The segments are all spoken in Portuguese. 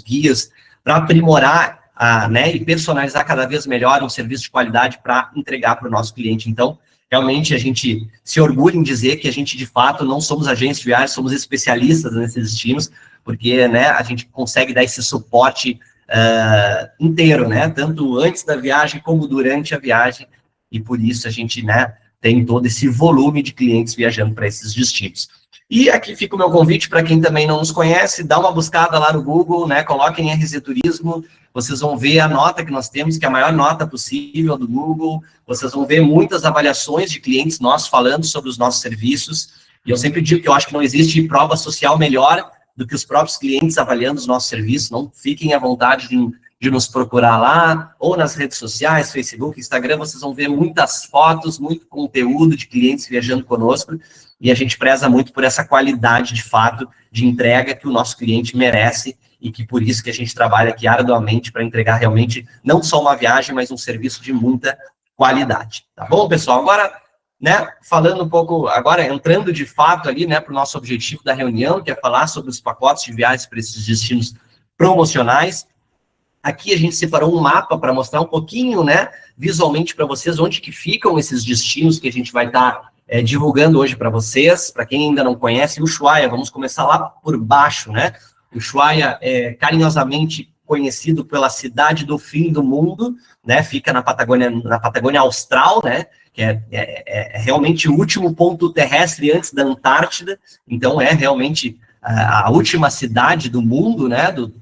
guias, para aprimorar né, e personalizar cada vez melhor um serviço de qualidade para entregar para o nosso cliente. Então, realmente, a gente se orgulha em dizer que a gente, de fato, não somos agências de viagem, somos especialistas nesses destinos, porque, né, a gente consegue dar esse suporte inteiro, né, tanto antes da viagem como durante a viagem, e por isso a gente, né, tem todo esse volume de clientes viajando para esses destinos. E aqui fica o meu convite para quem também não nos conhece, dá uma buscada lá no Google, né, coloquem RZ Turismo, vocês vão ver a nota que nós temos, que é a maior nota possível do Google, vocês vão ver muitas avaliações de clientes nossos falando sobre os nossos serviços, e eu sempre digo que eu acho que não existe prova social melhor do que os próprios clientes avaliando os nossos serviços. Não fiquem à vontade de nos procurar lá, ou nas redes sociais, Facebook, Instagram, vocês vão ver muitas fotos, muito conteúdo de clientes viajando conosco, e a gente preza muito por essa qualidade, de fato, de entrega que o nosso cliente merece, e que por isso que a gente trabalha aqui arduamente para entregar realmente não só uma viagem, mas um serviço de muita qualidade. Tá bom, pessoal? Agora, né, falando um pouco, agora entrando de fato ali, né, para o nosso objetivo da reunião, que é falar sobre os pacotes de viagens para esses destinos promocionais. Aqui a gente separou um mapa para mostrar um pouquinho, né, visualmente para vocês, onde que ficam esses destinos que a gente vai estar divulgando hoje para vocês. Para quem ainda não conhece, o Ushuaia, vamos começar lá por baixo, né? O Ushuaia é carinhosamente conhecido pela cidade do fim do mundo, né? Fica na Patagônia Austral, né? Que é realmente o último ponto terrestre antes da Antártida. Então, é realmente a última cidade do mundo, né? Do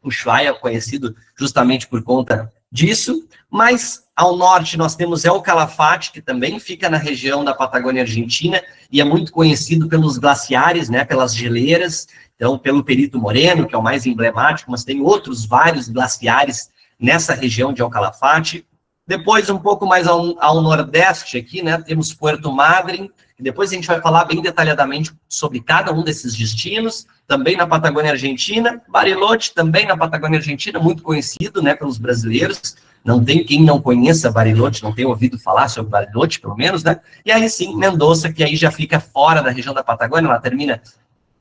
Ushuaia, conhecido justamente por conta disso. Mas ao norte nós temos El Calafate, que também fica na região da Patagônia Argentina e é muito conhecido pelos glaciares, né, pelas geleiras, então pelo Perito Moreno, que é o mais emblemático, mas tem outros vários glaciares nessa região de El Calafate. Depois, um pouco mais ao nordeste aqui, né, temos Puerto Madryn, e depois a gente vai falar bem detalhadamente sobre cada um desses destinos, também na Patagônia Argentina. Bariloche, também na Patagônia Argentina, muito conhecido, né, pelos brasileiros. Não tem quem não conheça Bariloche, não tenha ouvido falar sobre Bariloche, pelo menos, né? E aí sim, Mendoza, que aí já fica fora da região da Patagônia, ela termina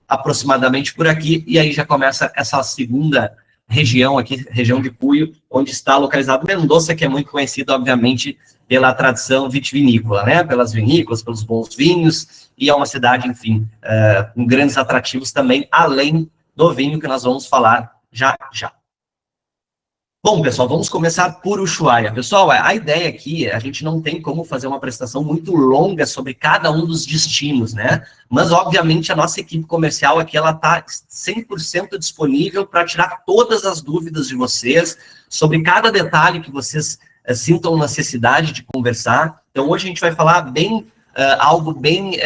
aproximadamente por aqui, e aí já começa essa segunda região aqui, região de Cuyo, onde está localizado Mendoza, que é muito conhecido, obviamente, pela tradição vitivinícola, né? Pelas vinícolas, pelos bons vinhos, e é uma cidade, enfim, com grandes atrativos também, além do vinho que nós vamos falar já já. Bom, pessoal, vamos começar por Ushuaia. Pessoal, a ideia aqui, a gente não tem como fazer uma apresentação muito longa sobre cada um dos destinos, né? Mas, obviamente, a nossa equipe comercial aqui, ela está 100% disponível para tirar todas as dúvidas de vocês sobre cada detalhe que vocês sintam necessidade de conversar. Então, hoje a gente vai falar algo bem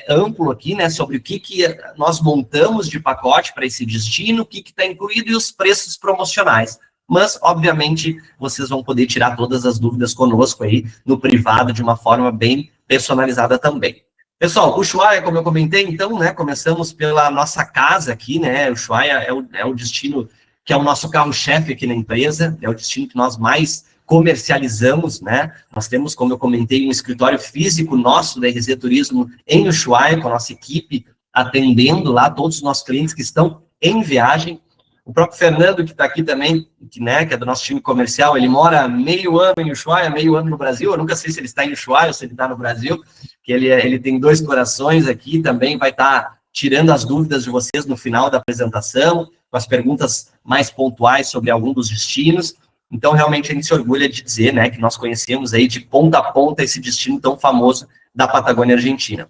amplo aqui, né? Sobre o que nós montamos de pacote para esse destino, o que está incluído e os preços promocionais. Mas, obviamente, vocês vão poder tirar todas as dúvidas conosco aí no privado de uma forma bem personalizada também. Pessoal, o Ushuaia, como eu comentei, então, né, começamos pela nossa casa aqui, né, o Ushuaia é o destino que é o nosso carro-chefe aqui na empresa, é o destino que nós mais comercializamos, né, nós temos, como eu comentei, um escritório físico nosso da RZ Turismo em Ushuaia, com a nossa equipe atendendo lá todos os nossos clientes que estão em viagem. O próprio Fernando, que está aqui também, que é do nosso time comercial, ele mora meio ano em Ushuaia, meio ano no Brasil. Eu nunca sei se ele está em Ushuaia ou se ele está no Brasil, que ele tem 2 corações aqui, também vai estar tirando as dúvidas de vocês no final da apresentação, com as perguntas mais pontuais sobre algum dos destinos. Então, realmente, a gente se orgulha de dizer, né, que nós conhecemos aí de ponta a ponta esse destino tão famoso da Patagônia Argentina.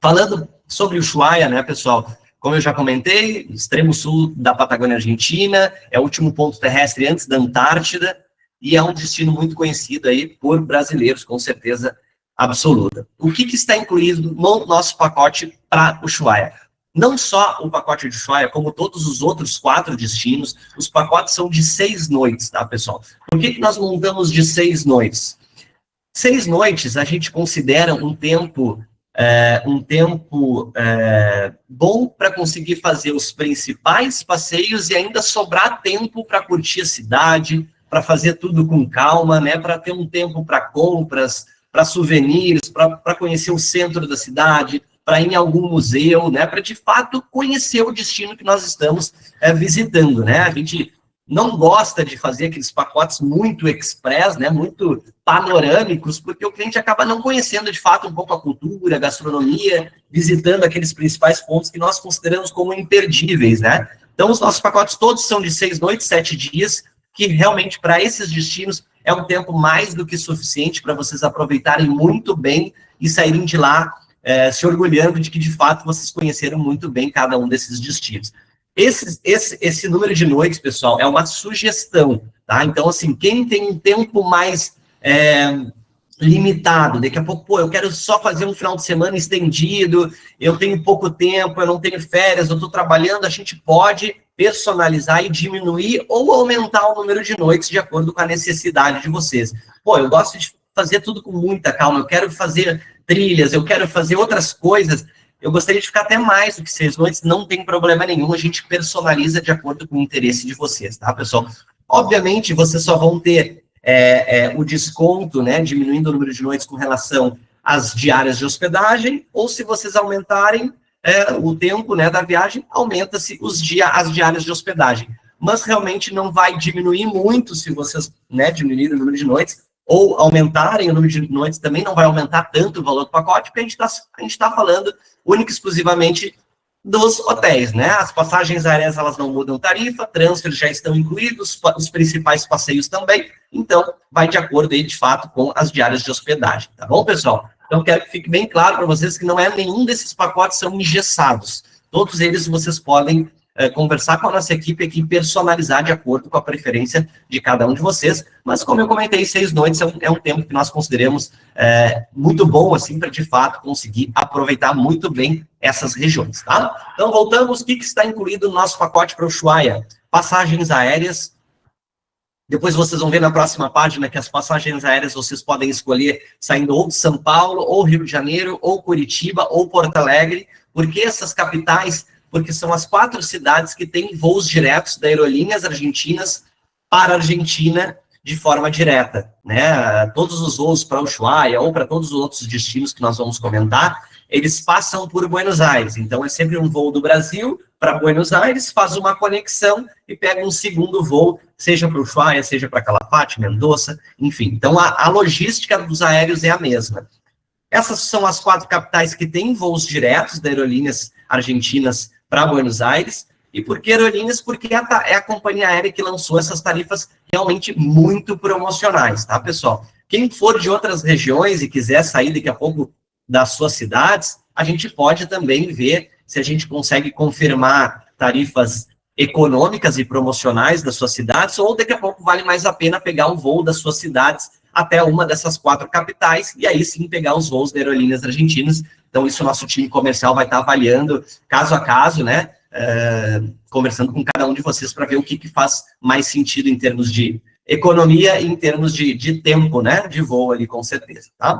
Falando sobre Ushuaia, né, pessoal, como eu já comentei, extremo sul da Patagônia Argentina, é o último ponto terrestre antes da Antártida, e é um destino muito conhecido aí por brasileiros, com certeza absoluta. O que está incluído no nosso pacote para Ushuaia? Não só o pacote de Ushuaia, como todos os outros 4 destinos, os pacotes são de 6 noites, tá, pessoal? Por que nós montamos de 6 noites? 6 noites a gente considera um tempo bom para conseguir fazer os principais passeios e ainda sobrar tempo para curtir a cidade, para fazer tudo com calma, né? Para ter um tempo para compras, para souvenirs, para conhecer o centro da cidade, para ir em algum museu, né, para de fato conhecer o destino que nós estamos visitando, né? A gente não gosta de fazer aqueles pacotes muito express, né, muito panorâmicos, porque o cliente acaba não conhecendo de fato um pouco a cultura, a gastronomia, visitando aqueles principais pontos que nós consideramos como imperdíveis, né? Então, os nossos pacotes todos são de 6 noites, 7 dias, que realmente para esses destinos é um tempo mais do que suficiente para vocês aproveitarem muito bem e saírem de lá se orgulhando de que de fato vocês conheceram muito bem cada um desses destinos. Esse número de noites, pessoal, é uma sugestão, tá? Então, assim, quem tem um tempo mais limitado, daqui a pouco, pô, eu quero só fazer um final de semana estendido, eu tenho pouco tempo, eu não tenho férias, eu estou trabalhando, a gente pode personalizar e diminuir ou aumentar o número de noites de acordo com a necessidade de vocês. Pô, eu gosto de fazer tudo com muita calma, eu quero fazer trilhas, eu quero fazer outras coisas, eu gostaria de ficar até mais do que 6 noites, não tem problema nenhum, a gente personaliza de acordo com o interesse de vocês, tá, pessoal? Obviamente, vocês só vão ter o desconto, né, diminuindo o número de noites com relação às diárias de hospedagem, ou se vocês aumentarem o tempo, né, da viagem, aumenta-se as diárias de hospedagem. Mas realmente não vai diminuir muito se vocês, né, diminuírem o número de noites, ou aumentarem o número de noites, também não vai aumentar tanto o valor do pacote, porque a gente tá falando única e exclusivamente dos hotéis, né? As passagens aéreas, elas não mudam tarifa, transfers já estão incluídos, os principais passeios também, então vai de acordo aí, de fato, com as diárias de hospedagem, tá bom, pessoal? Então, quero que fique bem claro para vocês que não é nenhum desses pacotes são engessados. Todos eles vocês podem conversar com a nossa equipe aqui e personalizar de acordo com a preferência de cada um de vocês. Mas, como eu comentei, 6 noites é um tempo que nós consideramos muito bom, assim, para, de fato, conseguir aproveitar muito bem essas regiões, tá? Então, voltamos. O que está incluído no nosso pacote para o Ushuaia? Passagens aéreas. Depois vocês vão ver na próxima página que as passagens aéreas vocês podem escolher saindo ou de São Paulo, ou Rio de Janeiro, ou Curitiba, ou Porto Alegre. Por que essas capitais? Porque são as 4 cidades que têm voos diretos da Aerolíneas Argentinas para a Argentina de forma direta, né? Todos os voos para Ushuaia ou para todos os outros destinos que nós vamos comentar, eles passam por Buenos Aires. Então, é sempre um voo do Brasil para Buenos Aires, faz uma conexão e pega um segundo voo, seja para Ushuaia, seja para Calafate, Mendoza, enfim. Então, a logística dos aéreos é a mesma. Essas são as 4 capitais que têm voos diretos da Aerolíneas Argentinas para Buenos Aires. E por que Aerolíneas? Porque é a companhia aérea que lançou essas tarifas realmente muito promocionais, tá, pessoal? Quem for de outras regiões e quiser sair daqui a pouco das suas cidades, a gente pode também ver se a gente consegue confirmar tarifas econômicas e promocionais das suas cidades, ou daqui a pouco vale mais a pena pegar um voo das suas cidades até uma dessas 4 capitais, e aí sim pegar os voos da Aerolíneas Argentinas. Então, isso o nosso time comercial vai estar avaliando caso a caso, né? Conversando com cada um de vocês para ver o que faz mais sentido em termos de economia e em termos de tempo, né? De voo ali, com certeza, tá?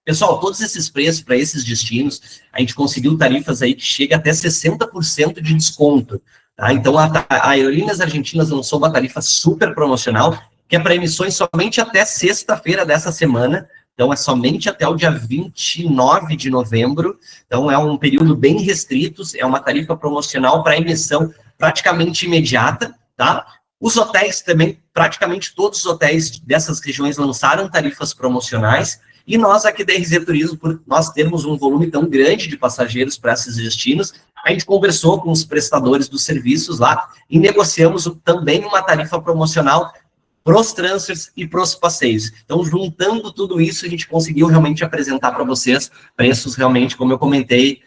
Pessoal, todos esses preços para esses destinos, a gente conseguiu tarifas aí que chega até 60% de desconto, tá? Então, a Aerolíneas Argentinas lançou uma tarifa super promocional, que é para emissões somente até sexta-feira dessa semana. Então, é somente até o dia 29 de novembro. Então, é um período bem restrito, é uma tarifa promocional para emissão praticamente imediata, tá? Os hotéis também, praticamente todos os hotéis dessas regiões lançaram tarifas promocionais, e nós aqui da RZ Turismo, por nós termos um volume tão grande de passageiros para esses destinos, a gente conversou com os prestadores dos serviços lá e negociamos também uma tarifa promocional para os transfers e para os passeios. Então, juntando tudo isso, a gente conseguiu realmente apresentar para vocês preços realmente, como eu comentei,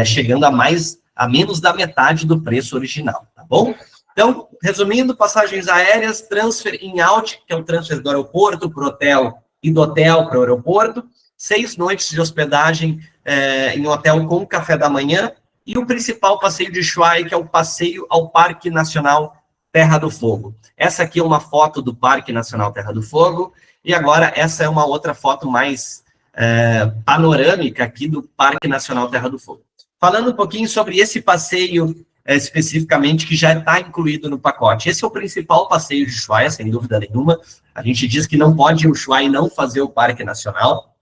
chegando a menos da metade do preço original, tá bom? Então, resumindo, passagens aéreas, transfer in out, que é o transfer do aeroporto para o hotel e do hotel para o aeroporto, 6 noites de hospedagem em um hotel com café da manhã, e o principal passeio de Ushuaia, que é o passeio ao Parque Nacional Terra do Fogo. Essa aqui é uma foto do Parque Nacional Terra do Fogo, e agora essa é uma outra foto mais panorâmica aqui do Parque Nacional Terra do Fogo. Falando um pouquinho sobre esse passeio especificamente, que já está incluído no pacote. Esse é o principal passeio de Ushuaia, sem dúvida nenhuma. A gente diz que não pode ir ao Ushuaia e não fazer o Parque Nacional.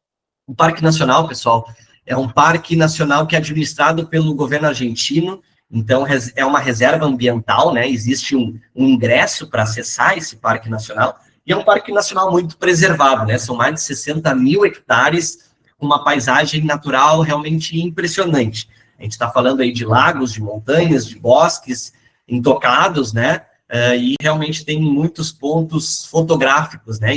O Parque Nacional, pessoal, É um parque nacional que é administrado pelo governo argentino, então é uma reserva ambiental, né? Existe um ingresso para acessar esse parque nacional, e é um parque nacional muito preservado, né? São mais de 60 mil hectares, uma paisagem natural realmente impressionante. A gente está falando aí de lagos, de montanhas, de bosques intocados, né? E realmente tem muitos pontos fotográficos, né?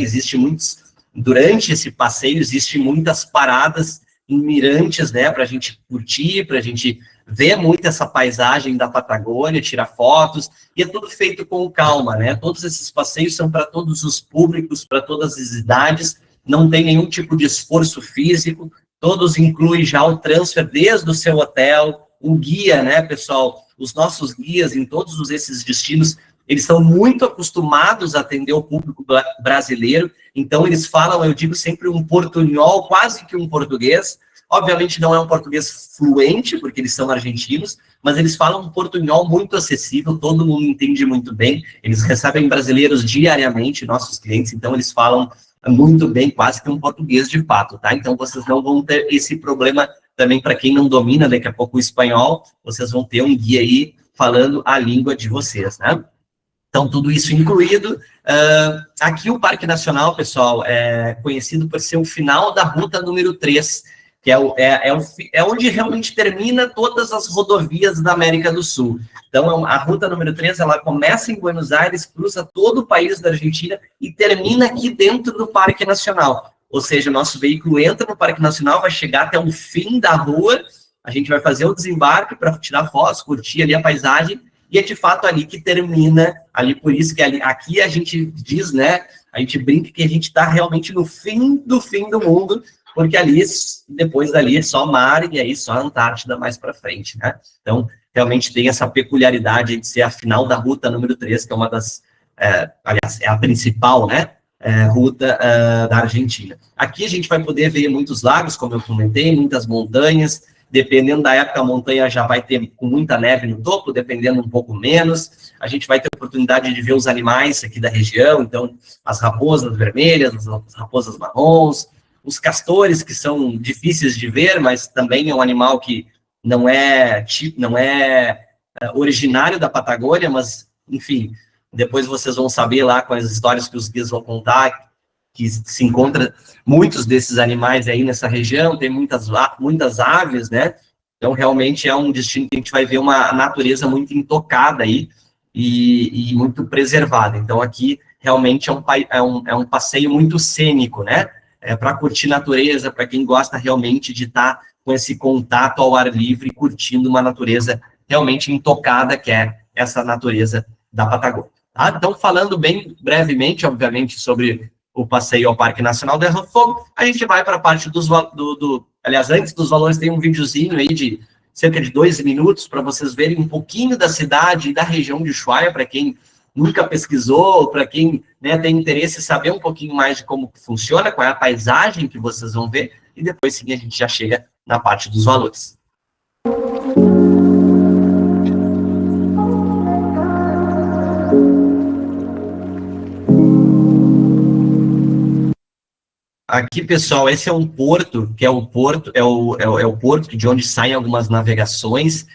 Durante esse passeio, existem muitas paradas em mirantes, né? Para a gente curtir, para a gente ver muito essa paisagem da Patagônia, tirar fotos, e é tudo feito com calma, né? Todos esses passeios são para todos os públicos, para todas as idades, não tem nenhum tipo de esforço físico, todos incluem já o transfer desde o seu hotel, o guia, né, pessoal? Os nossos guias em todos esses destinos, eles estão muito acostumados a atender o público brasileiro, então eles falam, eu digo sempre, um portunhol, quase que um português. Obviamente não é um português fluente, porque eles são argentinos, mas eles falam um portunhol muito acessível, todo mundo entende muito bem, eles recebem brasileiros diariamente, nossos clientes, então eles falam muito bem, quase que um português de fato, tá? Então vocês não vão ter esse problema também para quem não domina daqui a pouco o espanhol, vocês vão ter um guia aí falando a língua de vocês, né? Então, tudo isso incluído. Aqui o Parque Nacional, pessoal, é conhecido por ser o final da ruta número 3, que é onde realmente termina todas as rodovias da América do Sul. Então, a ruta número 3, ela começa em Buenos Aires, cruza todo o país da Argentina e termina aqui dentro do Parque Nacional. Ou seja, o nosso veículo entra no Parque Nacional, vai chegar até o fim da rua, a gente vai fazer o desembarque para tirar fotos, curtir ali a paisagem, e é de fato ali que termina, ali por isso que aqui a gente diz, né, a gente brinca que a gente está realmente no fim do mundo, porque ali, depois dali, é só mar e aí só a Antártida mais para frente, né? Então, realmente tem essa peculiaridade de ser a final da ruta número 3, que é uma das, aliás, é a principal, né, ruta da Argentina. Aqui a gente vai poder ver muitos lagos, como eu comentei, muitas montanhas. Dependendo da época, a montanha já vai ter com muita neve no topo, dependendo um pouco menos. A gente vai ter a oportunidade de ver os animais aqui da região, então as raposas vermelhas, as raposas marrons, os castores, que são difíceis de ver, mas também é um animal que não é originário da Patagônia, mas, enfim, depois vocês vão saber lá com as histórias que os guias vão contar, que se encontra muitos desses animais aí nessa região, tem muitas aves, né? Então, realmente é um destino que a gente vai ver uma natureza muito intocada aí e muito preservada. Então, aqui realmente é um passeio muito cênico, né? É para curtir natureza, para quem gosta realmente de estar com esse contato ao ar livre, curtindo uma natureza realmente intocada, que é essa natureza da Patagônia. Tá? Então, falando bem brevemente, obviamente, sobre o passeio ao Parque Nacional Terra do Fogo, a gente vai para a parte aliás, antes dos valores, tem um videozinho aí de cerca de 2 minutos para vocês verem um pouquinho da cidade e da região de Ushuaia, para quem nunca pesquisou, para quem, né, tem interesse em saber um pouquinho mais de como funciona, qual é a paisagem que vocês vão ver, e depois sim a gente já chega na parte dos valores. Aqui, pessoal, esse é um porto, que é o porto de onde saem algumas navegações,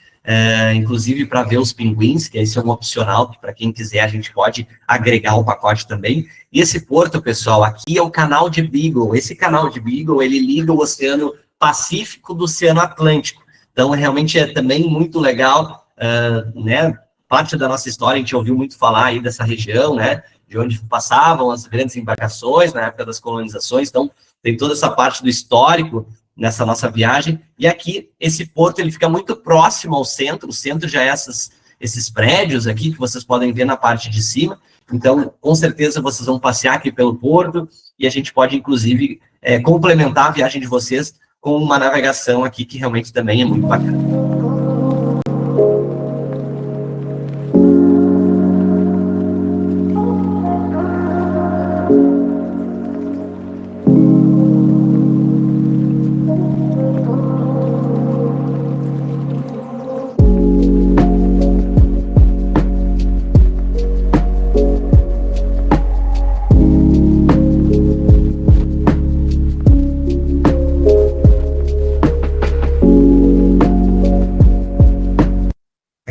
inclusive para ver os pinguins, que esse é um opcional, que para quem quiser a gente pode agregar o pacote também. E esse porto, pessoal, aqui é o canal de Beagle. Esse canal de Beagle, ele liga o Oceano Pacífico do Oceano Atlântico. Então, realmente é também muito legal, né? Parte da nossa história, a gente ouviu muito falar aí dessa região, né? De onde passavam as grandes embarcações na época das colonizações. Então, tem toda essa parte do histórico nessa nossa viagem. E aqui, esse porto, ele fica muito próximo ao centro. O centro já é esses prédios aqui, que vocês podem ver na parte de cima. Então, com certeza, vocês vão passear aqui pelo porto e a gente pode, inclusive, complementar a viagem de vocês com uma navegação aqui, que realmente também é muito bacana.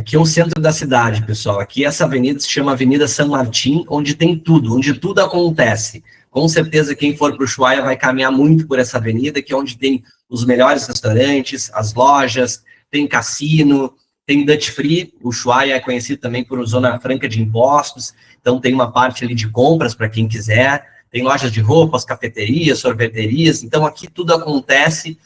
Aqui é o centro da cidade, pessoal. Aqui essa avenida se chama Avenida San Martín, onde tem tudo, onde tudo acontece. Com certeza quem for para o Ushuaia vai caminhar muito por essa avenida, que é onde tem os melhores restaurantes, as lojas, tem cassino, tem duty free. O Ushuaia é conhecido também por zona franca de impostos, então tem uma parte ali de compras para quem quiser, tem lojas de roupas, cafeterias, sorveterias, então aqui tudo acontece,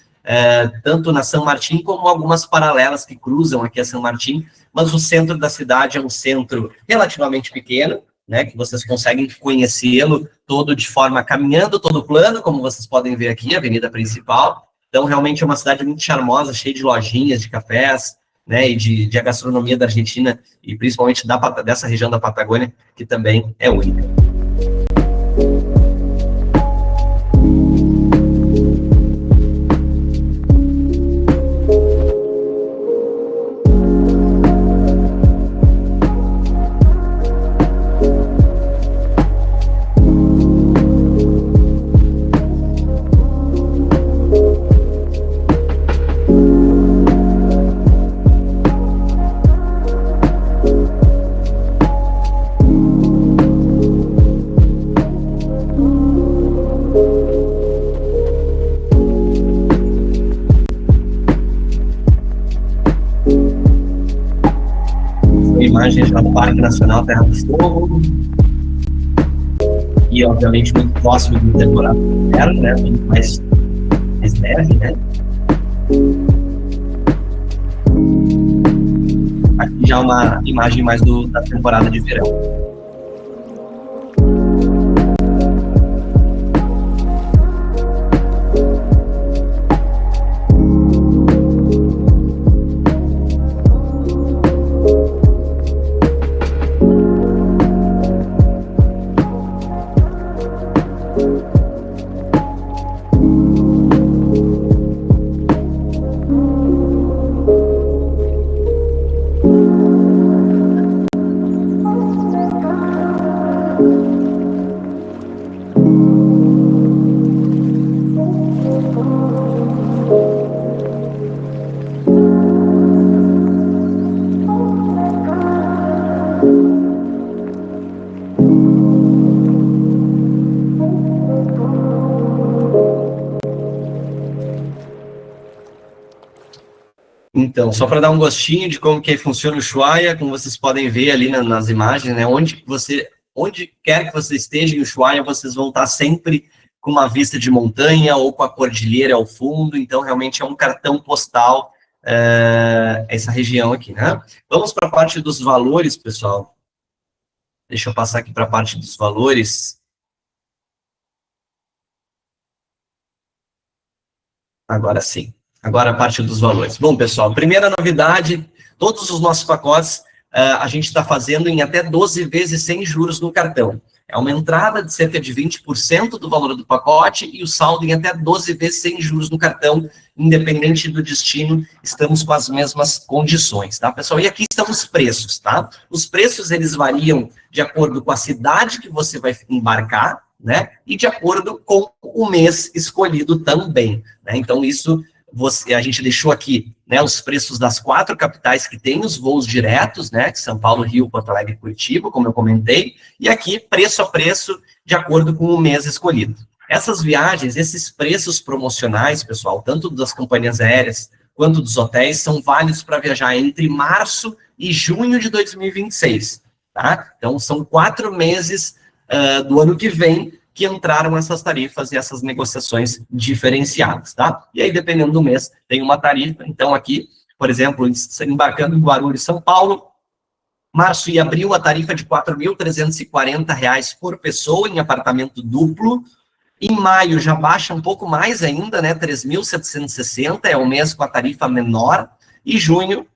tanto na San Martín como algumas paralelas que cruzam aqui a San Martín, mas o centro da cidade é um centro relativamente pequeno, né, que vocês conseguem conhecê-lo todo de forma caminhando, todo plano, como vocês podem ver aqui, a avenida principal. Então, realmente é uma cidade muito charmosa, cheia de lojinhas, de cafés, né, e de a gastronomia da Argentina, e principalmente dessa região da Patagônia, que também é única. Imagens do Parque Nacional Terra do Fogo, e obviamente muito próximo do temporada de inverno, né, muito mais neve, né. Aqui já uma imagem mais da temporada de verão. Então, só para dar um gostinho de como que funciona o Ushuaia, como vocês podem ver ali nas imagens, né, onde quer que você esteja em Ushuaia, vocês vão estar sempre com uma vista de montanha ou com a cordilheira ao fundo, então realmente é um cartão postal essa região aqui, né? Vamos para a parte dos valores, pessoal. Deixa eu passar aqui para a parte dos valores. Agora sim. Agora a parte dos valores. Bom, pessoal, primeira novidade, todos os nossos pacotes a gente está fazendo em até 12 vezes sem juros no cartão. É uma entrada de cerca de 20% do valor do pacote e o saldo em até 12 vezes sem juros no cartão, independente do destino, estamos com as mesmas condições, tá, pessoal? E aqui estão os preços, tá? Os preços, eles variam de acordo com a cidade que você vai embarcar, né? E de acordo com o mês escolhido também, né? Então, isso... a gente deixou aqui, né, os preços das 4 capitais que têm os voos diretos, né, São Paulo, Rio, Porto Alegre e Curitiba, como eu comentei, e aqui preço a preço de acordo com o mês escolhido. Essas viagens, esses preços promocionais, pessoal, tanto das companhias aéreas quanto dos hotéis, são válidos para viajar entre março e junho de 2026, tá? Então, são 4 meses do ano que vem que entraram essas tarifas e essas negociações diferenciadas, tá? E aí, dependendo do mês, tem uma tarifa. Então, aqui, por exemplo, embarcando em Guarulhos, São Paulo, março e abril, a tarifa é de R$ 4.340 por pessoa em apartamento duplo. Em maio, já baixa um pouco mais ainda, né? 3.760, é o mês com a tarifa menor. E junho,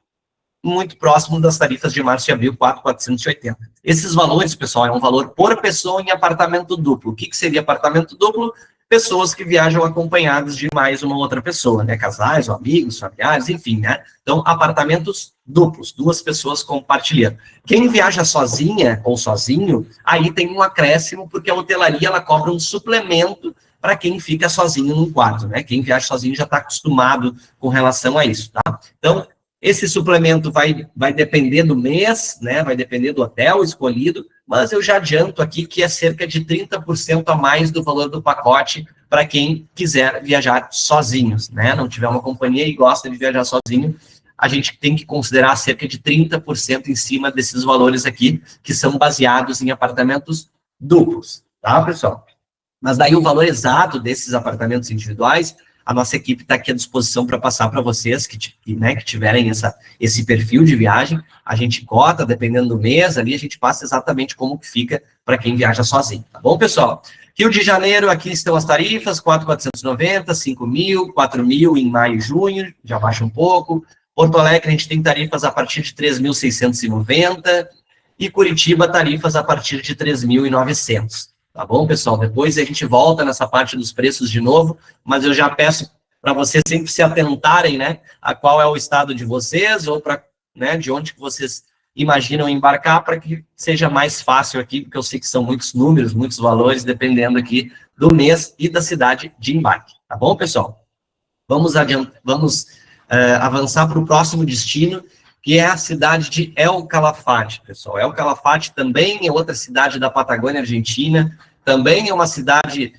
muito próximo das tarifas de março e abril, 4.480. Esses valores, pessoal, é um valor por pessoa em apartamento duplo. O que seria apartamento duplo? Pessoas que viajam acompanhadas de mais uma outra pessoa, né? Casais, ou amigos, familiares, enfim, né? Então, apartamentos duplos, 2 pessoas compartilhando. Quem viaja sozinha ou sozinho, aí tem um acréscimo, porque a hotelaria, ela cobra um suplemento para quem fica sozinho num quarto, né? Quem viaja sozinho já está acostumado com relação a isso, tá? Então, Esse suplemento vai depender do mês, né? Vai depender do hotel escolhido, mas eu já adianto aqui que é cerca de 30% a mais do valor do pacote para quem quiser viajar sozinhos, né? Não tiver uma companhia e gosta de viajar sozinho, a gente tem que considerar cerca de 30% em cima desses valores aqui, que são baseados em apartamentos duplos, tá, pessoal? Mas daí o valor exato desses apartamentos individuais, a nossa equipe está aqui à disposição para passar para vocês que tiverem esse perfil de viagem. A gente cota, dependendo do mês, ali a gente passa exatamente como que fica para quem viaja sozinho, tá bom, pessoal? Rio de Janeiro, aqui estão as tarifas, 4.490, 5.000, 4.000 em maio e junho, já baixa um pouco. Porto Alegre, a gente tem tarifas a partir de 3.690 e Curitiba, tarifas a partir de 3.900. Tá bom, pessoal? Depois a gente volta nessa parte dos preços de novo, mas eu já peço para vocês sempre se atentarem, né, a qual é o estado de vocês ou para, né, de onde que vocês imaginam embarcar para que seja mais fácil aqui, porque eu sei que são muitos números, muitos valores, dependendo aqui do mês e da cidade de embarque. Tá bom, pessoal? Vamos avançar para o próximo destino, que é a cidade de El Calafate, pessoal. El Calafate também é outra cidade da Patagônia Argentina, também é uma cidade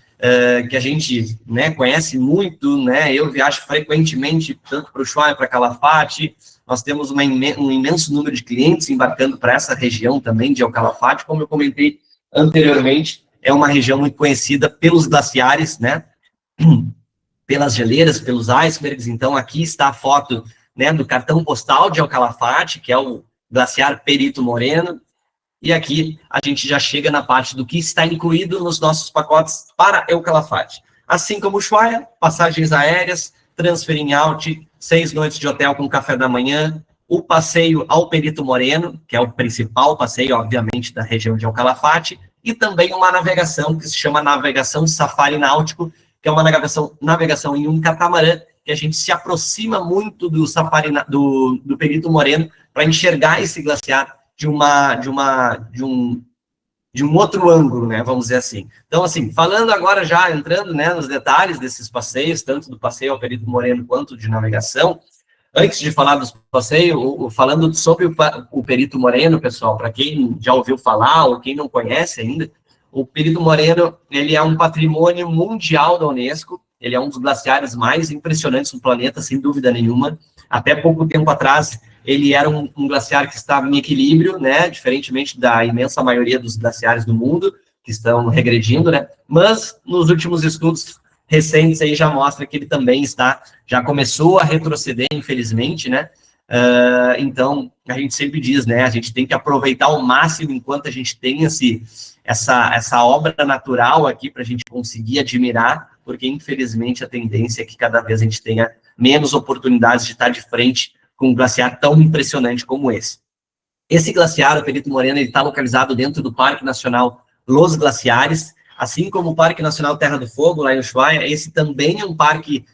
que a gente, né, conhece muito, né? Eu viajo frequentemente tanto para o Ushuaia, para Calafate. Nós temos um imenso número de clientes embarcando para essa região também de El Calafate, como eu comentei anteriormente, é uma região muito conhecida pelos glaciares, né? Pelas geleiras, pelos icebergs. Então aqui está a foto, né, do cartão postal de El Calafate, que é o glaciar Perito Moreno, e aqui a gente já chega na parte do que está incluído nos nossos pacotes para El Calafate. Assim como o Ushuaia, passagens aéreas, transfer in out, 6 noites de hotel com café da manhã, o passeio ao Perito Moreno, que é o principal passeio, obviamente, da região de El Calafate, e também uma navegação que se chama Navegação Safari Náutico, que é uma navegação em um catamarã, que a gente se aproxima muito do safari do Perito Moreno para enxergar esse glaciar de um outro ângulo, né, vamos dizer assim. Então, assim, falando agora já, entrando, né, nos detalhes desses passeios, tanto do passeio ao Perito Moreno quanto de navegação, antes de falar dos passeios, falando sobre o Perito Moreno, pessoal, para quem já ouviu falar ou quem não conhece ainda, o Perito Moreno, ele é um patrimônio mundial da Unesco, ele é um dos glaciares mais impressionantes do planeta, sem dúvida nenhuma. Até pouco tempo atrás, ele era um glaciar que estava em equilíbrio, né, diferentemente da imensa maioria dos glaciares do mundo, que estão regredindo, né, mas nos últimos estudos recentes aí já mostra que ele também já começou a retroceder, infelizmente, né. Então, a gente sempre diz, né, a gente tem que aproveitar ao máximo enquanto a gente tem essa obra natural aqui para a gente conseguir admirar, porque, infelizmente, a tendência é que cada vez a gente tenha menos oportunidades de estar de frente com um glaciar tão impressionante como esse. Esse glaciar, o Perito Moreno, ele está localizado dentro do Parque Nacional Los Glaciares, assim como o Parque Nacional Terra do Fogo, lá em Ushuaia. Esse também é um parque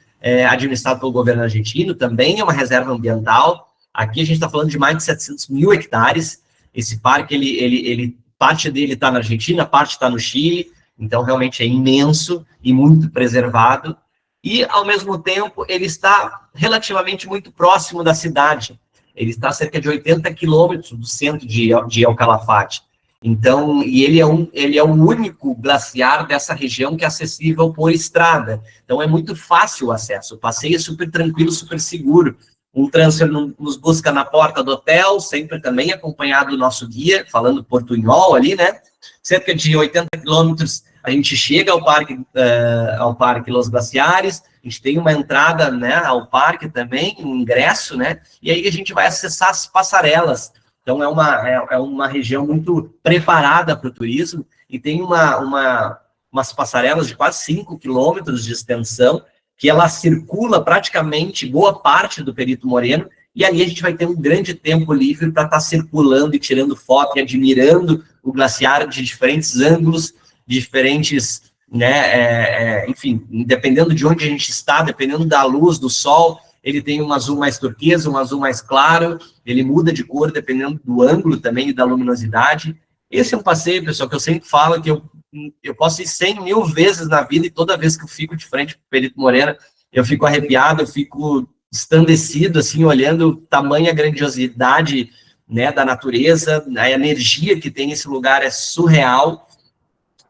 administrado pelo governo argentino, também é uma reserva ambiental. Aqui a gente está falando de mais de 700 mil hectares. Esse parque, parte dele está na Argentina, parte está no Chile, então realmente é imenso e muito preservado. E, ao mesmo tempo, ele está relativamente muito próximo da cidade. Ele está a cerca de 80 quilômetros do centro de El Calafate. Então, e ele é o único glaciar dessa região que é acessível por estrada. Então, é muito fácil o acesso. O passeio é super tranquilo, super seguro. Um transfer nos busca na porta do hotel, sempre também acompanhado do nosso guia, falando portunhol ali, né? Cerca de 80 quilômetros, a gente chega ao Parque Los Glaciares, a gente tem uma entrada, né, ao parque também, um ingresso, né? E aí a gente vai acessar as passarelas. Então, é uma região muito preparada para o turismo e tem umas passarelas de quase 5 quilômetros de extensão, que ela circula praticamente boa parte do Perito Moreno, e ali a gente vai ter um grande tempo livre para estar circulando e tirando foto e admirando o glaciar de diferentes ângulos, diferentes, né, enfim, dependendo de onde a gente está, dependendo da luz, do sol, ele tem um azul mais turquesa, um azul mais claro, ele muda de cor dependendo do ângulo também e da luminosidade. Esse é um passeio, pessoal, que eu sempre falo que eu posso ir 100 mil vezes na vida e toda vez que eu fico de frente para o Perito Moreno, eu fico arrepiado, eu fico estandecido, assim, olhando tamanha grandiosidade, né, da natureza, a energia que tem esse lugar é surreal,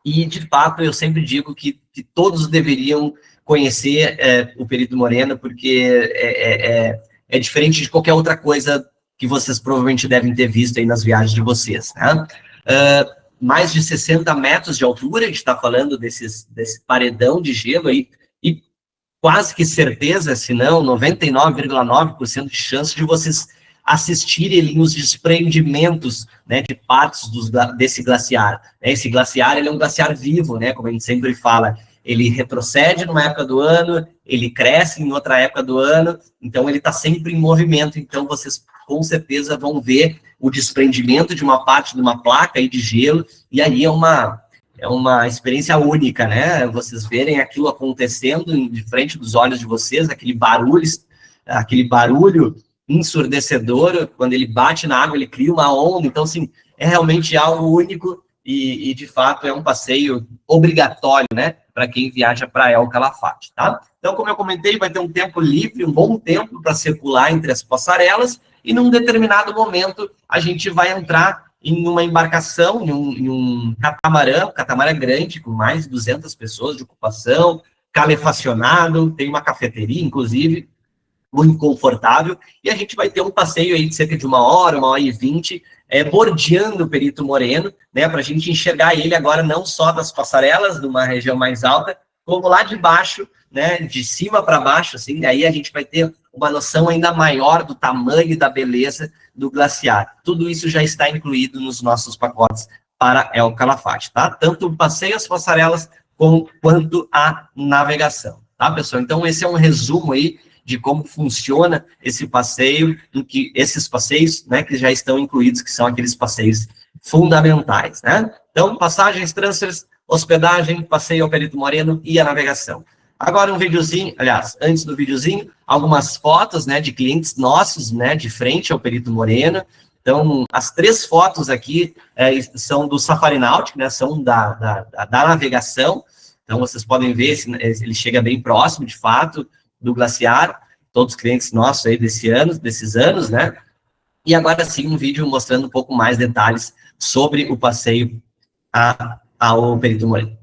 e, de fato, eu sempre digo que todos deveriam conhecer o Perito Moreno, porque é diferente de qualquer outra coisa que vocês provavelmente devem ter visto aí nas viagens de vocês, né? Mais de 60 metros de altura, a gente está falando desse paredão de gelo aí, e quase que certeza, se não 99,9% de chance de vocês assistirem os desprendimentos, né, de partes desse glaciar. Esse glaciar, ele é um glaciar vivo, né, como a gente sempre fala, ele retrocede numa época do ano, ele cresce em outra época do ano, então ele está sempre em movimento, então vocês com certeza vão ver o desprendimento de uma parte de uma placa aí de gelo, e aí é uma experiência única, né? Vocês verem aquilo acontecendo de frente dos olhos de vocês, aquele barulho ensurdecedor, quando ele bate na água, ele cria uma onda, então, assim, é realmente algo único e de fato, é um passeio obrigatório, né, para quem viaja para El Calafate, tá? Então, como eu comentei, vai ter um tempo livre, um bom tempo para circular entre as passarelas, e num determinado momento, a gente vai entrar em uma embarcação, em um catamarã grande, com mais de 200 pessoas de ocupação, calefacionado, tem uma cafeteria, inclusive, muito confortável, e a gente vai ter um passeio aí de cerca de 1 hora e 20, bordeando o Perito Moreno, né, para a gente enxergar ele agora não só das passarelas, numa região mais alta, como lá de baixo, né, de cima para baixo, assim, aí a gente vai ter uma noção ainda maior do tamanho e da beleza do glaciar. Tudo isso já está incluído nos nossos pacotes para El Calafate, tá? Tanto o passeio às passarelas quanto a navegação, tá, pessoal? Então, esse é um resumo aí de como funciona esse passeio, esses passeios, né, que já estão incluídos, que são aqueles passeios fundamentais, né? Então, passagens, transfers, hospedagem, passeio ao Perito Moreno e a navegação. Agora um videozinho, aliás, antes do videozinho, algumas fotos, né, de clientes nossos, né, de frente ao Perito Moreno. Então, as 3 fotos aqui são do Safari Náutico, né, são da navegação. Então, vocês podem ver, ele chega bem próximo, de fato, do glaciar, todos os clientes nossos aí desses anos, né? E agora sim, um vídeo mostrando um pouco mais detalhes sobre o passeio ao Perito Moreno.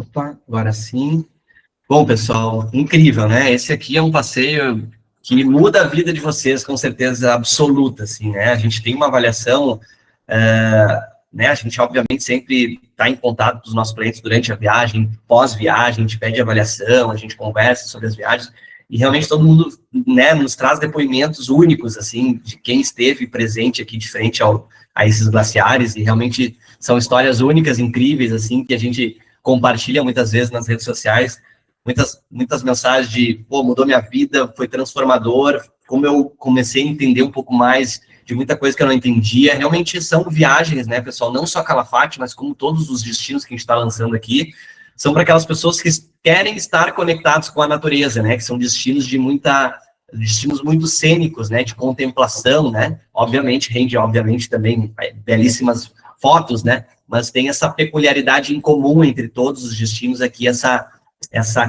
Opa, agora sim. Bom, pessoal, incrível, né? Esse aqui é um passeio que muda a vida de vocês, com certeza absoluta, assim, né? A gente tem uma avaliação, né? A gente, obviamente, sempre está em contato com os nossos clientes durante a viagem, pós-viagem, a gente pede avaliação, a gente conversa sobre as viagens, e realmente todo mundo, né, nos traz depoimentos únicos, assim, de quem esteve presente aqui de frente a esses glaciares, e realmente são histórias únicas, incríveis, assim, que a gente compartilha muitas vezes nas redes sociais, muitas mensagens de, pô, mudou minha vida, foi transformador, como eu comecei a entender um pouco mais de muita coisa que eu não entendia. Realmente são viagens, né, pessoal, não só Calafate, mas como todos os destinos que a gente está lançando aqui, são para aquelas pessoas que querem estar conectados com a natureza, né, que são destinos destinos muito cênicos, né, de contemplação, né, obviamente, rende, obviamente, também belíssimas fotos, né, mas tem essa peculiaridade em comum entre todos os destinos aqui, essa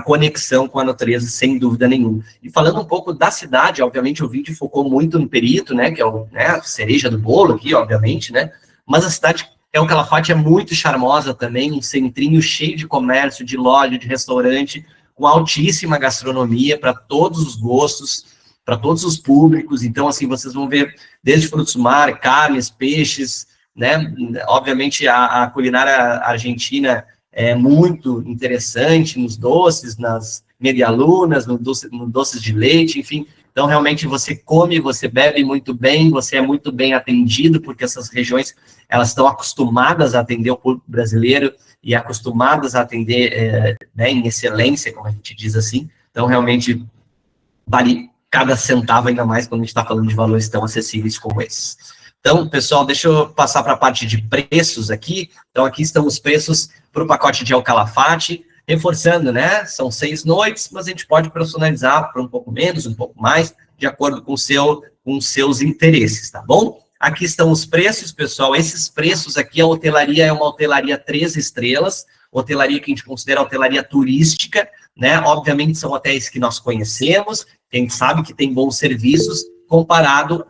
conexão com a natureza, sem dúvida nenhuma. E falando um pouco da cidade, obviamente o vídeo focou muito no Perito, né, que é a cereja do bolo aqui, obviamente, né, mas a cidade El Calafate é muito charmosa também, um centrinho cheio de comércio, de loja, de restaurante, com altíssima gastronomia para todos os gostos, para todos os públicos. Então, assim, vocês vão ver desde frutos do mar, carnes, peixes, né, obviamente a culinária argentina é muito interessante nos doces, nas medialunas, no doces de leite, enfim. Então, realmente, você come, você bebe muito bem, você é muito bem atendido, porque essas regiões, elas estão acostumadas a atender o público brasileiro e acostumadas a atender né, em excelência, como a gente diz assim. Então, realmente, vale cada centavo, ainda mais quando a gente está falando de valores tão acessíveis como esses. Então, pessoal, deixa eu passar para a parte de preços aqui. Então, aqui estão os preços para o pacote de El Calafate, reforçando, né? São 6 noites, mas a gente pode personalizar para um pouco menos, um pouco mais, de acordo com os seus interesses, tá bom? Aqui estão os preços, pessoal. Esses preços aqui, a hotelaria é uma hotelaria 3 estrelas, hotelaria que a gente considera hotelaria turística, né? Obviamente, são hotéis que nós conhecemos, a gente sabe que tem bons serviços, comparado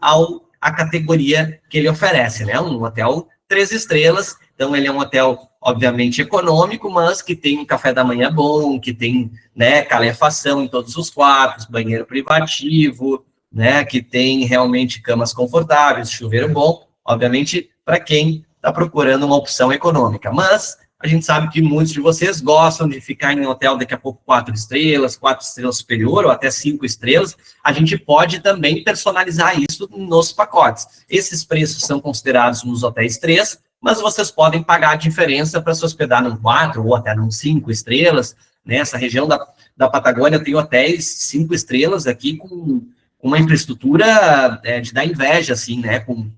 a categoria que ele oferece, né? Um hotel 3 estrelas, então ele é um hotel, obviamente, econômico, mas que tem um café da manhã bom, que tem, né, calefação em todos os quartos, banheiro privativo, né, que tem realmente camas confortáveis, chuveiro bom, obviamente, para quem está procurando uma opção econômica. Mas a gente sabe que muitos de vocês gostam de ficar em um hotel daqui a pouco 4 estrelas superior, ou até 5 estrelas. A gente pode também personalizar isso nos pacotes. Esses preços são considerados nos hotéis 3, mas vocês podem pagar a diferença para se hospedar num 4 ou até num 5 estrelas. Nessa região da Patagônia tem hotéis 5 estrelas aqui com uma infraestrutura de dar inveja, assim, né, com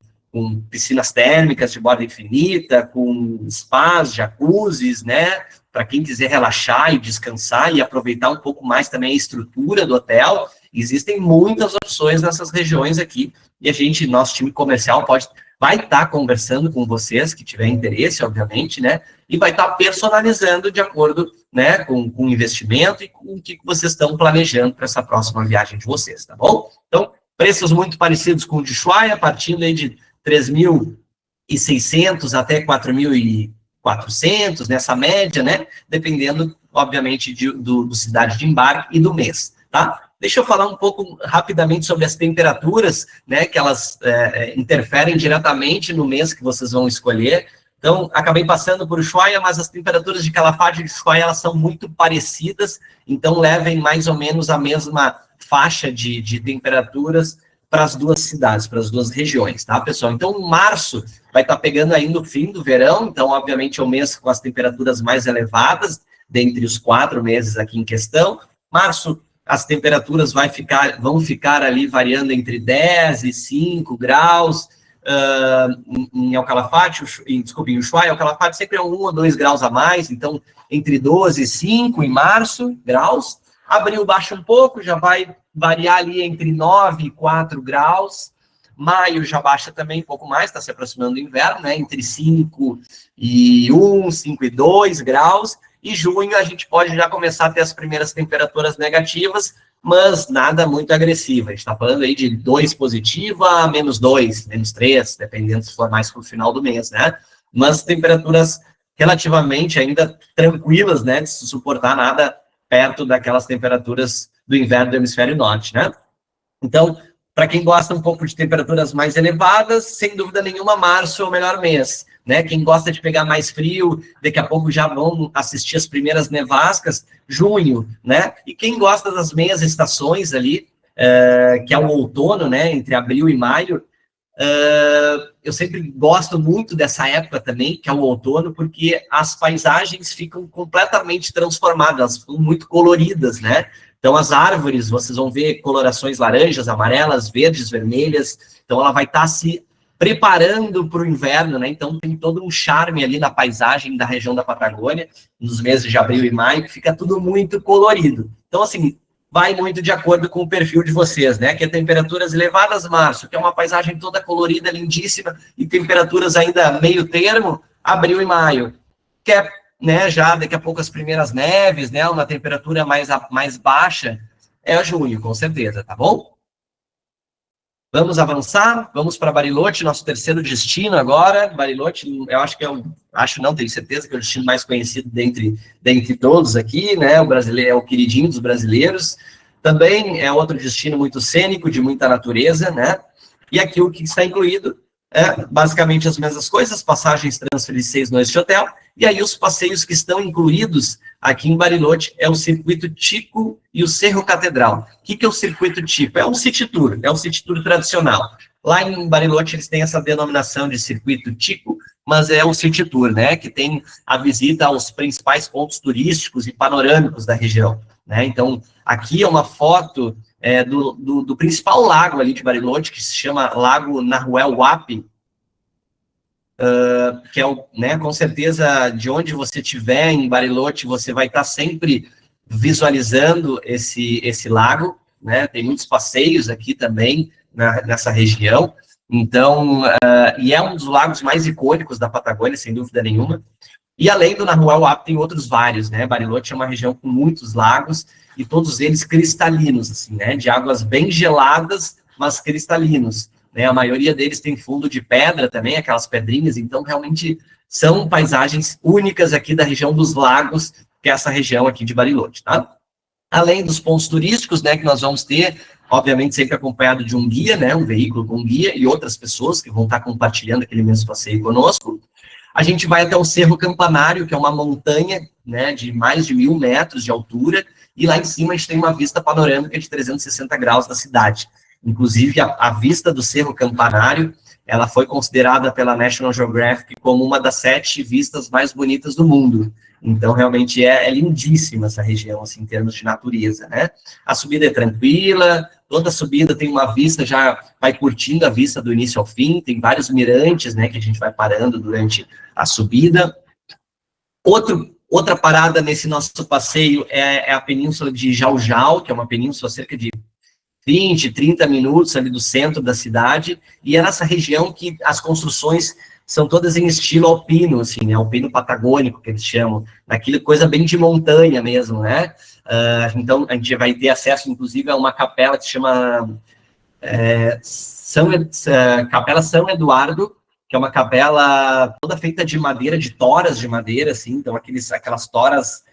piscinas térmicas de borda infinita, com spas, jacuzzis, né, para quem quiser relaxar e descansar e aproveitar um pouco mais também a estrutura do hotel. Existem muitas opções nessas regiões aqui, e nosso time comercial vai estar conversando com vocês, que tiver interesse, obviamente, né, e vai estar personalizando de acordo, né, com o investimento e com o que vocês estão planejando para essa próxima viagem de vocês, tá bom? Então, preços muito parecidos com o de Ushuaia, partindo aí de 3.600 até 4.400, nessa média, né? Dependendo, obviamente, do cidade de embarque e do mês, tá? Deixa eu falar um pouco rapidamente sobre as temperaturas, né? Que elas interferem diretamente no mês que vocês vão escolher. Então, acabei passando por Ushuaia, mas as temperaturas de Calafate e de Ushuaia, elas são muito parecidas, então levem mais ou menos a mesma faixa de temperaturas para as duas cidades, para as duas regiões, tá, pessoal? Então, março vai estar pegando aí no fim do verão, então, obviamente, é o mês com as temperaturas mais elevadas, dentre os 4 meses aqui em questão. Março, as temperaturas vão ficar ali variando entre 10 e 5 graus, em El Calafate, em Ushuaia. El Calafate sempre é 1 ou 2 graus a mais, então, entre 12 e 5 em março, graus. Abril baixa um pouco, já vai variar ali entre 9 e 4 graus. Maio já baixa também um pouco mais, está se aproximando do inverno, né? Entre 5 e 1, 5 e 2 graus. E junho a gente pode já começar a ter as primeiras temperaturas negativas, mas nada muito agressiva. A gente está falando aí de 2 positiva a -2, -3, dependendo se for mais para o final do mês, né? Mas temperaturas relativamente ainda tranquilas, né, de se suportar nada perto daquelas temperaturas do inverno do hemisfério norte, né? Então, para quem gosta um pouco de temperaturas mais elevadas, sem dúvida nenhuma, março é o melhor mês, né? Quem gosta de pegar mais frio, daqui a pouco já vão assistir as primeiras nevascas, junho, né? E quem gosta das meias estações ali, que é o outono, né? Entre abril e maio, eu sempre gosto muito dessa época também, que é o outono, porque as paisagens ficam completamente transformadas, elas ficam muito coloridas, né? Então, as árvores, vocês vão ver colorações laranjas, amarelas, verdes, vermelhas. Então, ela vai estar se preparando para o inverno, né? Então, tem todo um charme ali na paisagem da região da Patagônia, nos meses de abril e maio, que fica tudo muito colorido. Então, assim, vai muito de acordo com o perfil de vocês, né? Que é temperaturas elevadas, março, que é uma paisagem toda colorida, lindíssima, e temperaturas ainda meio termo, abril e maio, que é, né, já daqui a pouco as primeiras neves, né, uma temperatura mais baixa, é junho, com certeza, tá bom? Vamos avançar, vamos para Bariloche, nosso terceiro destino agora. Bariloche, eu acho que tenho certeza que é o destino mais conhecido dentre todos aqui, né? O brasileiro é o queridinho dos brasileiros. Também é outro destino muito cênico, de muita natureza, né? E aqui o que está incluído é basicamente as mesmas coisas, passagens transfer de 6 noites de hotel, e aí os passeios que estão incluídos aqui em Bariloche é o Circuito Tico e o Cerro Catedral. O que é o Circuito Tico? É um city tour tradicional. Lá em Bariloche eles têm essa denominação de Circuito Tico, mas é um city tour, né, que tem a visita aos principais pontos turísticos e panorâmicos da região, né? Então, aqui é uma foto do principal lago ali de Bariloche, que se chama Lago Nahuel Huapi, que é, né, com certeza, de onde você estiver em Bariloche, você vai estar sempre visualizando esse lago, né? Tem muitos passeios aqui também nessa região. Então, e é um dos lagos mais icônicos da Patagônia, sem dúvida nenhuma. E além do Nahuel Huapi, tem outros vários, né? Bariloche é uma região com muitos lagos, e todos eles cristalinos, assim, né? De águas bem geladas, mas cristalinos, né? A maioria deles tem fundo de pedra também, aquelas pedrinhas, então realmente são paisagens únicas aqui da região dos lagos, que é essa região aqui de Bariloche, tá? Além dos pontos turísticos, né, que nós vamos ter, obviamente sempre acompanhado de um guia, né, um veículo com guia e outras pessoas que vão estar compartilhando aquele mesmo passeio conosco. A gente vai até o Cerro Campanário, que é uma montanha, né, de mais de 1.000 metros de altura, e lá em cima a gente tem uma vista panorâmica de 360 graus da cidade. Inclusive, a vista do Cerro Campanário, ela foi considerada pela National Geographic como uma das 7 vistas mais bonitas do mundo. Então, realmente, é lindíssima essa região, assim, em termos de natureza, né? A subida é tranquila, toda subida tem uma vista, já vai curtindo a vista do início ao fim, tem vários mirantes, né, que a gente vai parando durante a subida. Outra parada nesse nosso passeio é a península de Jau, que é uma península cerca de 20, 30 minutos ali do centro da cidade, e é nessa região que as construções são todas em estilo alpino, assim, né, alpino patagônico, que eles chamam, daquilo, coisa bem de montanha mesmo, né? Então, a gente vai ter acesso, inclusive, a uma capela que se chama Capela São Eduardo, que é uma capela toda feita de madeira, de toras de madeira, assim, então aquelas toras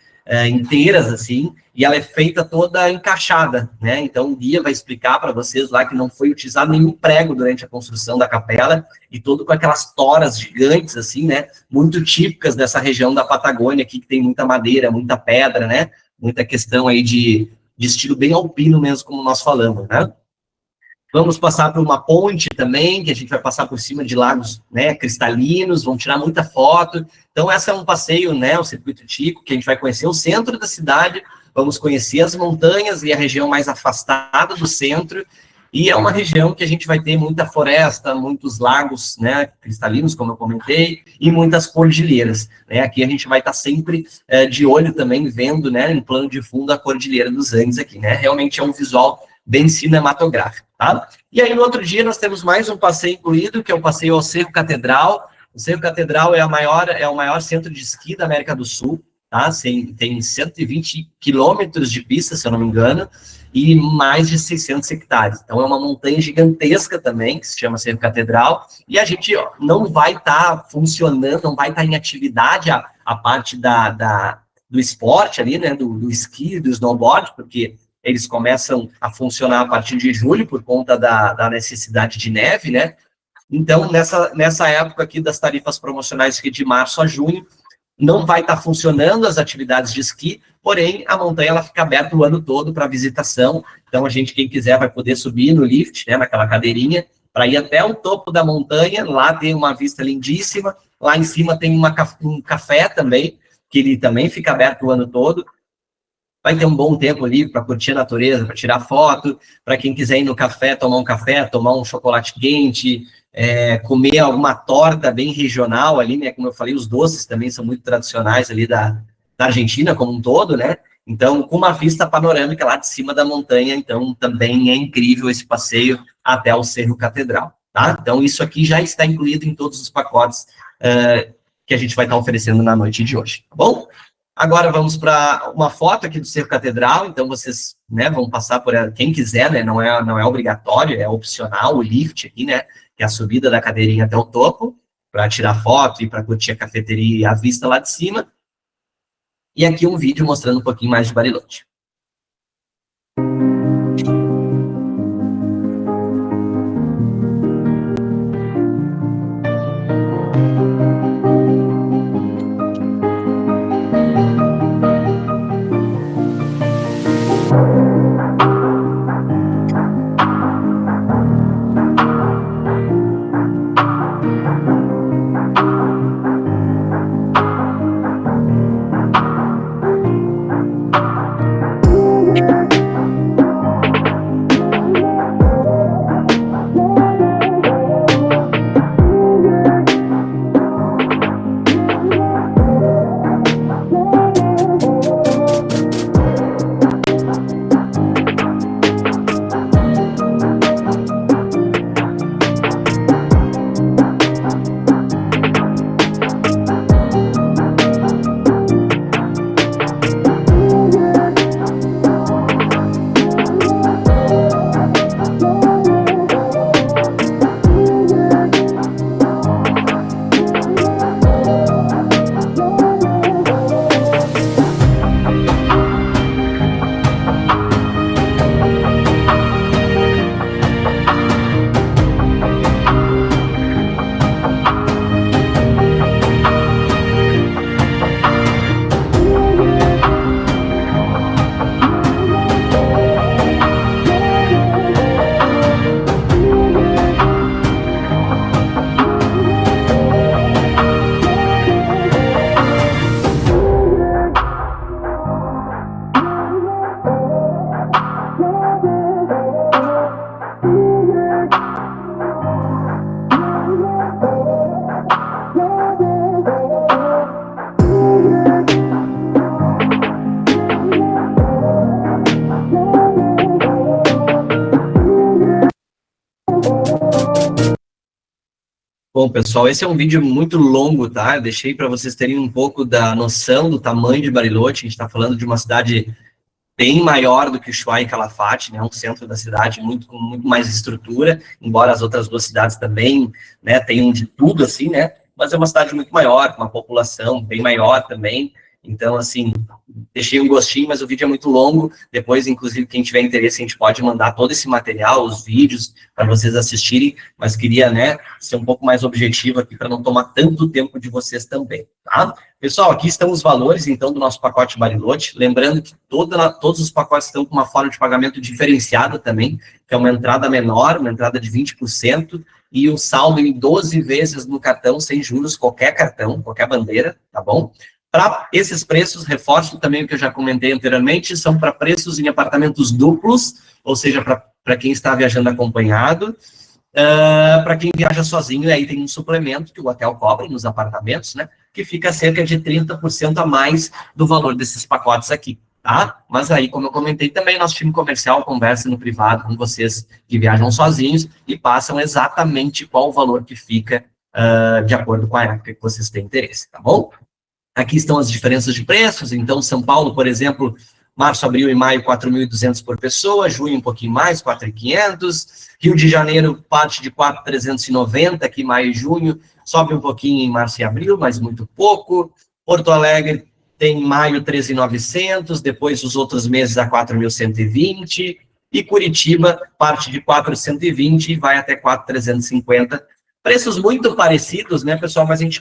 inteiras, assim, e ela é feita toda encaixada, né? Então o guia vai explicar para vocês lá que não foi utilizado nenhum prego durante a construção da capela, e todo com aquelas toras gigantes, assim, né? Muito típicas dessa região da Patagônia aqui, que tem muita madeira, muita pedra, né? Muita questão aí de estilo bem alpino mesmo, como nós falamos, né? Vamos passar por uma ponte também, que a gente vai passar por cima de lagos, né, cristalinos, vamos tirar muita foto. Então, esse é um passeio, né, o Circuito Tico, que a gente vai conhecer o centro da cidade, vamos conhecer as montanhas e a região mais afastada do centro, e é uma região que a gente vai ter muita floresta, muitos lagos, né, cristalinos, como eu comentei, e muitas cordilheiras, né? Aqui a gente vai estar sempre de olho também, vendo, né, em plano de fundo, a Cordilheira dos Andes aqui, né? Realmente é um visual bem cinematográfico, tá? E aí, no outro dia, nós temos mais um passeio incluído, que é o passeio ao Cerro Catedral. O Cerro Catedral é o maior centro de esqui da América do Sul, tá? Tem 120 quilômetros de pista, se eu não me engano, e mais de 600 hectares. Então, é uma montanha gigantesca também, que se chama Cerro Catedral, e a gente não vai estar funcionando, não vai estar em atividade a parte do esporte ali, né, do esqui, do snowboard, porque eles começam a funcionar a partir de julho, por conta da necessidade de neve, né? Então, nessa época aqui das tarifas promocionais, que de março a junho, não vai estar funcionando as atividades de esqui, porém, a montanha ela fica aberta o ano todo para visitação. Então, quem quiser, vai poder subir no lift, né, naquela cadeirinha, para ir até o topo da montanha. Lá tem uma vista lindíssima. Lá em cima tem um café também, que ele também fica aberto o ano todo. Vai ter um bom tempo ali para curtir a natureza, para tirar foto, para quem quiser ir no café, tomar um chocolate quente, comer alguma torta bem regional ali, né? Como eu falei, os doces também são muito tradicionais ali da Argentina como um todo, né? Então, com uma vista panorâmica lá de cima da montanha, então também é incrível esse passeio até o Cerro Catedral, tá? Então, isso aqui já está incluído em todos os pacotes que a gente vai estar oferecendo na noite de hoje, tá bom? Agora vamos para uma foto aqui do Cerro Catedral. Então vocês, né, vão passar por ela, quem quiser, né, não é obrigatório, é opcional o lift aqui, né, que é a subida da cadeirinha até o topo, para tirar foto e para curtir a cafeteria e a vista lá de cima. E aqui um vídeo mostrando um pouquinho mais de Bariloche. Bom, pessoal, esse é um vídeo muito longo, tá? Eu deixei para vocês terem um pouco da noção do tamanho de Bariloche. A gente está falando de uma cidade bem maior do que Ushuaia e Calafate, né? Um centro da cidade com muito mais estrutura, embora as outras duas cidades também, né, tenham de tudo, assim, né? Mas é uma cidade muito maior, com uma população bem maior também. Então, assim, deixei um gostinho, mas o vídeo é muito longo. Depois, inclusive, quem tiver interesse, a gente pode mandar todo esse material, os vídeos, para vocês assistirem. Mas queria, né, ser um pouco mais objetivo aqui, para não tomar tanto tempo de vocês também, tá? Pessoal, aqui estão os valores, então, do nosso pacote Bariloche. Lembrando que todos os pacotes estão com uma forma de pagamento diferenciada também, que é uma entrada menor, uma entrada de 20%, e um saldo em 12 vezes no cartão, sem juros, qualquer cartão, qualquer bandeira, tá bom? Para esses preços, reforço também o que eu já comentei anteriormente, são para preços em apartamentos duplos, ou seja, para quem está viajando acompanhado. Para quem viaja sozinho, aí tem um suplemento que o hotel cobra nos apartamentos, né? Que fica cerca de 30% a mais do valor desses pacotes aqui, tá? Mas aí, como eu comentei também, nosso time comercial conversa no privado com vocês que viajam sozinhos e passam exatamente qual o valor que fica de acordo com a época que vocês têm interesse, tá bom? Aqui estão as diferenças de preços. Então, São Paulo, por exemplo, março, abril e maio, 4.200 por pessoa, junho um pouquinho mais, 4.500. Rio de Janeiro parte de 4.390, aqui maio e junho, sobe um pouquinho em março e abril, mas muito pouco. Porto Alegre tem maio 13.900, depois os outros meses a 4.120, e Curitiba parte de 4.120 e vai até 4.350. Preços muito parecidos, né, pessoal? Mas a gente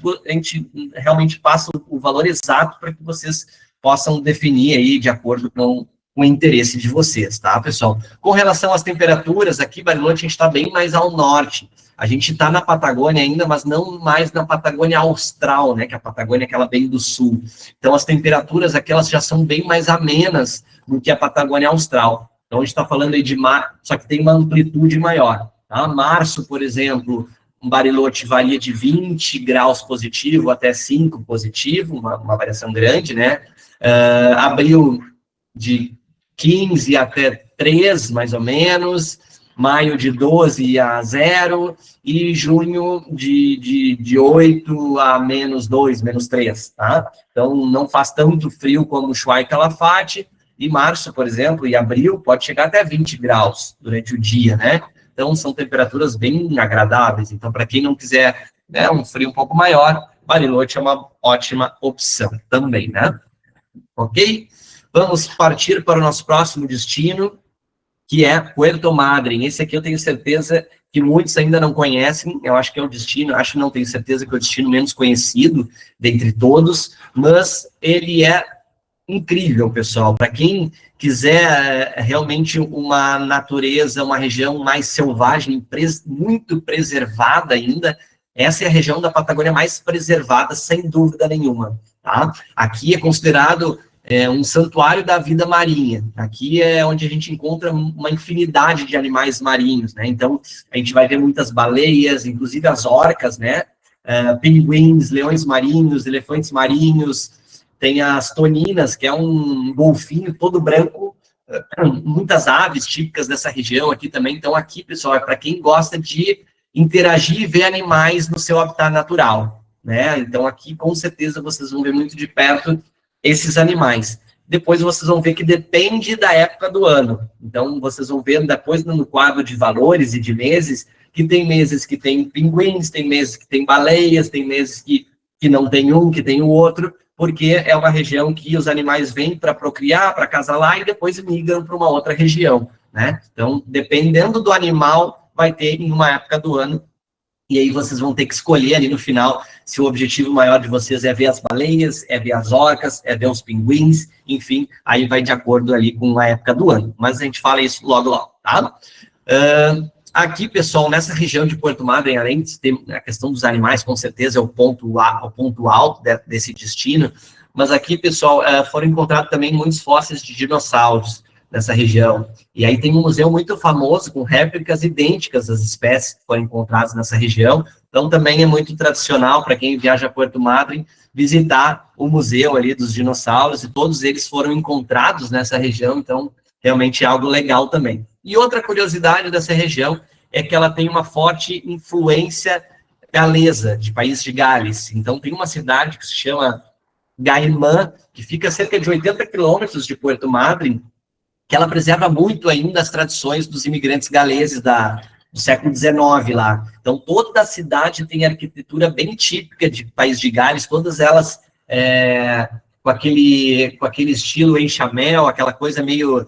realmente passa o valor exato para que vocês possam definir aí de acordo com o interesse de vocês, tá, pessoal? Com relação às temperaturas, aqui, Bariloche, a gente está bem mais ao norte. A gente está na Patagônia ainda, mas não mais na Patagônia Austral, né, que a Patagônia é aquela bem do sul. Então, as temperaturas aqui, elas já são bem mais amenas do que a Patagônia Austral. Então, a gente está falando aí de mar, só que tem uma amplitude maior, tá? Março, por exemplo, Bariloche varia de 20 graus positivo até 5 positivo, uma variação grande, né? Abril de 15 até 3, mais ou menos, maio de 12 a 0, e junho de 8 a menos 2, menos 3, tá? Então, não faz tanto frio como o Ushuaia e Calafate, e março, por exemplo, e abril, pode chegar até 20 graus durante o dia, né? Então, são temperaturas bem agradáveis. Então, para quem não quiser, né, um frio um pouco maior, Bariloche é uma ótima opção também, né? Ok? Vamos partir para o nosso próximo destino, que é Puerto Madryn. Esse aqui eu tenho certeza que muitos ainda não conhecem. Eu acho que é o destino, acho que não tenho certeza que é o destino menos conhecido dentre todos, mas ele é incrível, pessoal. Para quem quiser realmente uma natureza, uma região mais selvagem, muito preservada ainda, essa é a região da Patagônia mais preservada, sem dúvida nenhuma. Tá? Aqui é considerado um santuário da vida marinha. Aqui é onde a gente encontra uma infinidade de animais marinhos, né? Então, a gente vai ver muitas baleias, inclusive as orcas, né? Pinguins, leões marinhos, elefantes marinhos. Tem as toninas, que é um golfinho todo branco, muitas aves típicas dessa região aqui também. Então, aqui, pessoal, é para quem gosta de interagir e ver animais no seu habitat natural, né? Então, aqui, com certeza, vocês vão ver muito de perto esses animais. Depois, vocês vão ver que depende da época do ano. Então, vocês vão ver depois no quadro de valores e de meses, que tem meses que tem pinguins, tem meses que tem baleias, tem meses que não tem um, que tem o outro, porque é uma região que os animais vêm para procriar, para acasalar, e depois migram para uma outra região, né? Então, dependendo do animal, vai ter em uma época do ano, e aí vocês vão ter que escolher ali no final se o objetivo maior de vocês é ver as baleias, é ver as orcas, é ver os pinguins, enfim, aí vai de acordo ali com a época do ano. Mas a gente fala isso logo, logo, tá? Aqui, pessoal, nessa região de Puerto Madryn, além de ter a questão dos animais, com certeza é o ponto alto desse destino, mas aqui, pessoal, foram encontrados também muitos fósseis de dinossauros nessa região. E aí tem um museu muito famoso com réplicas idênticas às espécies que foram encontradas nessa região. Então, também é muito tradicional para quem viaja a Puerto Madryn visitar o museu ali dos dinossauros, e todos eles foram encontrados nessa região, então, realmente é algo legal também. E outra curiosidade dessa região é que ela tem uma forte influência galesa, de país de Gales. Então, tem uma cidade que se chama Gaimã, que fica a cerca de 80 quilômetros de Puerto Madryn, que ela preserva muito ainda as tradições dos imigrantes galeses do século XIX lá. Então, toda a cidade tem arquitetura bem típica de país de Gales, todas elas com aquele estilo enxamel, aquela coisa meio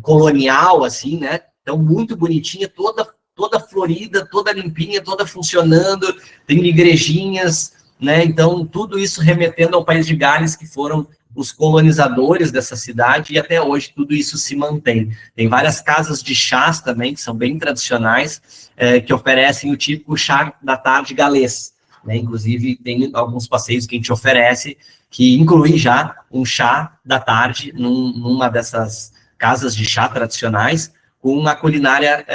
colonial, assim, né? Então, muito bonitinha, toda florida, toda limpinha, toda funcionando, tem igrejinhas, né? Então, tudo isso remetendo ao país de Gales, que foram os colonizadores dessa cidade, e até hoje tudo isso se mantém. Tem várias casas de chás também, que são bem tradicionais, que oferecem o típico chá da tarde galês, né? Inclusive, tem alguns passeios que a gente oferece, que inclui já um chá da tarde numa dessas casas de chá tradicionais, com a culinária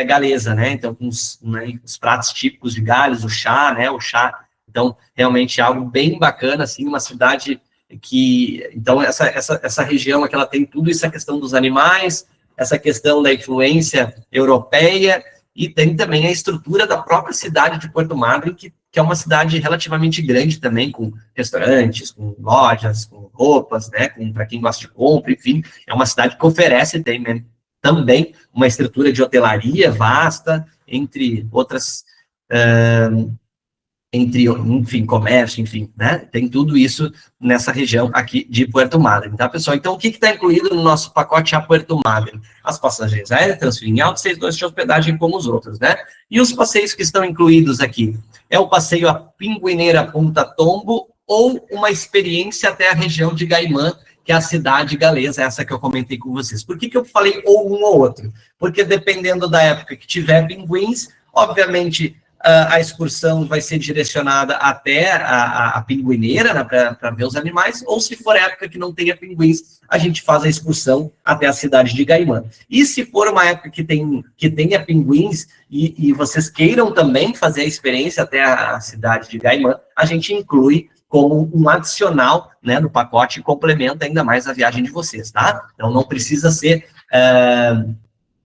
galesa, né? Então, com os pratos típicos de Gales, o chá, né? O chá. Então, realmente é algo bem bacana, assim, uma cidade que... Então, essa região aqui, ela tem tudo isso, a questão dos animais, essa questão da influência europeia, e tem também a estrutura da própria cidade de Puerto Madryn, que que é uma cidade relativamente grande também, com restaurantes, com lojas, com roupas, né, para quem gosta de compra, enfim, é uma cidade que oferece também uma estrutura de hotelaria vasta, entre outras, enfim, comércio, enfim, né? Tem tudo isso nessa região aqui de Puerto Madryn, tá, pessoal? Então, o que está incluído no nosso pacote a Puerto Madryn? As passagens aéreas, transferem em alto, 6 noites de hospedagem como os outros, né? E os passeios que estão incluídos aqui? É o passeio a Pinguineira Punta Tombo ou uma experiência até a região de Gaimã, que é a cidade galesa, essa que eu comentei com vocês. Por que eu falei ou um ou outro? Porque dependendo da época que tiver pinguins, obviamente a excursão vai ser direcionada até a pinguineira, né, para ver os animais, ou se for época que não tenha pinguins, a gente faz a excursão até a cidade de Gaimã. E se for uma época que tenha pinguins e vocês queiram também fazer a experiência até a cidade de Gaimã, a gente inclui como um adicional, né, no pacote, e complementa ainda mais a viagem de vocês, tá? Então não precisa ser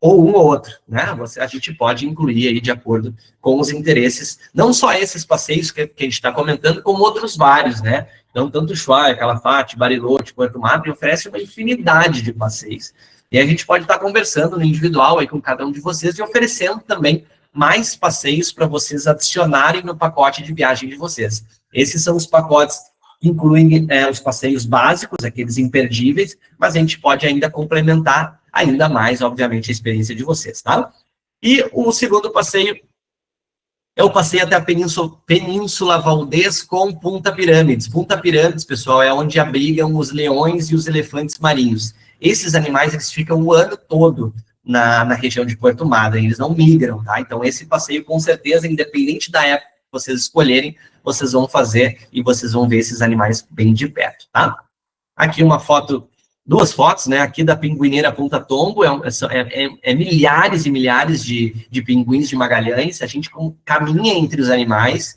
ou um ou outro, né? A gente pode incluir aí de acordo com os interesses, não só esses passeios que a gente está comentando, como outros vários, né? Então, tanto Ushuaia, Calafate, Bariloche, Puerto Madryn oferece uma infinidade de passeios. E a gente pode estar conversando no individual aí com cada um de vocês e oferecendo também mais passeios para vocês adicionarem no pacote de viagem de vocês. Esses são os pacotes que incluem os passeios básicos, aqueles imperdíveis, mas a gente pode ainda complementar ainda mais, obviamente, a experiência de vocês, tá? E o segundo passeio é o passeio até a Península Valdez com Punta Pirâmides. Punta Pirâmides, pessoal, é onde abrigam os leões e os elefantes marinhos. Esses animais, eles ficam o ano todo na região de Puerto Madryn, eles não migram, tá? Então, esse passeio, com certeza, independente da época que vocês escolherem, vocês vão fazer e vocês vão ver esses animais bem de perto, tá? Aqui uma foto, duas fotos, né? Aqui da Pinguineira Punta Tombo, milhares e milhares de pinguins de Magalhães, a gente caminha entre os animais,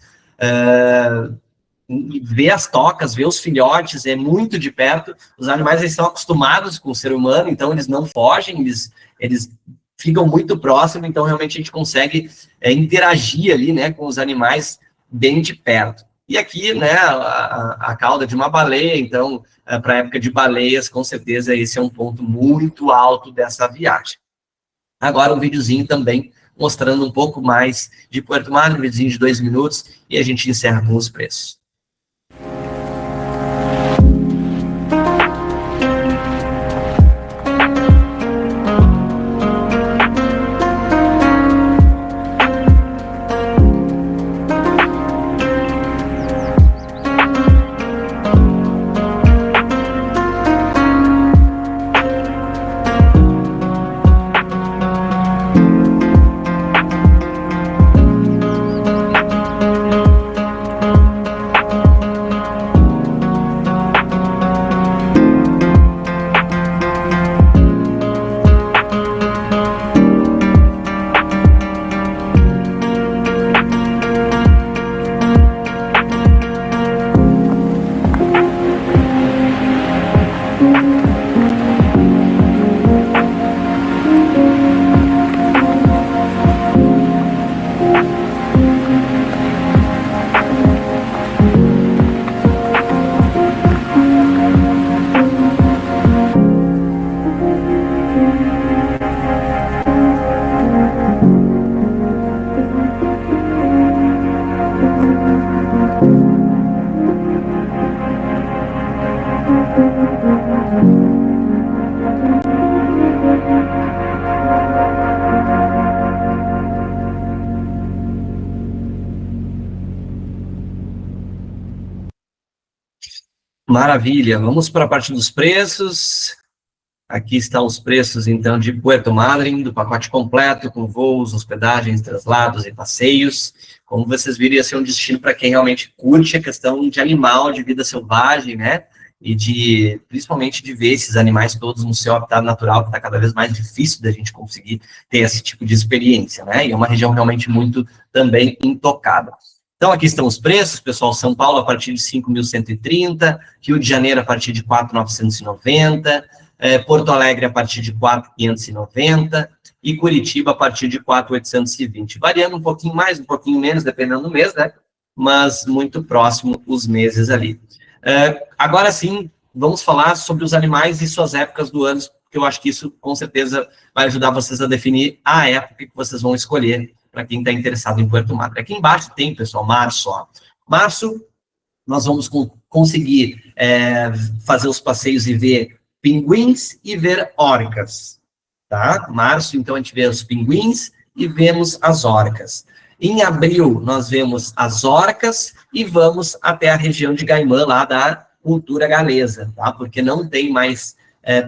vê as tocas, vê os filhotes, é muito de perto, os animais eles estão acostumados com o ser humano, então eles não fogem, eles ficam muito próximos, então realmente a gente consegue interagir ali, né, com os animais bem de perto. E aqui, né, a cauda de uma baleia, então, para a época de baleias, com certeza esse é um ponto muito alto dessa viagem. Agora um videozinho também mostrando um pouco mais de Puerto Madryn, um videozinho de 2 minutos, e a gente encerra com os preços. Maravilha, vamos para a parte dos preços. Aqui estão os preços, então, de Puerto Madryn, do pacote completo, com voos, hospedagens, traslados e passeios. Como vocês viram, ia ser um destino para quem realmente curte a questão de animal, de vida selvagem, né? E principalmente de ver esses animais todos no seu habitat natural, que está cada vez mais difícil da gente conseguir ter esse tipo de experiência, né? E é uma região realmente muito também intocada. Então, aqui estão os preços, pessoal. São Paulo a partir de 5.130, Rio de Janeiro a partir de 4.990, Porto Alegre a partir de 4.590 e Curitiba a partir de 4.820. Variando um pouquinho mais, um pouquinho menos, dependendo do mês, né? mas muito próximo os meses ali. Agora sim, vamos falar sobre os animais e suas épocas do ano, porque eu acho que isso, com certeza, vai ajudar vocês a definir a época que vocês vão escolher para quem está interessado em Puerto Madre. Aqui embaixo tem, pessoal, março. Ó. Março, nós vamos conseguir fazer os passeios e ver pinguins e ver orcas. Tá? Março, então, a gente vê os pinguins e vemos as orcas. Em abril, nós vemos as orcas e vamos até a região de Gaimã, lá da cultura galesa, tá? Porque não tem mais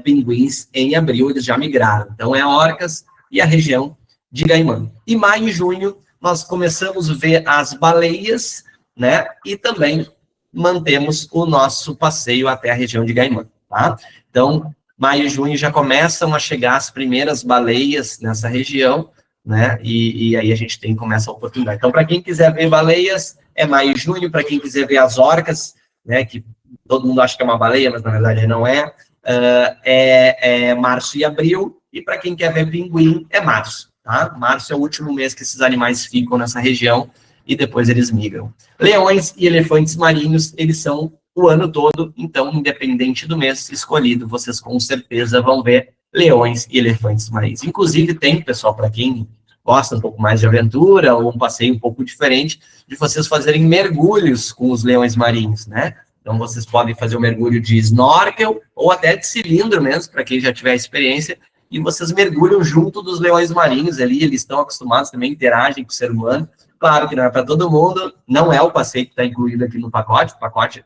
pinguins em abril, eles já migraram. Então, é orcas e a região de Gaimã. E maio e junho, nós começamos a ver as baleias, né? E também mantemos o nosso passeio até a região de Gaimã, tá? Então, maio e junho já começam a chegar as primeiras baleias nessa região, né? E aí a gente começa a oportunidade. Então, para quem quiser ver baleias, é maio e junho. Para quem quiser ver as orcas, né? Que todo mundo acha que é uma baleia, mas na verdade não é. É março e abril. E para quem quer ver pinguim, é março. Tá? Março é o último mês que esses animais ficam nessa região e depois eles migram. Leões e elefantes marinhos, eles são o ano todo, então, independente do mês escolhido, vocês com certeza vão ver leões e elefantes marinhos. Inclusive, tem, pessoal, para quem gosta um pouco mais de aventura ou um passeio um pouco diferente, de vocês fazerem mergulhos com os leões marinhos, né? Então, vocês podem fazer o mergulho de snorkel ou até de cilindro mesmo, para quem já tiver experiência, e vocês mergulham junto dos leões marinhos ali, eles estão acostumados também, interagem com o ser humano. Claro que não é para todo mundo, não é o passeio que está incluído aqui no pacote, o pacote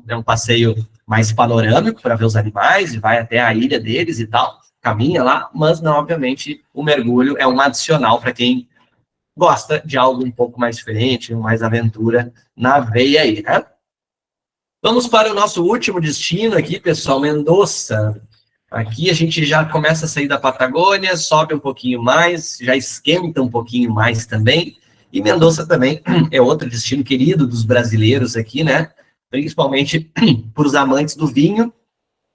é um passeio mais panorâmico para ver os animais, e vai até a ilha deles e tal, caminha lá, mas não, obviamente, o mergulho é um adicional para quem gosta de algo um pouco mais diferente, mais aventura na veia aí, né? Vamos para o nosso último destino aqui, pessoal, Mendoza. Aqui a gente já começa a sair da Patagônia, sobe um pouquinho mais, já esquenta um pouquinho mais também, e Mendoza também é outro destino querido dos brasileiros aqui, né? Principalmente para os amantes do vinho,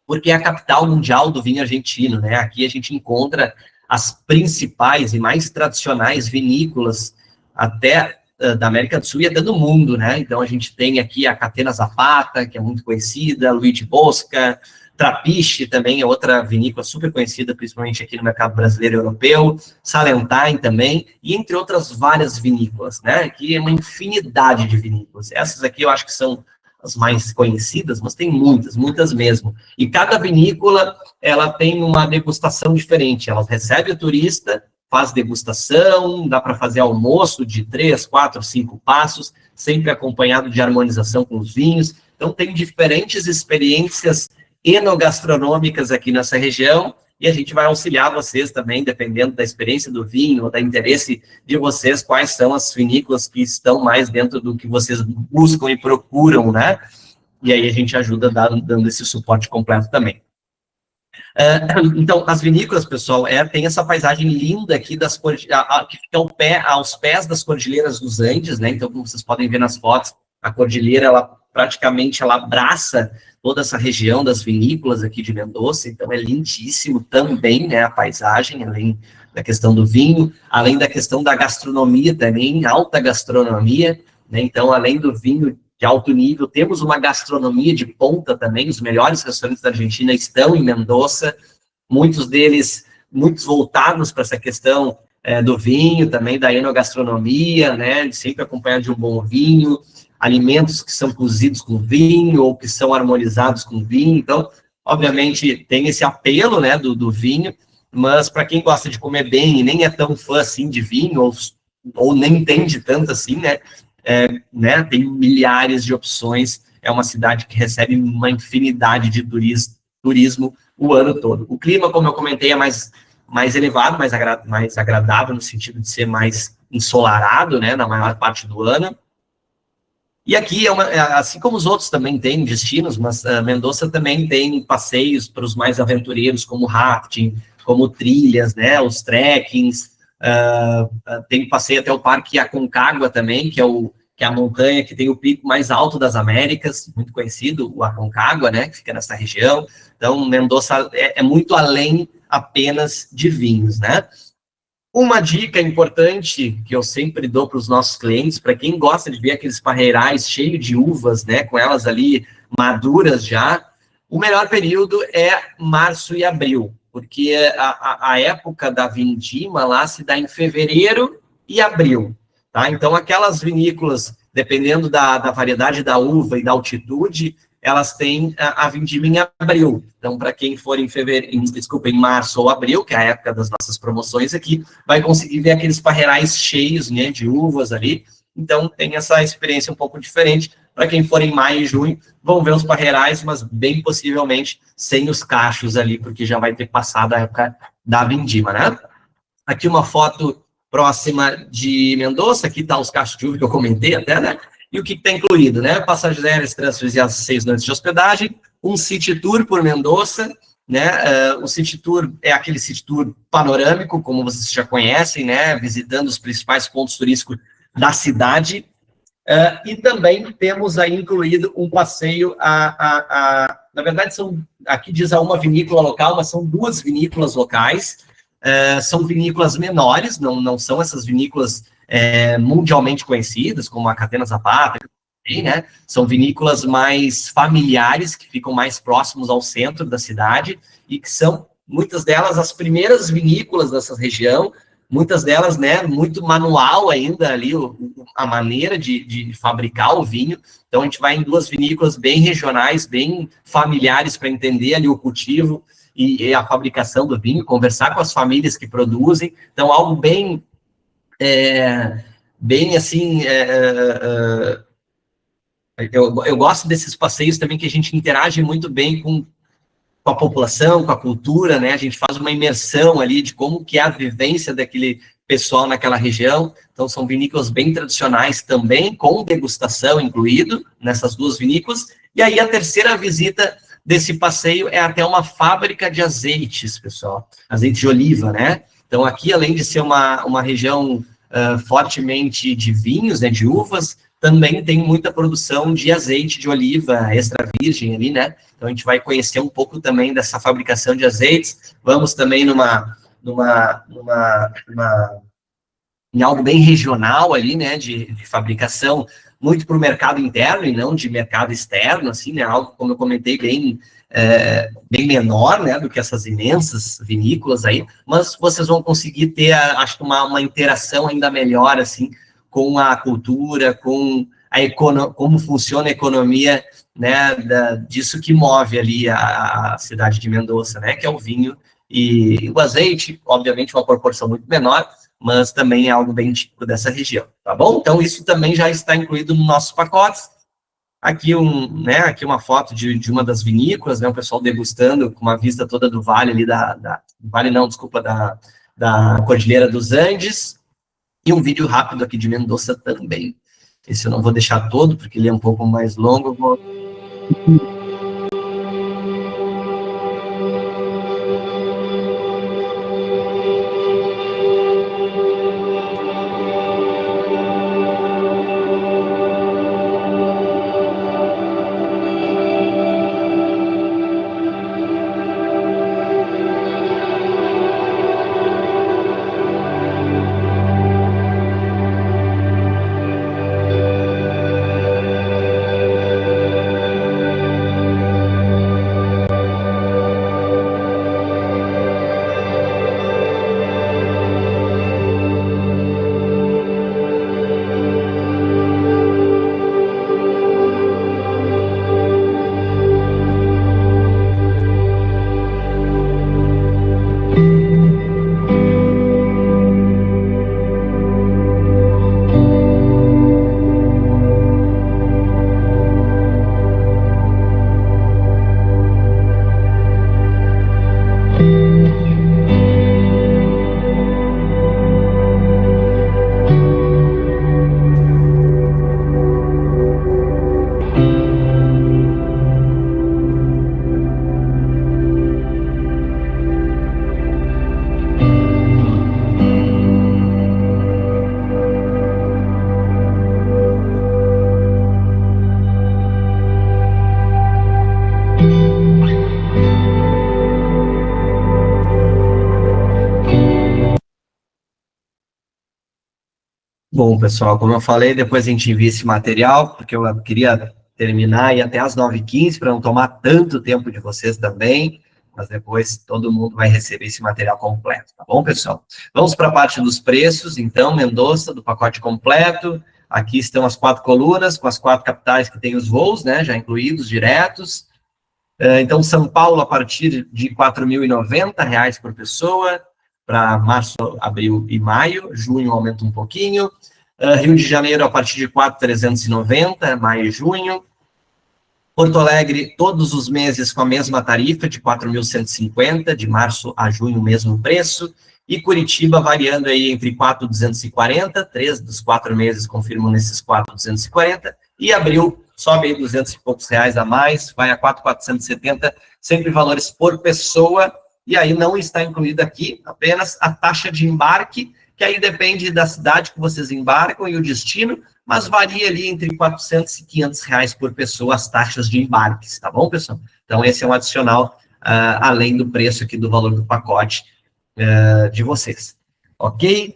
porque é a capital mundial do vinho argentino, né? Aqui a gente encontra as principais e mais tradicionais vinícolas até da América do Sul e até do mundo, né? Então a gente tem aqui a Catena Zapata, que é muito conhecida, Luigi Bosca, Trapiche também é outra vinícola super conhecida, principalmente aqui no mercado brasileiro e europeu, Salentine também, e entre outras várias vinícolas, né? Aqui é uma infinidade de vinícolas. Essas aqui eu acho que são as mais conhecidas, mas tem muitas, muitas mesmo. E cada vinícola, ela tem uma degustação diferente. Ela recebe o turista, faz degustação, dá para fazer almoço de 3, 4, 5 passos, sempre acompanhado de harmonização com os vinhos. Então, tem diferentes experiências enogastronômicas aqui nessa região, e a gente vai auxiliar vocês também, dependendo da experiência do vinho, ou da interesse de vocês, quais são as vinícolas que estão mais dentro do que vocês buscam e procuram, né? E aí a gente ajuda dando esse suporte completo também. Então, as vinícolas, pessoal, tem essa paisagem linda aqui que fica aos pés das cordilheiras dos Andes, né? Então, como vocês podem ver nas fotos, a cordilheira, ela praticamente abraça toda essa região das vinícolas aqui de Mendoza, então é lindíssimo também, né, a paisagem, além da questão do vinho, além da questão da gastronomia também, alta gastronomia, né, então além do vinho de alto nível, temos uma gastronomia de ponta também, os melhores restaurantes da Argentina estão em Mendoza, muitos deles, muitos voltados para essa questão do vinho, também da enogastronomia, né, sempre acompanhado de um bom vinho, alimentos que são cozidos com vinho ou que são harmonizados com vinho. Então, obviamente, tem esse apelo, né, do vinho, mas para quem gosta de comer bem e nem é tão fã assim de vinho, ou nem entende tanto assim, né, tem milhares de opções. É uma cidade que recebe uma infinidade de turismo o ano todo. O clima, como eu comentei, é mais elevado, mais agradável, no sentido de ser mais ensolarado, né, na maior parte do ano. E aqui, assim como os outros também têm destinos, mas Mendoza também tem passeios para os mais aventureiros, como rafting, como trilhas, né, os trekkings, tem passeio até o Parque Aconcagua também, que é a montanha que tem o pico mais alto das Américas, muito conhecido, o Aconcagua, né, que fica nessa região. Então, Mendoza é muito além apenas de vinhos, né. Uma dica importante que eu sempre dou para os nossos clientes, para quem gosta de ver aqueles parreirais cheios de uvas, né, com elas ali maduras já, o melhor período é março e abril, porque a época da vindima lá se dá em fevereiro e abril, tá? Então, aquelas vinícolas, dependendo da variedade da uva e da altitude, elas têm a vindima em abril. Então, para quem for em em março ou abril, que é a época das nossas promoções aqui, vai conseguir ver aqueles parreirais cheios, né, de uvas ali. Então, tem essa experiência um pouco diferente. Para quem for em maio e junho, vão ver os parreirais, mas bem possivelmente sem os cachos ali, porque já vai ter passado a época da vindima, né? Aqui uma foto próxima de Mendoza, aqui está os cachos de uva que eu comentei até, né? E o que está incluído, né? Passagens aéreas, transferes e 6 noites de hospedagem, um city tour por Mendoza, né? O city tour é aquele city tour panorâmico, como vocês já conhecem, né? Visitando os principais pontos turísticos da cidade. E também temos aí incluído um passeio na verdade, aqui diz a uma vinícola local, mas são 2 vinícolas locais. São vinícolas menores, não são essas vinícolas mundialmente conhecidas, como a Catena Zapata, né? São vinícolas mais familiares, que ficam mais próximos ao centro da cidade, e que são, muitas delas, as primeiras vinícolas dessa região, muitas delas, né, muito manual ainda ali, a maneira de fabricar o vinho. Então, a gente vai em 2 vinícolas bem regionais, bem familiares, para entender ali o cultivo e a fabricação do vinho, conversar com as famílias que produzem. Então, algo bem assim, eu gosto desses passeios também, que a gente interage muito bem com a população, com a cultura, né? A gente faz uma imersão ali de como que é a vivência daquele pessoal naquela região. Então, são vinícolas bem tradicionais também, com degustação incluído nessas 2 vinícolas. E aí, a terceira visita desse passeio é até uma fábrica de azeites, pessoal. Azeite de oliva, né? Então, aqui, além de ser uma região fortemente de vinhos, né, de uvas, também tem muita produção de azeite de oliva extra virgem ali, né? Então, a gente vai conhecer um pouco também dessa fabricação de azeites. Vamos também em algo bem regional ali, né, de fabricação, muito para o mercado interno e não de mercado externo, assim, né, algo, como eu comentei, bem menor, né, do que essas imensas vinícolas aí, mas vocês vão conseguir ter, acho que uma interação ainda melhor, assim, com a cultura, com como funciona a economia, né, disso que move ali a cidade de Mendoza, né, que é o vinho e o azeite, obviamente, uma proporção muito menor, mas também é algo bem típico dessa região, tá bom? Então, isso também já está incluído nos nossos pacotes. Aqui, aqui uma foto de uma das vinícolas, né, o pessoal degustando com uma vista toda do vale ali vale não, desculpa, da Cordilheira dos Andes, e um vídeo rápido aqui de Mendoza também. Esse eu não vou deixar todo, porque ele é um pouco mais longo, eu vou... bom, pessoal. Como eu falei, depois a gente envia esse material, porque eu queria terminar e até às 9h15, para não tomar tanto tempo de vocês também, mas depois todo mundo vai receber esse material completo, tá bom, pessoal? Vamos para a parte dos preços, então, Mendonça, do pacote completo. Aqui estão as 4 colunas, com as 4 capitais que têm os voos, né, já incluídos, diretos. Então, São Paulo, a partir de R$ 4.090 por pessoa, para março, abril e maio. Junho aumenta um pouquinho. Rio de Janeiro, a partir de 4.390, maio e junho. Porto Alegre, todos os meses com a mesma tarifa, de 4.150, de março a junho, o mesmo preço. E Curitiba, variando aí entre 4.240, 3 dos 4 meses confirmam nesses 4.240, e abril, sobe aí 200 e poucos reais a mais, vai a 4.470, sempre valores por pessoa, e aí não está incluída aqui apenas a taxa de embarque, que aí depende da cidade que vocês embarcam e o destino, mas varia ali entre 400 e 500 reais por pessoa as taxas de embarques, tá bom, pessoal? Então, esse é um adicional, além do preço aqui do valor do pacote de vocês, ok?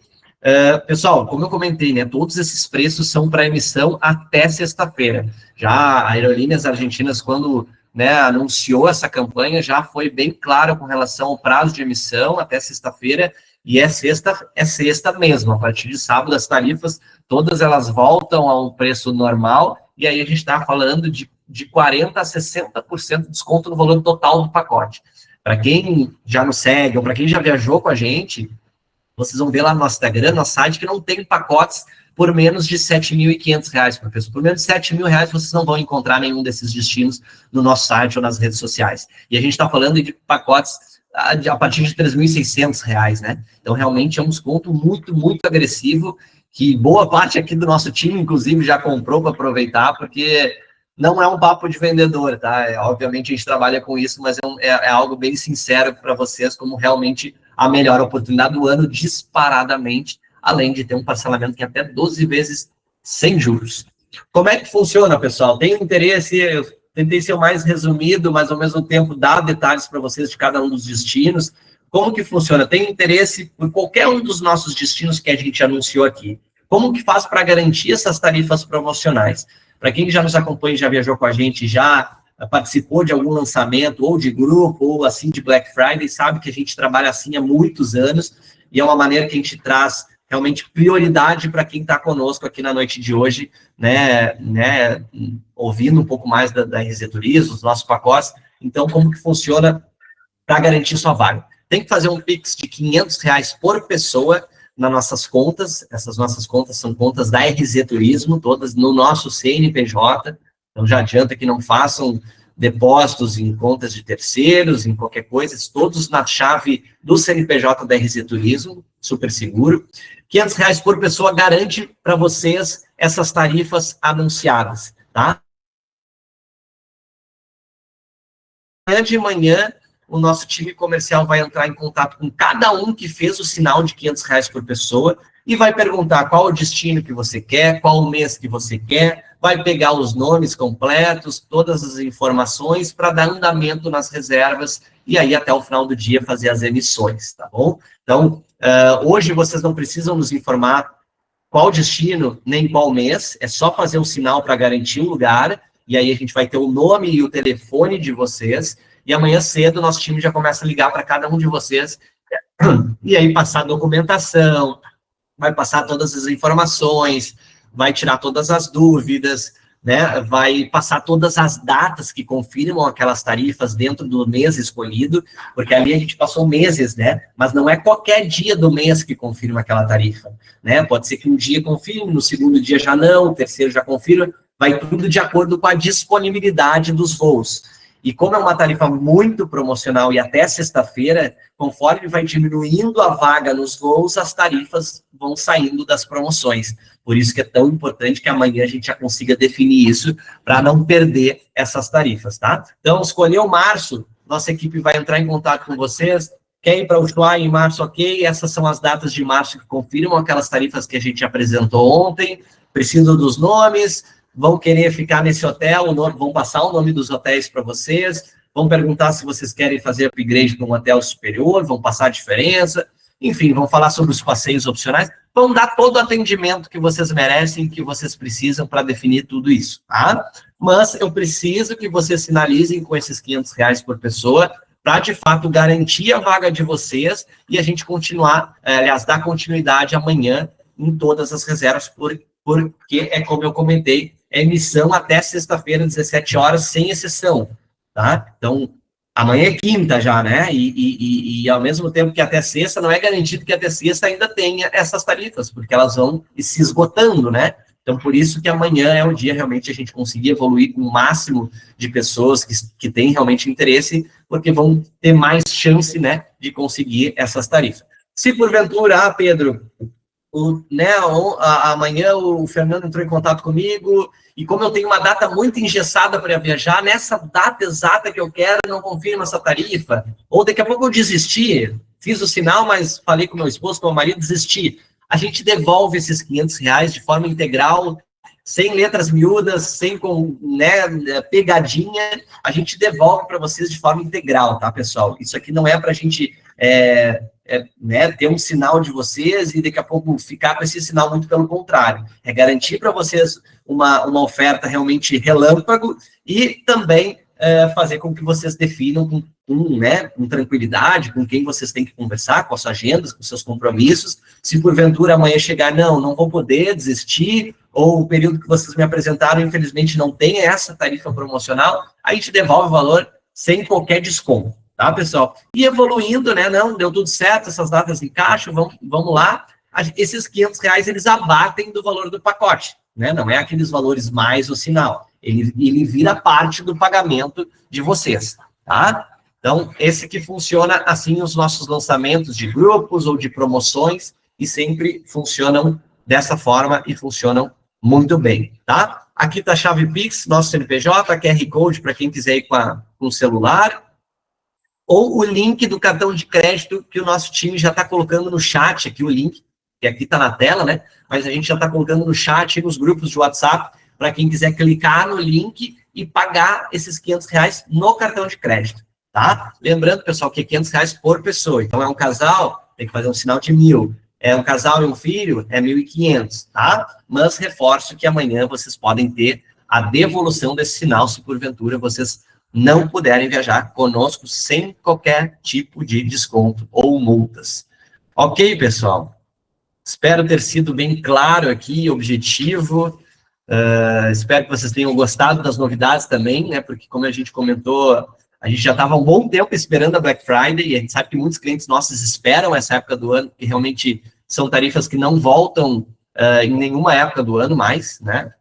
Pessoal, como eu comentei, né, todos esses preços são para emissão até sexta-feira. Já a Aerolíneas Argentinas, quando, né, anunciou essa campanha, já foi bem claro com relação ao prazo de emissão até sexta-feira, e é sexta mesmo. A partir de sábado, as tarifas, todas elas voltam a um preço normal, e aí a gente está falando de 40% a 60% de desconto no valor total do pacote. Para quem já nos segue, ou para quem já viajou com a gente, vocês vão ver lá no nosso Instagram, no nosso site, que não tem pacotes por menos de R$ 7.500 por pessoa. Por menos de R$ 7.000, vocês não vão encontrar nenhum desses destinos no nosso site ou nas redes sociais. E a gente está falando de pacotes a partir de R$ 3.600, né? Então, realmente é um desconto muito, muito agressivo, que boa parte aqui do nosso time, inclusive, já comprou para aproveitar, porque não é um papo de vendedor, tá? Obviamente, a gente trabalha com isso, mas é algo bem sincero para vocês, como realmente a melhor oportunidade do ano, disparadamente, além de ter um parcelamento que é até 12 vezes sem juros. Como é que funciona, pessoal? Tem interesse? Eu tentei ser o mais resumido, mas ao mesmo tempo dar detalhes para vocês de cada um dos destinos. Como que funciona? Tem interesse por qualquer um dos nossos destinos que a gente anunciou aqui? Como que faz para garantir essas tarifas promocionais? Para quem já nos acompanha, já viajou com a gente, já participou de algum lançamento, ou de grupo, ou assim de Black Friday, sabe que a gente trabalha assim há muitos anos, e é uma maneira que a gente traz realmente prioridade para quem está conosco aqui na noite de hoje, né, ouvindo um pouco mais da RZ Turismo, os nossos pacotes. Então, como que funciona para garantir sua vaga? Tem que fazer um Pix de R$500 por pessoa nas nossas contas. Essas nossas contas são contas da RZ Turismo, todas no nosso CNPJ. Então, já adianta que não façam depósitos em contas de terceiros, em qualquer coisa, todos na chave do CNPJ da RZ Turismo, super seguro. R$500 por pessoa garante para vocês essas tarifas anunciadas, tá? Amanhã de manhã, o nosso time comercial vai entrar em contato com cada um que fez o sinal de R$500 por pessoa e vai perguntar qual o destino que você quer, qual o mês que você quer, vai pegar os nomes completos, todas as informações para dar andamento nas reservas e aí até o final do dia fazer as emissões, tá bom? Então, hoje vocês não precisam nos informar qual destino, nem qual mês, é só fazer um sinal para garantir o lugar, e aí a gente vai ter o nome e o telefone de vocês, e amanhã cedo nosso time já começa a ligar para cada um de vocês, e aí passar a documentação, vai passar todas as informações, vai tirar todas as dúvidas, né? Vai passar todas as datas que confirmam aquelas tarifas dentro do mês escolhido, porque ali a gente passou meses, né? Mas não é qualquer dia do mês que confirma aquela tarifa, né? Pode ser que um dia confirme, no segundo dia já não, o terceiro já confirma, vai tudo de acordo com a disponibilidade dos voos. E como é uma tarifa muito promocional e até sexta-feira, conforme vai diminuindo a vaga nos voos, as tarifas vão saindo das promoções. Por isso que é tão importante que amanhã a gente já consiga definir isso para não perder essas tarifas, tá? Então, escolheu março, nossa equipe vai entrar em contato com vocês. Quer ir para Ushuaia em março, ok? Essas são as datas de março que confirmam aquelas tarifas que a gente apresentou ontem. Precisam dos nomes, vão querer ficar nesse hotel, vão passar o nome dos hotéis para vocês, vão perguntar se vocês querem fazer upgrade para um hotel superior, vão passar a diferença, enfim, vão falar sobre os passeios opcionais, vão dar todo o atendimento que vocês merecem, que vocês precisam para definir tudo isso, tá? Mas eu preciso que vocês sinalizem com esses R$ 500 por pessoa, para, de fato, garantir a vaga de vocês e a gente continuar, aliás, dar continuidade amanhã em todas as reservas, porque é como eu comentei, é emissão até sexta-feira, 17 horas, sem exceção, tá? Então, amanhã é quinta já, né? E ao mesmo tempo que até sexta, não é garantido que até sexta ainda tenha essas tarifas, porque elas vão se esgotando, né? Então, por isso que amanhã é o dia realmente a gente conseguir evoluir com o máximo de pessoas que têm realmente interesse, porque vão ter mais chance, né, de conseguir essas tarifas. Se porventura, Pedro, amanhã o Fernando entrou em contato comigo, e como eu tenho uma data muito engessada para viajar, nessa data exata que eu quero, não confirma essa tarifa, ou daqui a pouco eu desisti, fiz o sinal, mas falei com meu esposo, com meu marido, desisti. A gente devolve esses R$ 500 de forma integral, sem letras miúdas, sem pegadinha, a gente devolve para vocês de forma integral, tá, pessoal? Isso aqui não é para a gente ter um sinal de vocês e daqui a pouco ficar com esse sinal, muito pelo contrário. É garantir para vocês uma oferta realmente relâmpago e também fazer com que vocês definam com tranquilidade, com quem vocês têm que conversar, com as suas agendas, com seus compromissos. Se porventura amanhã chegar, não vou poder desistir, ou o período que vocês me apresentaram, infelizmente, não tem essa tarifa promocional, a gente devolve o valor sem qualquer desconto, tá, pessoal? E evoluindo, né, não, deu tudo certo, essas datas encaixam, vamos lá, esses R$ 500, eles abatem do valor do pacote, né, não é aqueles valores mais o sinal, ele vira parte do pagamento de vocês, tá? Então, esse que funciona assim os nossos lançamentos de grupos ou de promoções, e sempre funcionam dessa forma e funcionam muito bem, tá? Aqui está a chave Pix, nosso CNPJ, QR Code para quem quiser ir com o celular, ou o link do cartão de crédito que o nosso time já está colocando no chat, aqui o link, que aqui está na tela, né? Mas a gente já está colocando no chat e nos grupos de WhatsApp, para quem quiser clicar no link e pagar esses R$ 500 no cartão de crédito, tá? Lembrando, pessoal, que é R$ 500 por pessoa. Então, é um casal, tem que fazer um sinal de 1.000. É um casal e um filho, é 1.500, tá? Mas reforço que amanhã vocês podem ter a devolução desse sinal, se porventura vocês não puderem viajar conosco sem qualquer tipo de desconto ou multas. Ok, pessoal? Espero ter sido bem claro aqui, objetivo. Espero que vocês tenham gostado das novidades também, né? Porque, como a gente comentou, a gente já estava há um bom tempo esperando a Black Friday, e a gente sabe que muitos clientes nossos esperam essa época do ano, que realmente são tarifas que não voltam em nenhuma época do ano mais, né?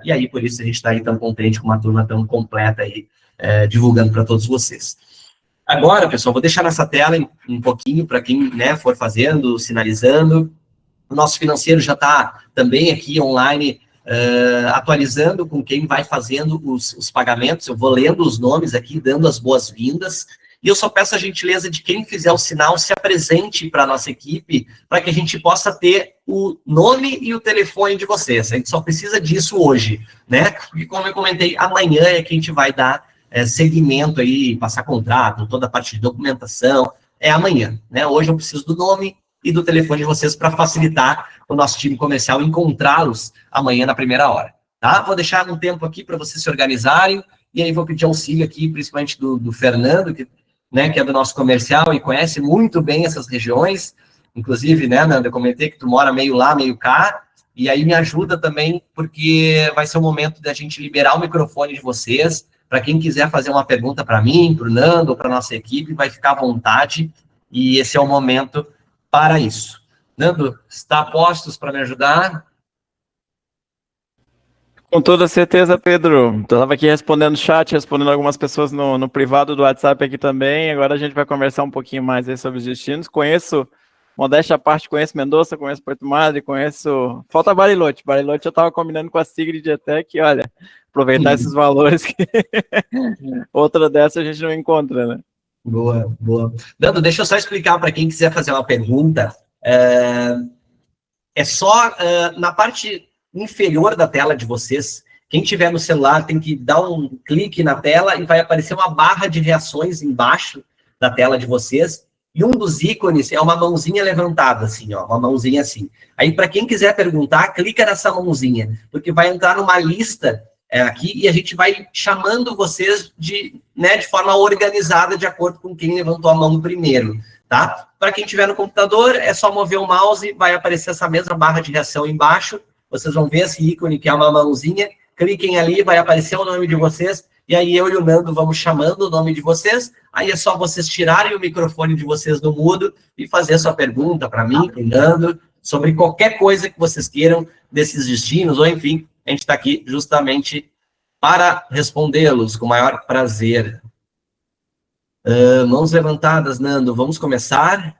E aí, por isso, a gente está aí tão contente com uma turma tão completa aí, divulgando para todos vocês. Agora, pessoal, vou deixar nessa tela um pouquinho para quem, né, for fazendo, sinalizando. O nosso financeiro já está também aqui online, atualizando com quem vai fazendo os pagamentos. Eu vou lendo os nomes aqui, dando as boas-vindas. E eu só peço a gentileza de quem fizer o sinal se apresente para a nossa equipe, para que a gente possa ter o nome e o telefone de vocês. A gente só precisa disso hoje, né? Porque, como eu comentei, amanhã é que a gente vai dar seguimento aí, passar contrato, toda a parte de documentação, é amanhã, né? Hoje eu preciso do nome e do telefone de vocês para facilitar o nosso time comercial encontrá-los amanhã na primeira hora, tá? Vou deixar um tempo aqui para vocês se organizarem, e aí vou pedir auxílio aqui, principalmente do Fernando, que é do nosso comercial e conhece muito bem essas regiões, inclusive, né, Nanda, eu comentei que tu mora meio lá, meio cá, e aí me ajuda também, porque vai ser o momento da gente liberar o microfone de vocês, para quem quiser fazer uma pergunta para mim, para o Nando, ou para a nossa equipe, vai ficar à vontade, e esse é o momento para isso. Nando, está a postos para me ajudar? Com toda certeza, Pedro. Estava aqui respondendo o chat, respondendo algumas pessoas no privado do WhatsApp aqui também. Agora a gente vai conversar um pouquinho mais aí sobre os destinos. Conheço, modéstia à parte, conheço Mendoza, conheço Porto Madre, conheço... Falta Bariloche. Bariloche eu estava combinando com a Sigrid até que, olha, aproveitar esses valores que outra dessa a gente não encontra, né? Boa, boa. Nando, deixa eu só explicar para quem quiser fazer uma pergunta. É só na parte inferior da tela de vocês, quem tiver no celular tem que dar um clique na tela e vai aparecer uma barra de reações embaixo da tela de vocês, e um dos ícones é uma mãozinha levantada, assim, ó, uma mãozinha assim. Aí, para quem quiser perguntar, clica nessa mãozinha, porque vai entrar numa lista aqui e a gente vai chamando vocês de forma organizada, de acordo com quem levantou a mão primeiro, tá? Para quem tiver no computador, é só mover o mouse, vai aparecer essa mesma barra de reação embaixo, vocês vão ver esse ícone que é uma mãozinha, cliquem ali, vai aparecer o nome de vocês, e aí eu e o Nando vamos chamando o nome de vocês, aí é só vocês tirarem o microfone de vocês do mudo e fazer a sua pergunta para mim, para o Nando, sobre qualquer coisa que vocês queiram desses destinos, ou enfim, a gente está aqui justamente para respondê-los com o maior prazer. Mãos levantadas, Nando, vamos começar?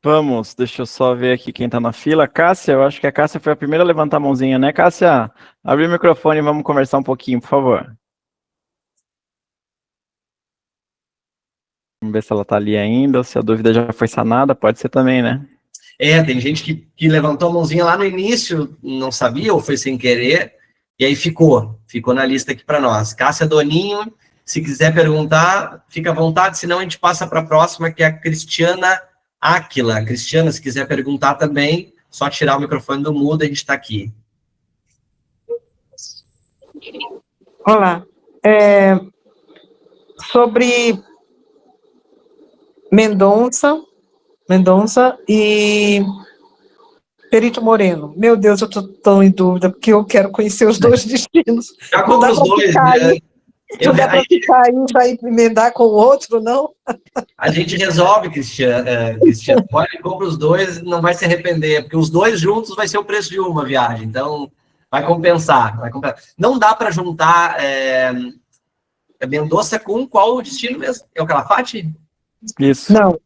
Vamos, deixa eu só ver aqui quem tá na fila. Cássia, eu acho que a Cássia foi a primeira a levantar a mãozinha, né, Cássia? Abre o microfone e vamos conversar um pouquinho, por favor. Vamos ver se ela tá ali ainda, ou se a dúvida já foi sanada, pode ser também, né? Tem gente que levantou a mãozinha lá no início, não sabia, ou foi sem querer, e aí ficou na lista aqui para nós. Cássia Doninho, se quiser perguntar, fica à vontade, senão a gente passa para a próxima, que é a Cristiana Áquila. Cristiana, se quiser perguntar também, só tirar o microfone do mudo, a gente está aqui. Olá. Sobre Mendonça e Perito Moreno. Meu Deus, eu estou tão em dúvida, porque eu quero conhecer os dois destinos. Já compra os dois, né? Não dá para ficar aí e vai emendar com o outro, não? A gente resolve, Cristiano. Pode comprar os dois, não vai se arrepender, porque os dois juntos vai ser o preço de uma viagem, então vai compensar. Não dá para juntar Mendonça com qual destino mesmo? É o Calafate? Isso. Não.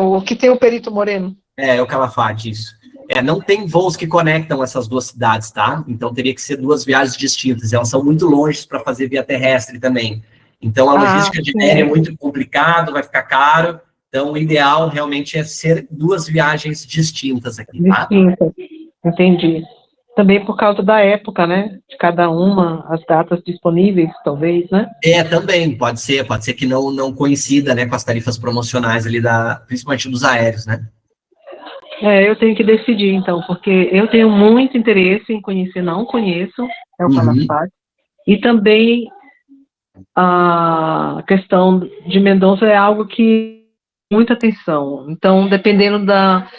O que tem o Perito Moreno. É o Calafate, isso. Não tem voos que conectam essas duas cidades, tá? Então teria que ser duas viagens distintas. Elas são muito longe para fazer via terrestre também. Então a logística de aérea é muito complicado, vai ficar caro. Então o ideal realmente é ser duas viagens distintas aqui, tá? Distintas, entendi. Também por causa da época, né? De cada uma, as datas disponíveis, talvez, né? Também, pode ser que não coincida, né, com as tarifas promocionais ali, principalmente dos aéreos, né? Eu tenho que decidir, então, porque eu tenho muito interesse em conhecer, não conheço, o Calafate, e também a questão de Mendonça é algo que muita atenção. Então, dependendo da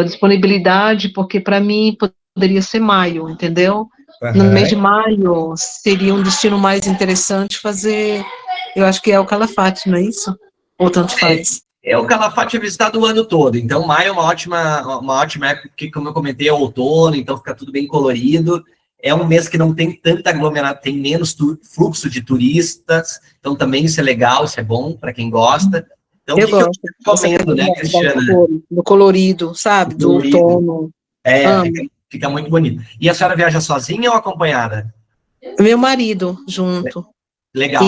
disponibilidade, porque para mim poderia ser maio, entendeu? No mês de maio seria um destino mais interessante fazer, eu acho que é o Calafate, não é isso? Ou tanto faz? O Calafate é visitado o ano todo, então maio é uma ótima época, porque, como eu comentei, é outono, então fica tudo bem colorido. É um mês que não tem tanta aglomeração, tem menos fluxo de turistas, então também isso é legal, isso é bom para quem gosta. Então, eu gosto. Eu recomendo, né, Cristiana? Do colorido, sabe? Do outono. Fica muito bonito. E a senhora viaja sozinha ou acompanhada? Meu marido, junto. Legal.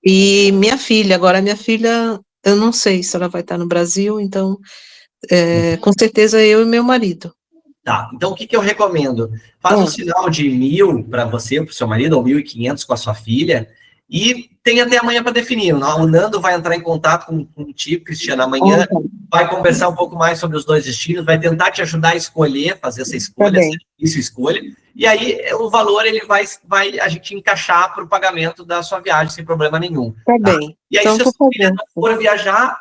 E minha filha, agora minha filha, eu não sei se ela vai estar no Brasil, então, com certeza eu e meu marido. Tá, então o que eu recomendo? Faz um sinal de 1.000 para você, para o seu marido, ou 1.500 com a sua filha, e tem até amanhã para definir. O Nando vai entrar em contato contigo, Cristiana, amanhã, vai conversar um pouco mais sobre os dois destinos, vai tentar te ajudar a escolher, fazer essa escolha, essa difícil escolha, e aí o valor ele vai a gente encaixar para o pagamento da sua viagem, sem problema nenhum. Tá bem. E aí, então, se a sua filha não for viajar,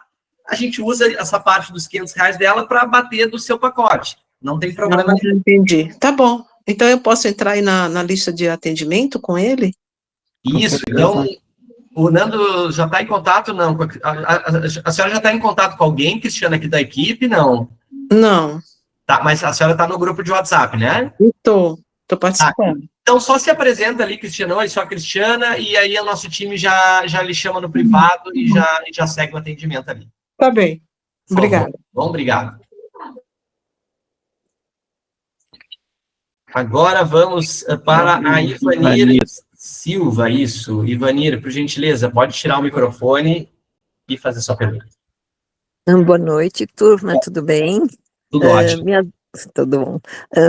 a gente usa essa parte dos R$500 dela para bater do seu pacote. Não tem problema nenhum. Entendi. Tá bom. Então eu posso entrar aí na lista de atendimento com ele? Isso, então o Nando já está em contato, não? A senhora já está em contato com alguém, Cristiana, aqui da equipe, não? Não. Tá, mas a senhora está no grupo de WhatsApp, né? Estou participando. Então só se apresenta ali, Cristiana, oi, sou a Cristiana, e aí o nosso time já lhe chama no privado e já segue o atendimento ali. Tá bem. Obrigada. Bom, obrigado. Agora vamos para a Ivanir Silva, isso. Ivanir, por gentileza, pode tirar o microfone e fazer sua pergunta. Boa noite, turma, tudo bem? Tudo ótimo. Tudo bom.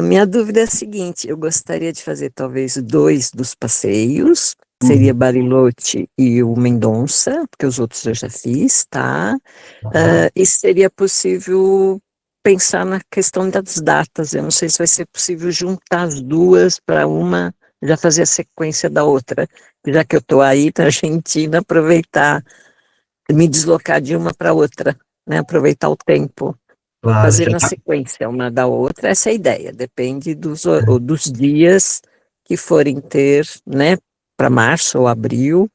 Minha dúvida é a seguinte, eu gostaria de fazer talvez 2 dos passeios, seria Bariloche e o Mendonça, porque os outros eu já fiz, tá? E seria possível pensar na questão das datas, eu não sei se vai ser possível juntar as duas para uma, já fazer a sequência da outra, já que eu estou aí para a Argentina, aproveitar, me deslocar de uma para outra, né? Aproveitar o tempo. Claro, Fazer já na tá. sequência uma da outra, essa é a ideia, depende dos dias que forem ter, né, para março ou abril,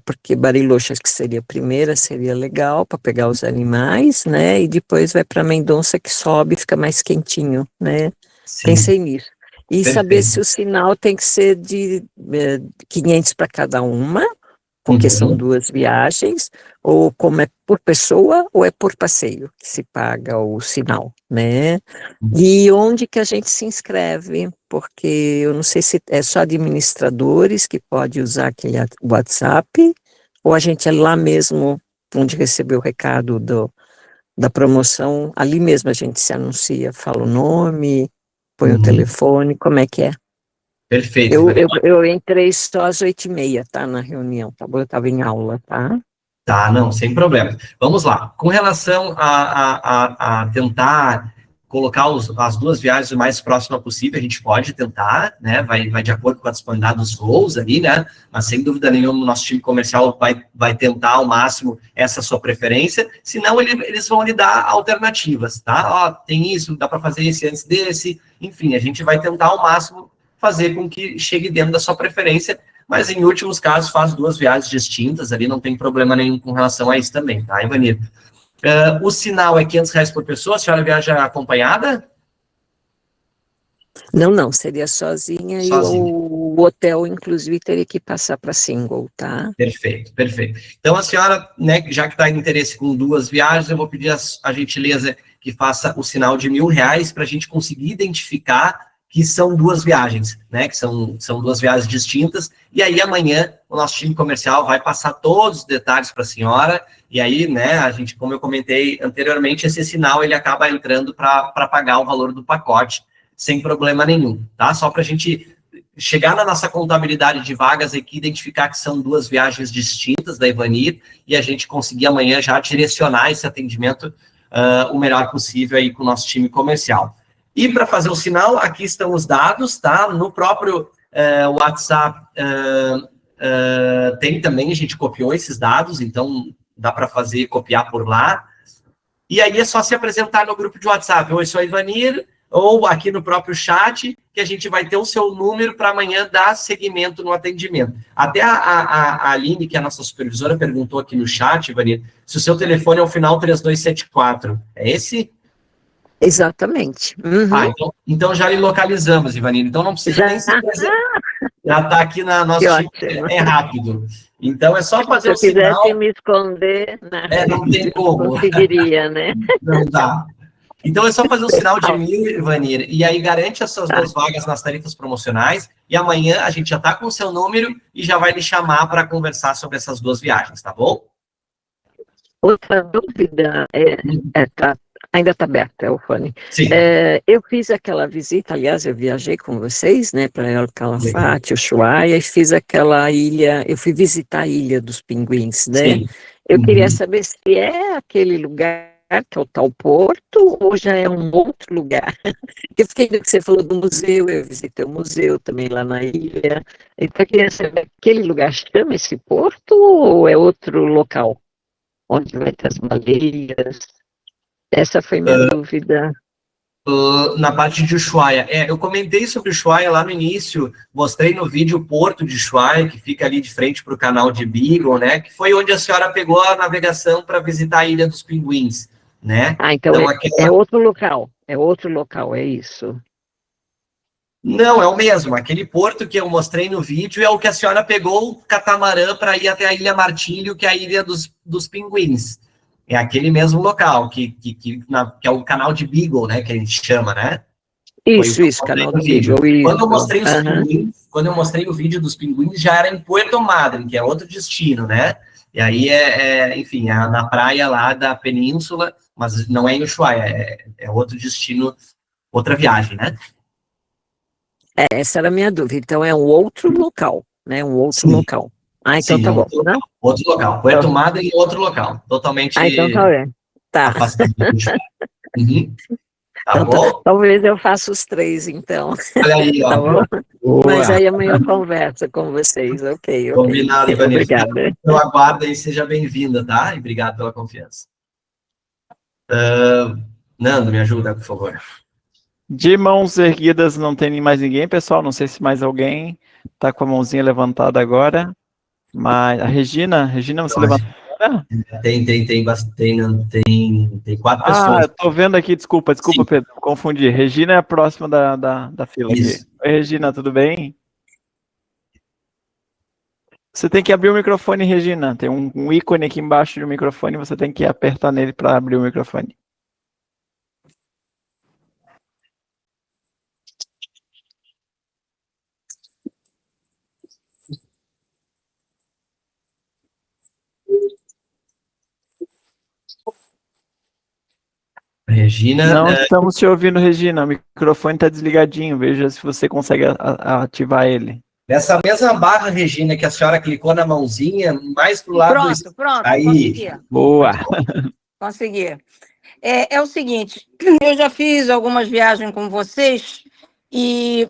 porque Bariloche acho que seria a primeira, seria legal para pegar os animais, né, e depois vai para Mendonça que sobe e fica mais quentinho, né, Sim, pensei nisso. E saber se perfeito. o sinal tem que ser de 500 para cada uma, porque são Uhum. 2 viagens, ou como é por pessoa ou é por passeio que se paga o sinal, né? E onde que a gente se inscreve? Porque eu não sei se é só administradores que pode usar aquele WhatsApp, ou a gente é lá mesmo onde recebeu o recado da promoção, ali mesmo a gente se anuncia, fala o nome, põe o Uhum. telefone, como é que é? Perfeito, Eu, Ivanir. eu, eu entrei só às 8h30, tá, na reunião, tá bom? Eu estava em aula, tá? Tá, não, sem problema. Vamos lá. Com relação a tentar colocar as duas viagens o mais próxima possível, a gente pode tentar, né? Vai de acordo com a disponibilidade dos voos ali, né? Mas sem dúvida nenhuma, o nosso time comercial vai tentar ao máximo essa sua preferência. Senão, eles vão lhe dar alternativas, tá? Ó, tem isso, dá para fazer esse antes desse. Enfim, a gente vai tentar ao máximo fazer com que chegue dentro da sua preferência, mas em últimos casos faz 2 viagens distintas ali, não tem problema nenhum com relação a isso também, tá, Ivanir? O sinal é R$ 500 por pessoa, a senhora viaja acompanhada? Não, seria sozinha e Sozinha. o hotel, inclusive, teria que passar para single, tá? Perfeito, perfeito. Então a senhora, né, já que está em interesse com 2 viagens, eu vou pedir a gentileza que faça o sinal de R$ 1.000 para a gente conseguir identificar que são 2 viagens, né? Que são 2 viagens distintas. E aí amanhã o nosso time comercial vai passar todos os detalhes para a senhora. E aí, né? A gente, como eu comentei anteriormente, esse sinal ele acaba entrando para pagar o valor do pacote sem problema nenhum, tá? Só para a gente chegar na nossa contabilidade de vagas aqui, identificar que são 2 viagens distintas da Ivanir e a gente conseguir amanhã já direcionar esse atendimento o melhor possível aí com o nosso time comercial. E para fazer o sinal, aqui estão os dados, tá? No próprio WhatsApp tem também, a gente copiou esses dados, então dá para fazer, copiar por lá. E aí é só se apresentar no grupo de WhatsApp. Oi, sou a Ivanir, ou aqui no próprio chat, que a gente vai ter o seu número para amanhã dar seguimento no atendimento. Até a Aline, que é a nossa supervisora, perguntou aqui no chat, Ivanir, se o seu telefone é o final 3274. É esse? Exatamente. Uhum. Então já lhe localizamos, Ivanir. Então não precisa nem se apresentar. Já está aqui na Que nosso time, ótimo. é rápido. Então é só fazer Se o eu quisesse sinal. me esconder, Não tem não como. conseguiria, né? Não dá. Então é só fazer o sinal de 1.000, Ivanir, e aí garante essas Tá. 2 vagas nas tarifas promocionais, e amanhã a gente já está com o seu número e já vai lhe chamar para conversar sobre essas 2 viagens, tá bom? Outra dúvida ainda está aberto, é o fone. Sim. Eu fiz aquela visita, aliás, eu viajei com vocês, né, para El Calafate, Ushuaia, e fiz aquela ilha, eu fui visitar a Ilha dos Pinguins, né? Sim. Eu queria saber se é aquele lugar que é o tal Porto, ou já é um outro lugar? Eu fiquei vendo que você falou do museu, eu visitei o museu também lá na ilha, então eu queria saber, aquele lugar chama esse Porto, ou é outro local? Onde vai ter as baleias? Essa foi minha dúvida. Na parte de Ushuaia. Eu comentei sobre Ushuaia lá no início, mostrei no vídeo o porto de Ushuaia, que fica ali de frente para o canal de Beagle, né? Que foi onde a senhora pegou a navegação para visitar a Ilha dos Pinguins, né? Então é outro local, é isso? Não, é o mesmo. Aquele porto que eu mostrei no vídeo é o que a senhora pegou o catamarã para ir até a Ilha Martílio, que é a Ilha dos Pinguins. É aquele mesmo local, que é o canal de Beagle, né? Que a gente chama, né? Isso, canal de Beagle. Quando eu mostrei os pinguins, quando eu mostrei o vídeo dos pinguins, já era em Puerto Madryn, que é outro destino, né? E aí enfim, na praia lá da península, mas não é em Ushuaia, é outro destino outra viagem, né? Essa era a minha dúvida. Então é um outro local, né? Um outro Sim. local. Então Sim, tá bom, outro né? local. Outro local. Puerto Madryn em outro local. Totalmente Então tá bem. Tá. afastado do Uruguai. Uhum. Tá Então, bom? talvez eu faça os 3, então. Olha aí, ó. Tá bom? Mas Boa. aí amanhã eu converso com vocês. Ok. Combinado, Ivanildo. Obrigada. Eu aguardo e seja bem-vinda, tá? E obrigado pela confiança. Nando, me ajuda, por favor. De mãos erguidas não tem mais ninguém, pessoal. Não sei se mais alguém está com a mãozinha levantada agora. Mas a Regina, você levantou agora? Tem 4 pessoas. Eu tô vendo aqui, desculpa, Sim. Pedro, confundi. Regina é a próxima da fila aqui. Isso. Oi, Regina, tudo bem? Você tem que abrir o microfone, Regina. Tem um ícone aqui embaixo do microfone, você tem que apertar nele para abrir o microfone. Regina, Não estamos te ouvindo, Regina. O microfone está desligadinho. Veja se você consegue ativar ele. nessa mesma barra, Regina, que a senhora clicou na mãozinha, mais pro lado... Pronto, Aí. consegui. Boa. Consegui. É o seguinte, eu já fiz algumas viagens com vocês e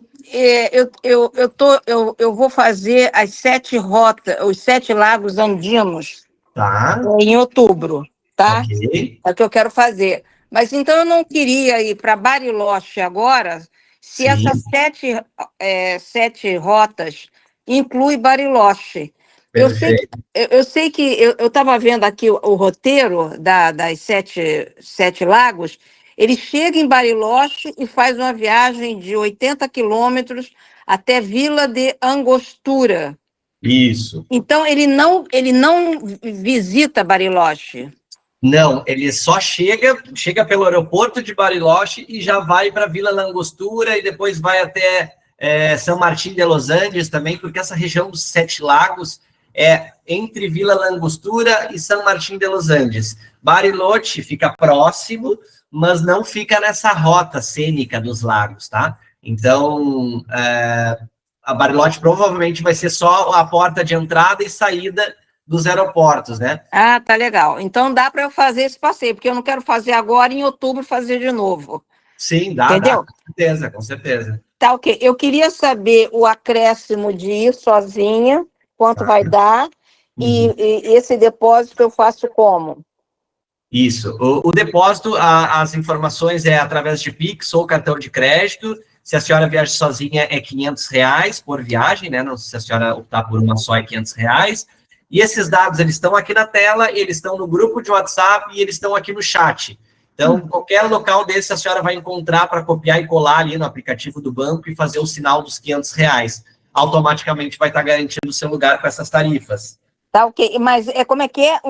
eu vou fazer as 7 rotas, os 7 lagos andinos Tá, em outubro, tá? ok. É o que eu quero fazer. Mas então eu não queria ir para Bariloche agora, se Sim. essas 7 rotas inclui Bariloche. Eu sei que eu estava vendo aqui o roteiro das 7 lagos. Ele chega em Bariloche e faz uma viagem de 80 quilômetros até Vila de Angostura. Isso. Então, ele não visita Bariloche. Não, ele só chega pelo aeroporto de Bariloche e já vai para Vila Langostura e depois vai até São Martín de los Andes também, porque essa região dos 7 lagos é entre Vila Langostura e São Martín de los Andes. Bariloche fica próximo, mas não fica nessa rota cênica dos lagos, tá? Então, a Bariloche provavelmente vai ser só a porta de entrada e saída dos aeroportos, né? Ah, tá legal. Então dá para eu fazer esse passeio, porque eu não quero fazer agora, em outubro fazer de novo. Sim, dá, entendeu? Com certeza. Tá, ok. Eu queria saber o acréscimo de ir sozinha, quanto vai dar, e esse depósito eu faço como? Isso. O depósito, as informações é através de Pix ou cartão de crédito. Se a senhora viaja sozinha, é R$500 por viagem, né? Não, se a senhora optar por uma só, é R$500. E esses dados, eles estão aqui na tela, eles estão no grupo de WhatsApp e eles estão aqui no chat. Então, qualquer local desse a senhora vai encontrar para copiar e colar ali no aplicativo do banco e fazer o sinal dos R$500. Automaticamente vai estar garantindo o seu lugar com essas tarifas. Tá, ok. Mas como é que é?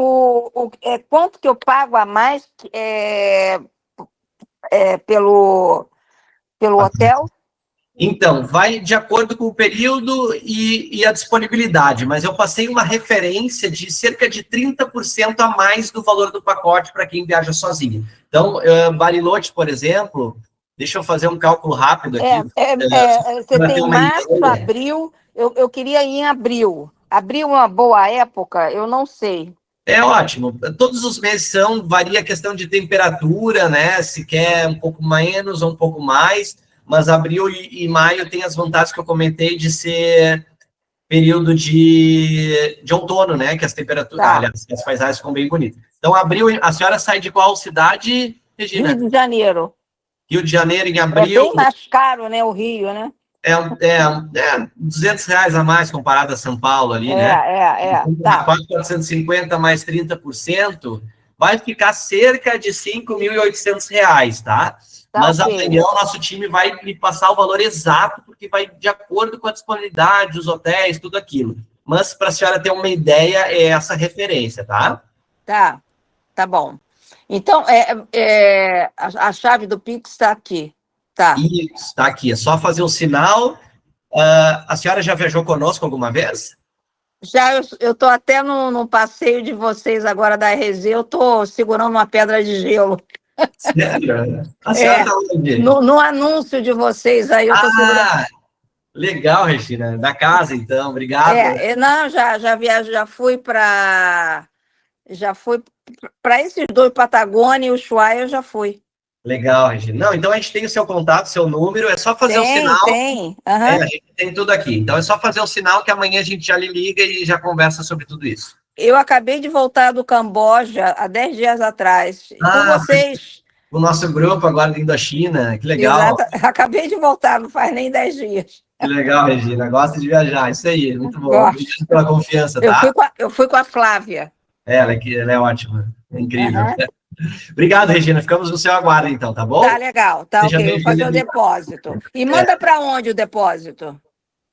Quanto que eu pago a mais pelo hotel? Então, vai de acordo com o período e a disponibilidade, mas eu passei uma referência de cerca de 30% a mais do valor do pacote para quem viaja sozinho. Então, Bariloche, por exemplo, deixa eu fazer um cálculo rápido aqui. Você tem março, abril, eu queria ir em abril. Abril é uma boa época? Eu não sei. É ótimo. Todos os meses varia a questão de temperatura, né? Se quer um pouco menos ou um pouco mais, mas abril e maio tem as vantagens que eu comentei de ser período de outono, né? Que as temperaturas, aliás, as paisagens ficam bem bonitas. Então, abril, a senhora sai de qual cidade, Regina? Rio de Janeiro. Rio de Janeiro, em abril. É bem mais caro, né? O Rio, né? É R$200 a mais comparado a São Paulo ali, né? Tá. 450 mais 30%, vai ficar cerca de R$5.800, tá? Mas amanhã o nosso time vai me passar o valor exato, porque vai de acordo com a disponibilidade, os hotéis, tudo aquilo. Mas para a senhora ter uma ideia, é essa referência, tá? Tá bom. Então, a chave do Pix está aqui. Tá. Isso, está aqui. É só fazer o sinal. A senhora já viajou conosco alguma vez? Já, eu estou até no passeio de vocês agora da RZ, eu estou segurando uma pedra de gelo. Sério? A É, senhora tá onde? no anúncio de vocês aí, eu tô segurando. Ah, legal, Regina. Da casa, então. Obrigado. Não, já viajo, já fui para esses dois, Patagônia e Ushuaia, eu já fui. Legal, Regina. Não, então a gente tem o seu contato, seu número, é só fazer o sinal. Tem. A gente tem tudo aqui. Então é só fazer o sinal que amanhã a gente já lhe liga e já conversa sobre tudo isso. Eu acabei de voltar do Camboja há 10 dias atrás. Com vocês. O nosso grupo agora indo à China, que legal. Exato. Acabei de voltar, não faz nem 10 dias. Que legal, Regina. Gosta de viajar. Isso aí, muito bom. Obrigado pela confiança, tá? Eu fui com a Flávia. Ela é ótima. É incrível. Obrigado, Regina. Ficamos no seu aguardo, então, tá bom? Tá legal, tá ok. Vou fazer o depósito. E manda para onde o depósito?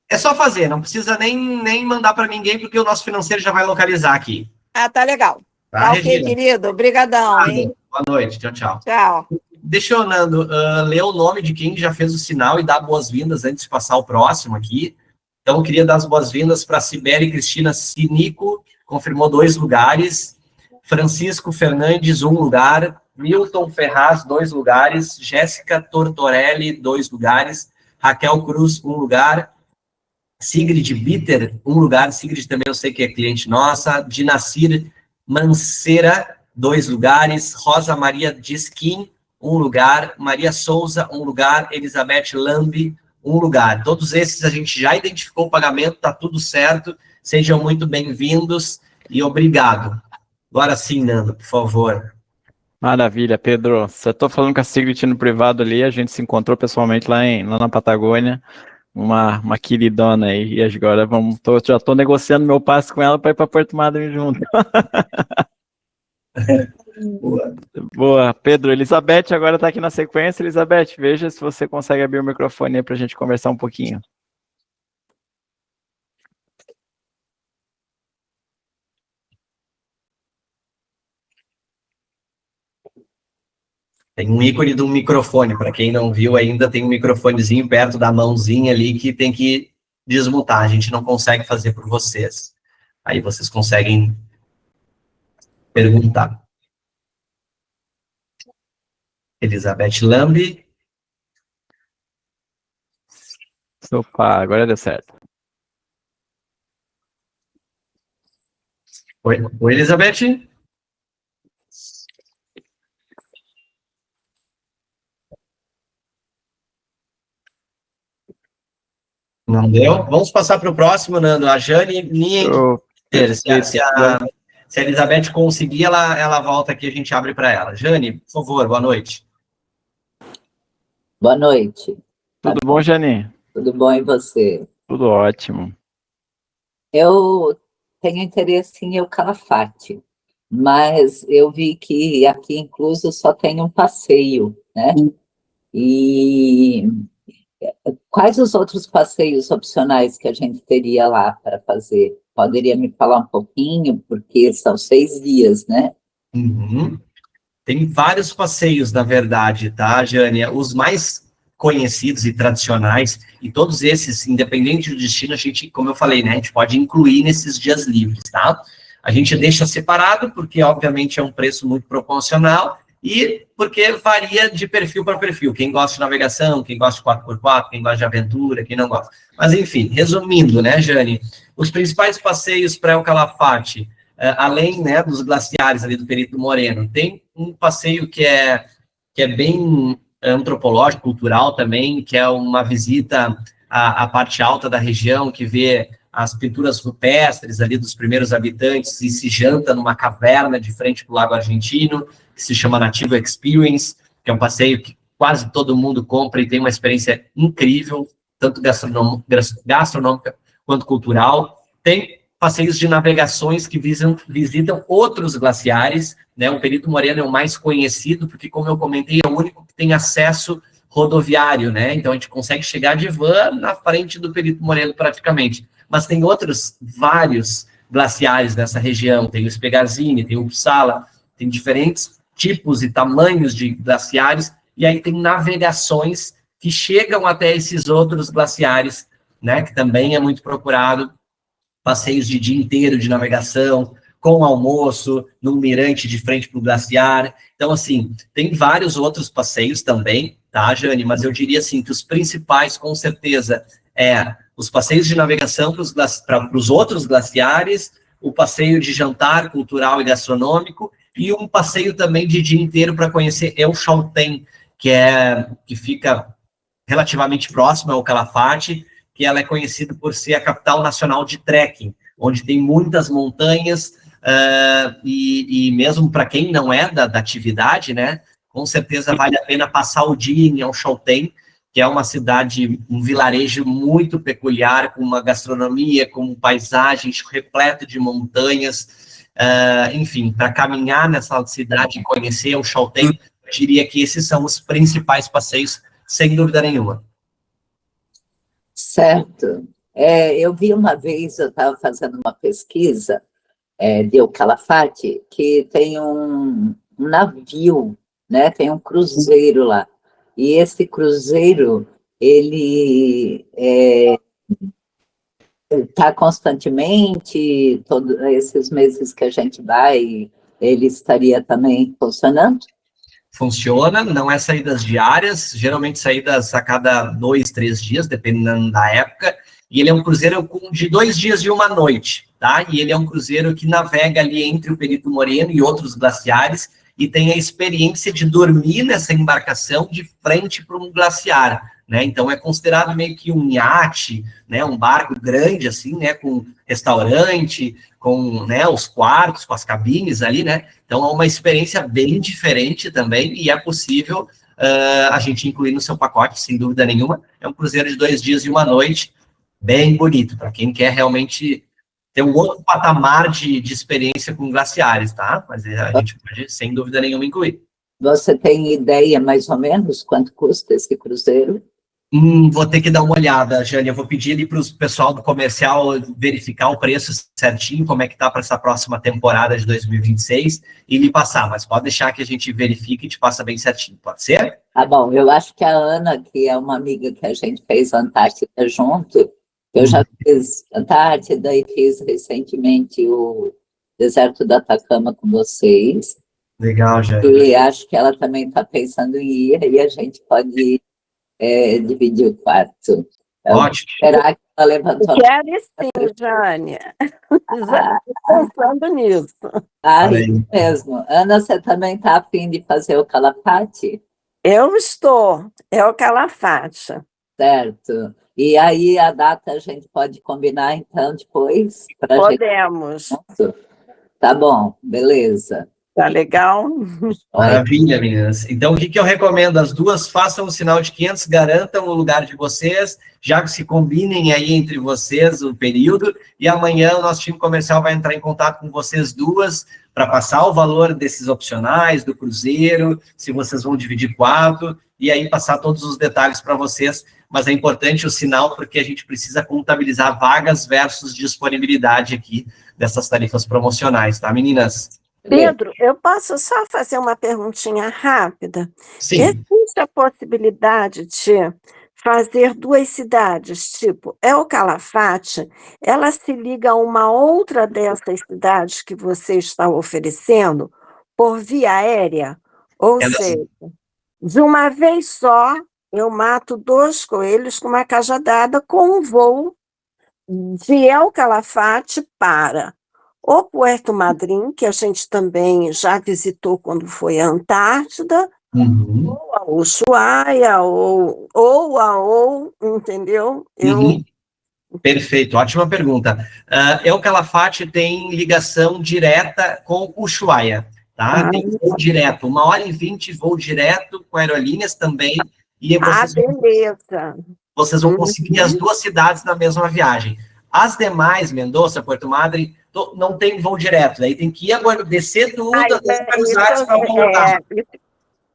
É só fazer, não precisa nem mandar para ninguém, porque o nosso financeiro já vai localizar aqui. Tá legal. Tá ok, Regina? querido. Obrigadão, hein? Boa noite. Tchau, tchau. Tchau. Deixa eu, Nando, ler o nome de quem já fez o sinal e dar boas-vindas antes de passar o próximo aqui. Então, eu queria dar as boas-vindas para Cibele Cristina Sinico, confirmou 2 lugares. Francisco Fernandes, 1 lugar. Milton Ferraz, 2 lugares. Jéssica Tortorelli, 2 lugares. Raquel Cruz, 1 lugar. Sigrid Bitter, 1 lugar. Sigrid também eu sei que é cliente nossa. Dinacir Mancera, 2 lugares. Rosa Maria Diskin, 1 lugar. Maria Souza, 1 lugar. Elizabeth Lambi, 1 lugar. Todos esses a gente já identificou o pagamento, tá tudo certo. Sejam muito bem-vindos e obrigado. Agora sim, Nando, por favor. Maravilha, Pedro. Só estou falando com a Sigrid no privado ali, a gente se encontrou pessoalmente lá na Patagônia, uma queridona aí, e agora já estou negociando meu passe com ela para ir para Porto Madryn junto. Boa, Pedro. Elizabeth agora está aqui na sequência. Elizabeth, veja se você consegue abrir o microfone aí para a gente conversar um pouquinho. Tem um ícone de um microfone, para quem não viu ainda, tem um microfonezinho perto da mãozinha ali que tem que desmutar, a gente não consegue fazer por vocês. Aí vocês conseguem perguntar. Elizabeth Lambi. Opa, agora deu certo. Oi, Elizabeth? Não deu? Vamos passar para o próximo, Nando. A Jane, se a Elizabeth conseguir, ela volta aqui, a gente abre para ela. Jane, por favor, boa noite. Boa noite. Tudo bom, Jane? Tudo bom, e você? Tudo ótimo. Eu tenho interesse em Calafate, mas eu vi que aqui incluso só tem um passeio, né? E quais os outros passeios opcionais que a gente teria lá para fazer? Poderia me falar um pouquinho? Porque são 6 dias, né? Uhum. Tem vários passeios, na verdade, tá, Jane? Os mais conhecidos e tradicionais, e todos esses, independente do destino, a gente, como eu falei, né, a gente pode incluir nesses dias livres, tá? A gente deixa separado, porque, obviamente, é um preço muito proporcional, e porque varia de perfil para perfil. Quem gosta de navegação, quem gosta de 4x4, quem gosta de aventura, quem não gosta. Mas, enfim, resumindo, né, Jane? Os principais passeios para El Calafate, além, né, dos glaciares ali do Perito Moreno, tem um passeio que é bem antropológico, cultural também, que é uma visita à parte alta da região, que vê as pinturas rupestres ali dos primeiros habitantes e se janta numa caverna de frente para o Lago Argentino, que se chama Nativo Experience, que é um passeio que quase todo mundo compra e tem uma experiência incrível, tanto gastronômica quanto cultural. Tem passeios de navegações que visitam outros glaciares, né? O Perito Moreno é o mais conhecido, porque, como eu comentei, é o único que tem acesso rodoviário, né? Então, a gente consegue chegar de van na frente do Perito Moreno, praticamente. Mas tem outros, vários glaciares nessa região. Tem o Spegazzini, tem o Uppsala, tem diferentes tipos e tamanhos de glaciares, e aí tem navegações que chegam até esses outros glaciares, né? Que também é muito procurado. Passeios de dia inteiro de navegação, com almoço, num mirante de frente para o glaciar. Então, assim, tem vários outros passeios também, tá, Jane? Mas eu diria, assim, que os principais, com certeza, os passeios de navegação para os outros glaciares, o passeio de jantar cultural e gastronômico, e um passeio também de dia inteiro para conhecer El Chaltén, que fica relativamente próximo ao Calafate, que ela é conhecida por ser a capital nacional de trekking, onde tem muitas montanhas, e mesmo para quem não é da atividade, né, com certeza vale a pena passar o dia em El Chaltén, que é uma cidade, um vilarejo muito peculiar, com uma gastronomia, com paisagens repleto de montanhas, enfim, para caminhar nessa cidade e conhecer El Chaltén, eu diria que esses são os principais passeios, sem dúvida nenhuma. Certo. Eu vi uma vez, eu estava fazendo uma pesquisa de El Calafate, que tem um navio, né? Tem um cruzeiro lá. E esse cruzeiro, ele está constantemente, todos esses meses que a gente vai, ele estaria também funcionando? Funciona, não é saídas diárias, geralmente saídas a cada 2, 3 dias, dependendo da época, e ele é um cruzeiro de 2 dias e 1 noite, tá? E ele é um cruzeiro que navega ali entre o Perito Moreno e outros glaciares, e tem a experiência de dormir nessa embarcação de frente para um glaciar, né? Então é considerado meio que um iate, né? Um barco grande assim, né? Com restaurante, com, né, os quartos, com as cabines ali, né? Então é uma experiência bem diferente também, e é possível a gente incluir no seu pacote, sem dúvida nenhuma. É um cruzeiro de 2 dias e 1 noite, bem bonito, para quem quer realmente ter um outro patamar de experiência com glaciares, tá? Mas a gente pode, sem dúvida nenhuma, incluir. Você tem ideia, mais ou menos, quanto custa esse cruzeiro? Vou ter que dar uma olhada, Jane. Eu vou pedir ali para o pessoal do comercial verificar o preço certinho, como é que tá para essa próxima temporada de 2026, e lhe passar. Mas pode deixar que a gente verifique e te passa bem certinho. Pode ser? Tá bom. Eu acho que a Ana, que é uma amiga que a gente fez Antártida junto, eu já fiz Antártida e fiz recentemente o deserto do Atacama com vocês. Legal, Jane. E acho que ela também está pensando em ir, e a gente pode dividir o quarto. Ótimo. Será que ela levantou? Quero sim, Jane. Já estou pensando nisso. Isso mesmo. Ana, você também está a fim de fazer o Calafate? Eu estou. É o Calafate. Certo. E aí a data a gente pode combinar, então, depois? Podemos. Tá bom, beleza. Tá legal? Maravilha, meninas. Então, o que eu recomendo? As duas façam o sinal de 500, garantam o lugar de vocês, já que se combinem aí entre vocês o período, e amanhã o nosso time comercial vai entrar em contato com vocês duas para passar o valor desses opcionais, do cruzeiro, se vocês vão dividir quarto, e aí passar todos os detalhes para vocês. Mas é importante o sinal, porque a gente precisa contabilizar vagas versus disponibilidade aqui dessas tarifas promocionais, tá, meninas? Pedro, eu posso só fazer uma perguntinha rápida? Sim. Existe a possibilidade de fazer 2 cidades, tipo, El Calafate, ela se liga a uma outra dessas cidades que você está oferecendo por via aérea? Ou seja, de uma vez só, eu mato 2 coelhos com uma cajadada com um voo de El Calafate para o Puerto Madryn, que a gente também já visitou quando foi à Antártida, ou a Ushuaia, ou, entendeu? Perfeito, ótima pergunta. El Calafate tem ligação direta com Ushuaia, tá? Tem voo direto, 1h20 voo direto com aerolíneas também. E beleza. Vocês vão conseguir as 2 cidades na mesma viagem. As demais, Mendoza, Puerto Madryn, não tem voo direto, daí tem que ir agora, descer tudo até Buenos Aires para voltar.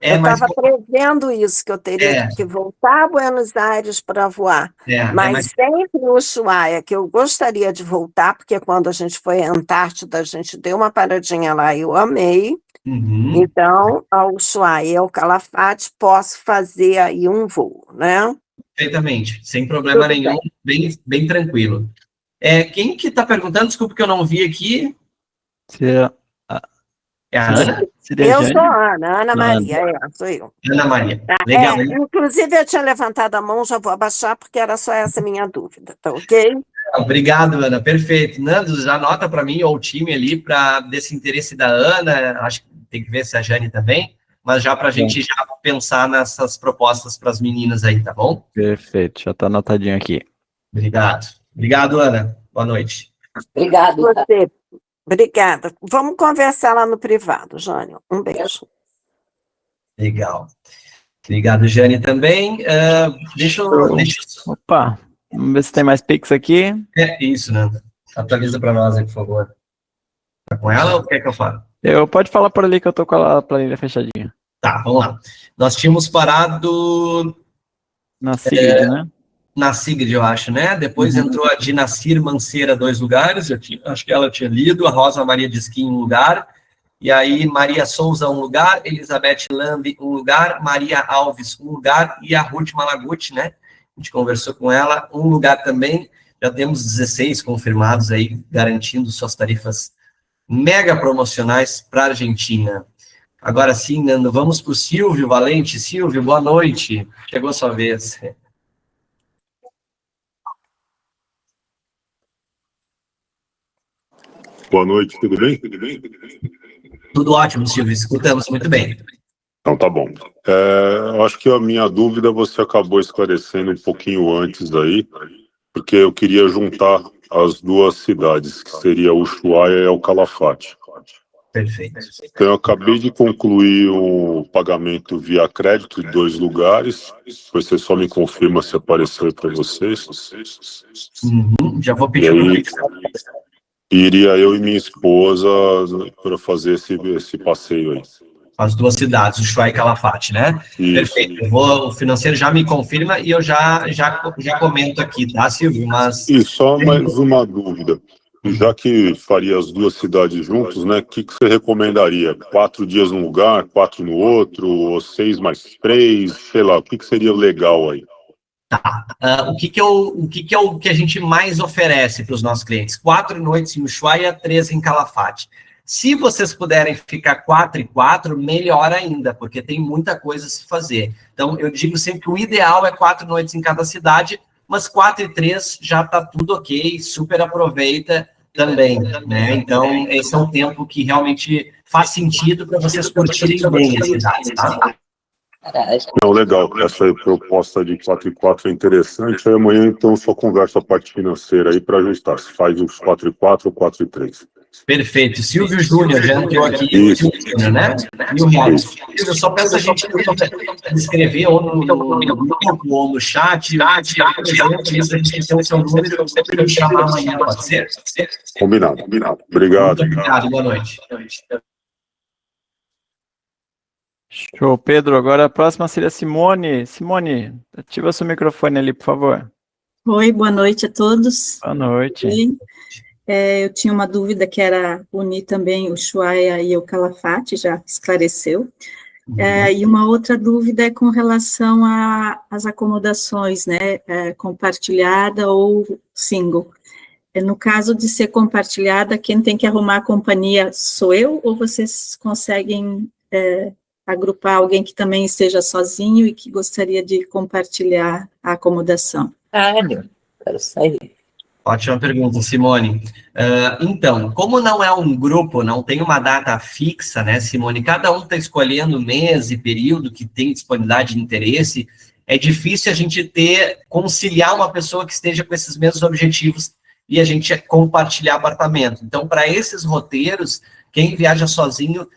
Eu estava prevendo isso, que eu teria que voltar a Buenos Aires para voar. Mas sempre no Ushuaia, que eu gostaria de voltar, porque quando a gente foi à Antártida, a gente deu uma paradinha lá e eu amei. Então, a Ushuaia e o Calafate, posso fazer aí um voo, né? Perfeitamente, sem problema nenhum, bem tranquilo. Quem que está perguntando? Desculpa que eu não vi aqui. É a Ana? Seria Eu Jane? sou a Ana Maria, sou eu. Ana Maria. Tá? Legal, hein? Inclusive, eu tinha levantado a mão, já vou abaixar, porque era só essa minha dúvida, tá ok? Obrigado, Ana. Perfeito. Nando, já anota para mim ou o time ali para desse interesse da Ana. Acho que tem que ver se a Jane também, mas já para a gente já pensar nessas propostas para as meninas aí, tá bom? Perfeito, já está anotadinho aqui. Obrigado. Obrigado, Ana. Boa noite. Obrigado. Você. Obrigada. Vamos conversar lá no privado, Jânio. Um beijo. Legal. Obrigado, Jane, também. Deixa eu... Opa, vamos ver se tem mais Pix aqui. É isso, Nando. Atualiza para nós aí, por favor. Tá com ela ou quer que eu fale? Pode falar por ali que eu tô com a planilha fechadinha. Tá, vamos lá. Nós tínhamos parado... Na Sigrid, né? Na Sigrid, eu acho, né? Depois entrou a Dinacir Manceira, 2 lugares. Acho que ela tinha lido. A Rosa Maria Disquim, 1 lugar. E aí, Maria Souza, 1 lugar. Elizabeth Lambi, 1 lugar. Maria Alves, 1 lugar. E a Ruth Malaguti, né? A gente conversou com ela. 1 lugar também. Já temos 16 confirmados aí, garantindo suas tarifas mega promocionais para a Argentina. Agora sim, Nando, vamos para o Silvio Valente. Silvio, boa noite. Chegou a sua vez. Boa noite, tudo bem? Tudo ótimo, Silvio. Escutamos muito bem. Então tá bom. Eu acho que a minha dúvida você acabou esclarecendo um pouquinho antes aí, porque eu queria juntar as 2 cidades, que seria Ushuaia e El Calafate. Perfeito. Então eu acabei de concluir o pagamento via crédito de 2 lugares. Você só me confirma se apareceu para vocês. Já vou E pedir. aí, iria eu e minha esposa para fazer esse passeio aí. As 2 cidades, Ushuaia e Calafate, né? Isso. Perfeito. O financeiro já me confirma e eu já comento aqui, tá, Silvio? Mas... E só mais uma dúvida. Já que faria as 2 cidades juntos, né? O que você recomendaria? 4 dias num lugar, 4 no outro, ou 6 mais 3, sei lá, o que seria legal aí? Tá. O que é o que a gente mais oferece para os nossos clientes? 4 noites em Ushuaia, 3 em Calafate. Se vocês puderem ficar 4 e 4, melhor ainda, porque tem muita coisa a se fazer. Então, eu digo sempre que o ideal é 4 noites em cada cidade, mas 4 e 3 já está tudo ok, super aproveita também, né? Então, esse é um tempo que realmente faz sentido para vocês curtirem bem as cidades, tá? Não, legal. Essa proposta de 4 e 4 é interessante. Aí amanhã, então, só conversa a parte financeira aí para ajustar. Se faz os 4 e 4 ou 4 e 3. Perfeito. Silvio Júnior já entrou aqui, Isso. Júnior, né? Eu só peço a gente escrever ou no grupo ou no chat, a gente tem o seu número, eu sempre vou chamar amanhã, pode ser? Combinado. Obrigado. Muito obrigado, boa noite. Show, Pedro. Agora a próxima seria Simone. Simone, ativa seu microfone ali, por favor. Oi, boa noite a todos. Boa noite. Eu tinha uma dúvida que era unir também o Ushuaia e o Calafate, já esclareceu. E uma outra dúvida é com relação às acomodações, né, compartilhada ou single. No caso de ser compartilhada, quem tem que arrumar a companhia sou eu, ou vocês conseguem agrupar alguém que também esteja sozinho e que gostaria de compartilhar a acomodação? Quero sair. Ótima pergunta, Simone. Então, como não é um grupo, não tem uma data fixa, né, Simone? Cada um está escolhendo mês e período que tem disponibilidade de interesse. É difícil a gente conciliar uma pessoa que esteja com esses mesmos objetivos e a gente compartilhar apartamento. Então, para esses roteiros, quem viaja sozinho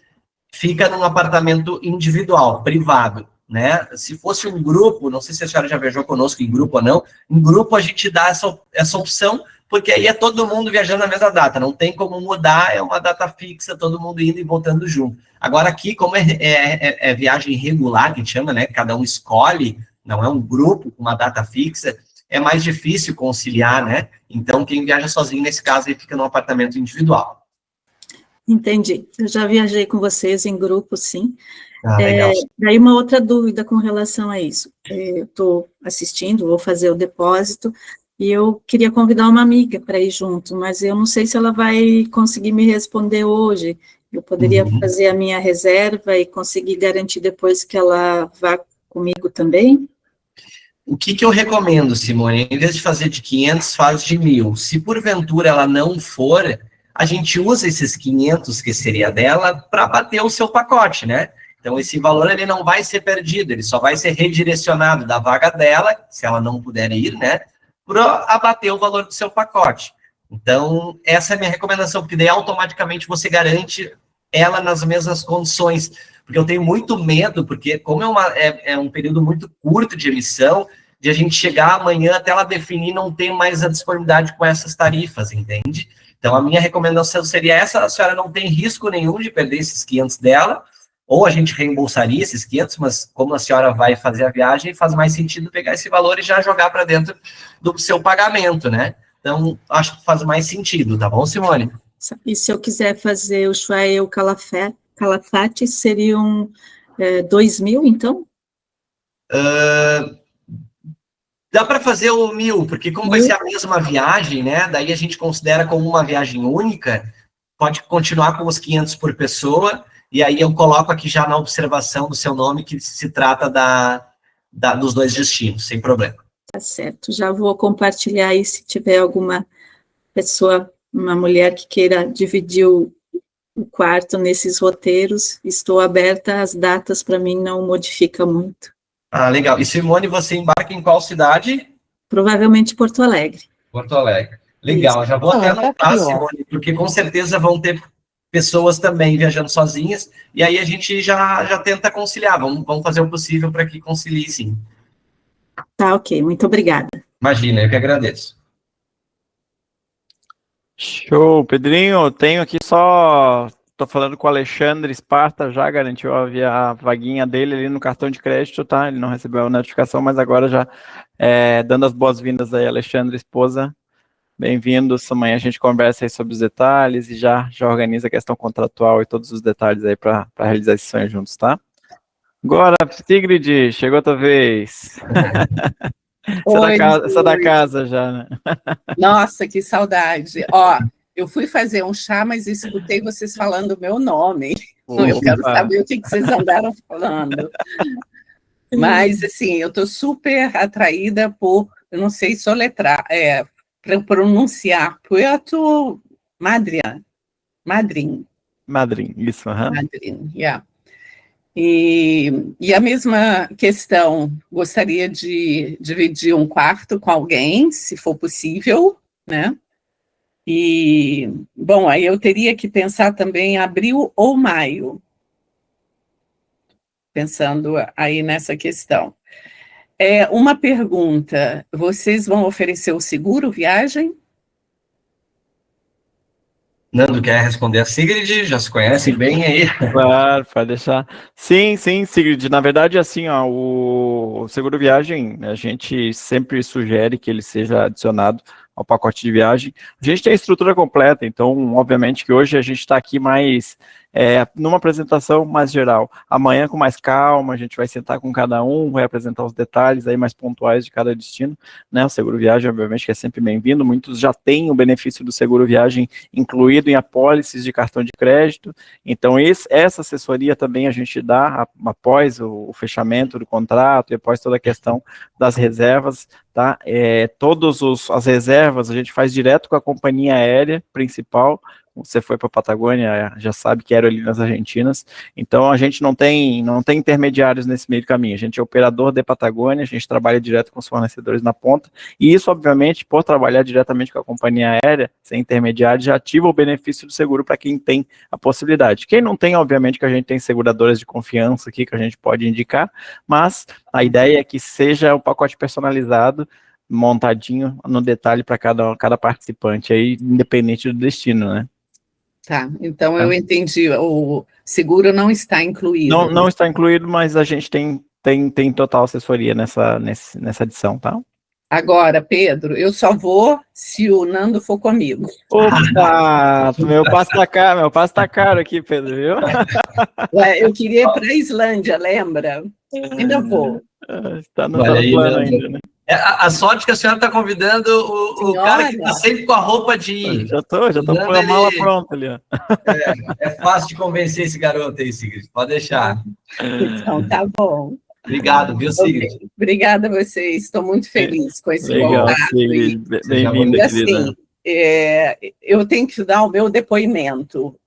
fica num apartamento individual, privado, né? Se fosse um grupo, não sei se a senhora já viajou conosco em grupo ou não, em grupo a gente dá essa opção, porque aí é todo mundo viajando na mesma data, não tem como mudar, é uma data fixa, todo mundo indo e voltando junto. Agora aqui, como é viagem regular, que a gente chama, né? Cada um escolhe, não é um grupo com uma data fixa, é mais difícil conciliar, né? Então, quem viaja sozinho, nesse caso, ele fica num apartamento individual. Entendi. Eu já viajei com vocês em grupo, sim. Legal. Daí uma outra dúvida com relação a isso. Eu estou assistindo, vou fazer o depósito, e eu queria convidar uma amiga para ir junto, mas eu não sei se ela vai conseguir me responder hoje. Eu poderia fazer a minha reserva e conseguir garantir depois que ela vá comigo também? O que eu recomendo, Simone? Em vez de fazer de 500, faz de 1.000. Se porventura ela não for, a gente usa esses 500, que seria dela, para bater o seu pacote, né? Então, esse valor ele não vai ser perdido, ele só vai ser redirecionado da vaga dela, se ela não puder ir, né? Para abater o valor do seu pacote. Então, essa é a minha recomendação, porque daí automaticamente você garante ela nas mesmas condições. Porque eu tenho muito medo, porque como é um período muito curto de emissão, de a gente chegar amanhã até ela definir não ter mais a disponibilidade com essas tarifas, entende? Então, a minha recomendação seria essa: a senhora não tem risco nenhum de perder esses 500 dela, ou a gente reembolsaria esses 500, mas como a senhora vai fazer a viagem, faz mais sentido pegar esse valor e já jogar para dentro do seu pagamento, né? Então, acho que faz mais sentido, tá bom, Simone? E se eu quiser fazer o Ushuaia e o Calafate, seriam 2.000, então? Dá para fazer o 1.000, porque como vai ser a mesma viagem, né? Daí a gente considera como uma viagem única, pode continuar com os 500 por pessoa, e aí eu coloco aqui já na observação do seu nome que se trata dos 2 destinos, sem problema. Tá certo, já vou compartilhar aí se tiver alguma pessoa, uma mulher que queira dividir o quarto nesses roteiros, estou aberta, as datas para mim não modifica muito. Ah, legal. E Simone, você embarca em qual cidade? Provavelmente Porto Alegre. Porto Alegre. Legal, já vou até anotar, Simone, porque com certeza vão ter pessoas também viajando sozinhas, e aí a gente já tenta conciliar, vamos fazer o possível para que concilie, sim. Tá, ok, muito obrigada. Imagina, eu que agradeço. Show, Pedrinho, tenho aqui só, tô falando com o Alexandre Esparta, já garantiu a vaguinha dele ali no cartão de crédito, tá? Ele não recebeu a notificação, mas agora já dando as boas-vindas aí, Alexandre, esposa. Bem-vindos, amanhã a gente conversa aí sobre os detalhes e já organiza a questão contratual e todos os detalhes aí para realizar esse sonho juntos, tá? Agora, Sigrid, chegou a tua vez. Você é da casa já, né? Nossa, que saudade. Ó, eu fui fazer um chá, mas escutei vocês falando o meu nome. Eu quero saber o que vocês andaram falando. Mas, assim, eu estou super atraída por, eu não sei soletrar, para pronunciar, Puerto Madryn. Madryn, isso. Madryn, yeah. E a mesma questão, gostaria de dividir um quarto com alguém, se for possível, né? E, bom, aí eu teria que pensar também em abril ou maio, pensando aí nessa questão. Uma pergunta, vocês vão oferecer o seguro viagem? Nando quer responder a Sigrid, já se conhecem bem aí? Claro, pode deixar. Sim, Sigrid, na verdade, assim, ó, o seguro viagem, a gente sempre sugere que ele seja adicionado ao pacote de viagem. A gente tem a estrutura completa, então, obviamente que hoje a gente está aqui mais numa apresentação mais geral. Amanhã, com mais calma, a gente vai sentar com cada um, vai apresentar os detalhes aí mais pontuais de cada destino, né? O seguro viagem, obviamente, que é sempre bem-vindo. Muitos já têm o benefício do seguro viagem incluído em apólices de cartão de crédito. Então, essa assessoria também a gente dá após o fechamento do contrato e após toda a questão das reservas, tá? Todas as reservas a gente faz direto com a companhia aérea principal. Você foi para a Patagônia, já sabe que Aerolíneas Argentinas, então a gente não tem intermediários nesse meio do caminho, a gente é operador de Patagônia, a gente trabalha direto com os fornecedores na ponta, e isso, obviamente, por trabalhar diretamente com a companhia aérea, sem intermediário, já ativa o benefício do seguro para quem tem a possibilidade. Quem não tem, obviamente, que a gente tem seguradoras de confiança aqui que a gente pode indicar, mas a ideia é que seja o pacote personalizado, montadinho no detalhe para cada participante aí, independente do destino, né? Tá, então eu entendi, o seguro não está incluído. Não está incluído, mas a gente tem total assessoria nessa edição, tá? Agora, Pedro, eu só vou se o Nando for comigo. Opa, meu passo tá caro aqui, Pedro, viu? Eu queria ir para a Islândia, lembra? Ainda vou. Está no plano ainda, né? A sorte que a senhora está convidando o cara que está sempre com a roupa de... Já tô com a mala pronta ali, ó. É fácil de convencer esse garoto aí, Sigrid. Pode deixar. Então, tá bom. Obrigado, viu, Sigrid? Obrigada a vocês. Estou muito feliz com esse Legal, contato. Sigrid. Bem-vinda, querida. Assim, eu tenho que dar o meu depoimento.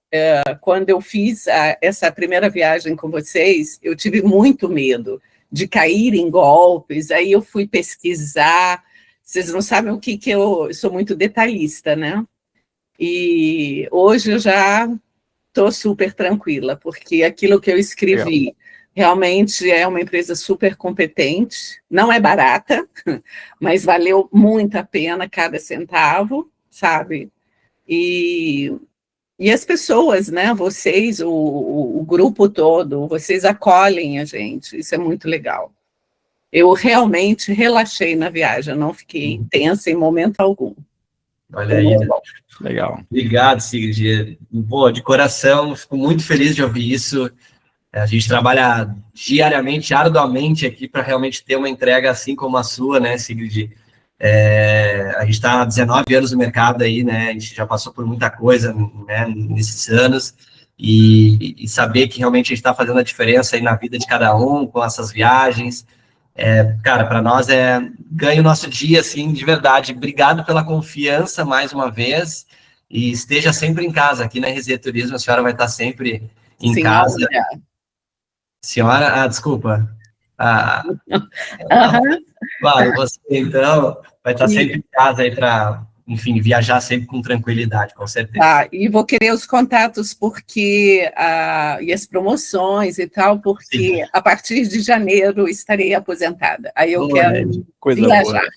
Quando eu fiz essa primeira viagem com vocês, eu tive muito medo de cair em golpes, aí eu fui pesquisar, vocês não sabem o que eu sou muito detalhista, né? E hoje eu já estou super tranquila, porque aquilo que eu escrevi realmente é uma empresa super competente, não é barata, mas valeu muito a pena cada centavo, sabe? E as pessoas, né, vocês, o grupo todo, vocês acolhem a gente, isso é muito legal. Eu realmente relaxei na viagem, eu não fiquei tensa em momento algum. Olha aí. Legal. Obrigado, Sigrid. Pô, de coração, fico muito feliz de ouvir isso. A gente trabalha diariamente, arduamente aqui para realmente ter uma entrega assim como a sua, né, Sigrid? A gente está há 19 anos no mercado aí, né? A gente já passou por muita coisa, né, nesses anos, e saber que realmente a gente está fazendo a diferença aí na vida de cada um com essas viagens. Cara, para nós ganha o nosso dia, assim, de verdade. Obrigado pela confiança mais uma vez, e esteja sempre em casa. Aqui na RZ Turismo, a senhora vai estar sempre em casa. Senhora, desculpa. Claro, você então vai estar sempre em casa aí para, enfim, viajar sempre com tranquilidade, com certeza. E vou querer os contatos porque e as promoções e tal, porque sim, a partir de janeiro estarei aposentada. Aí eu quero viajar.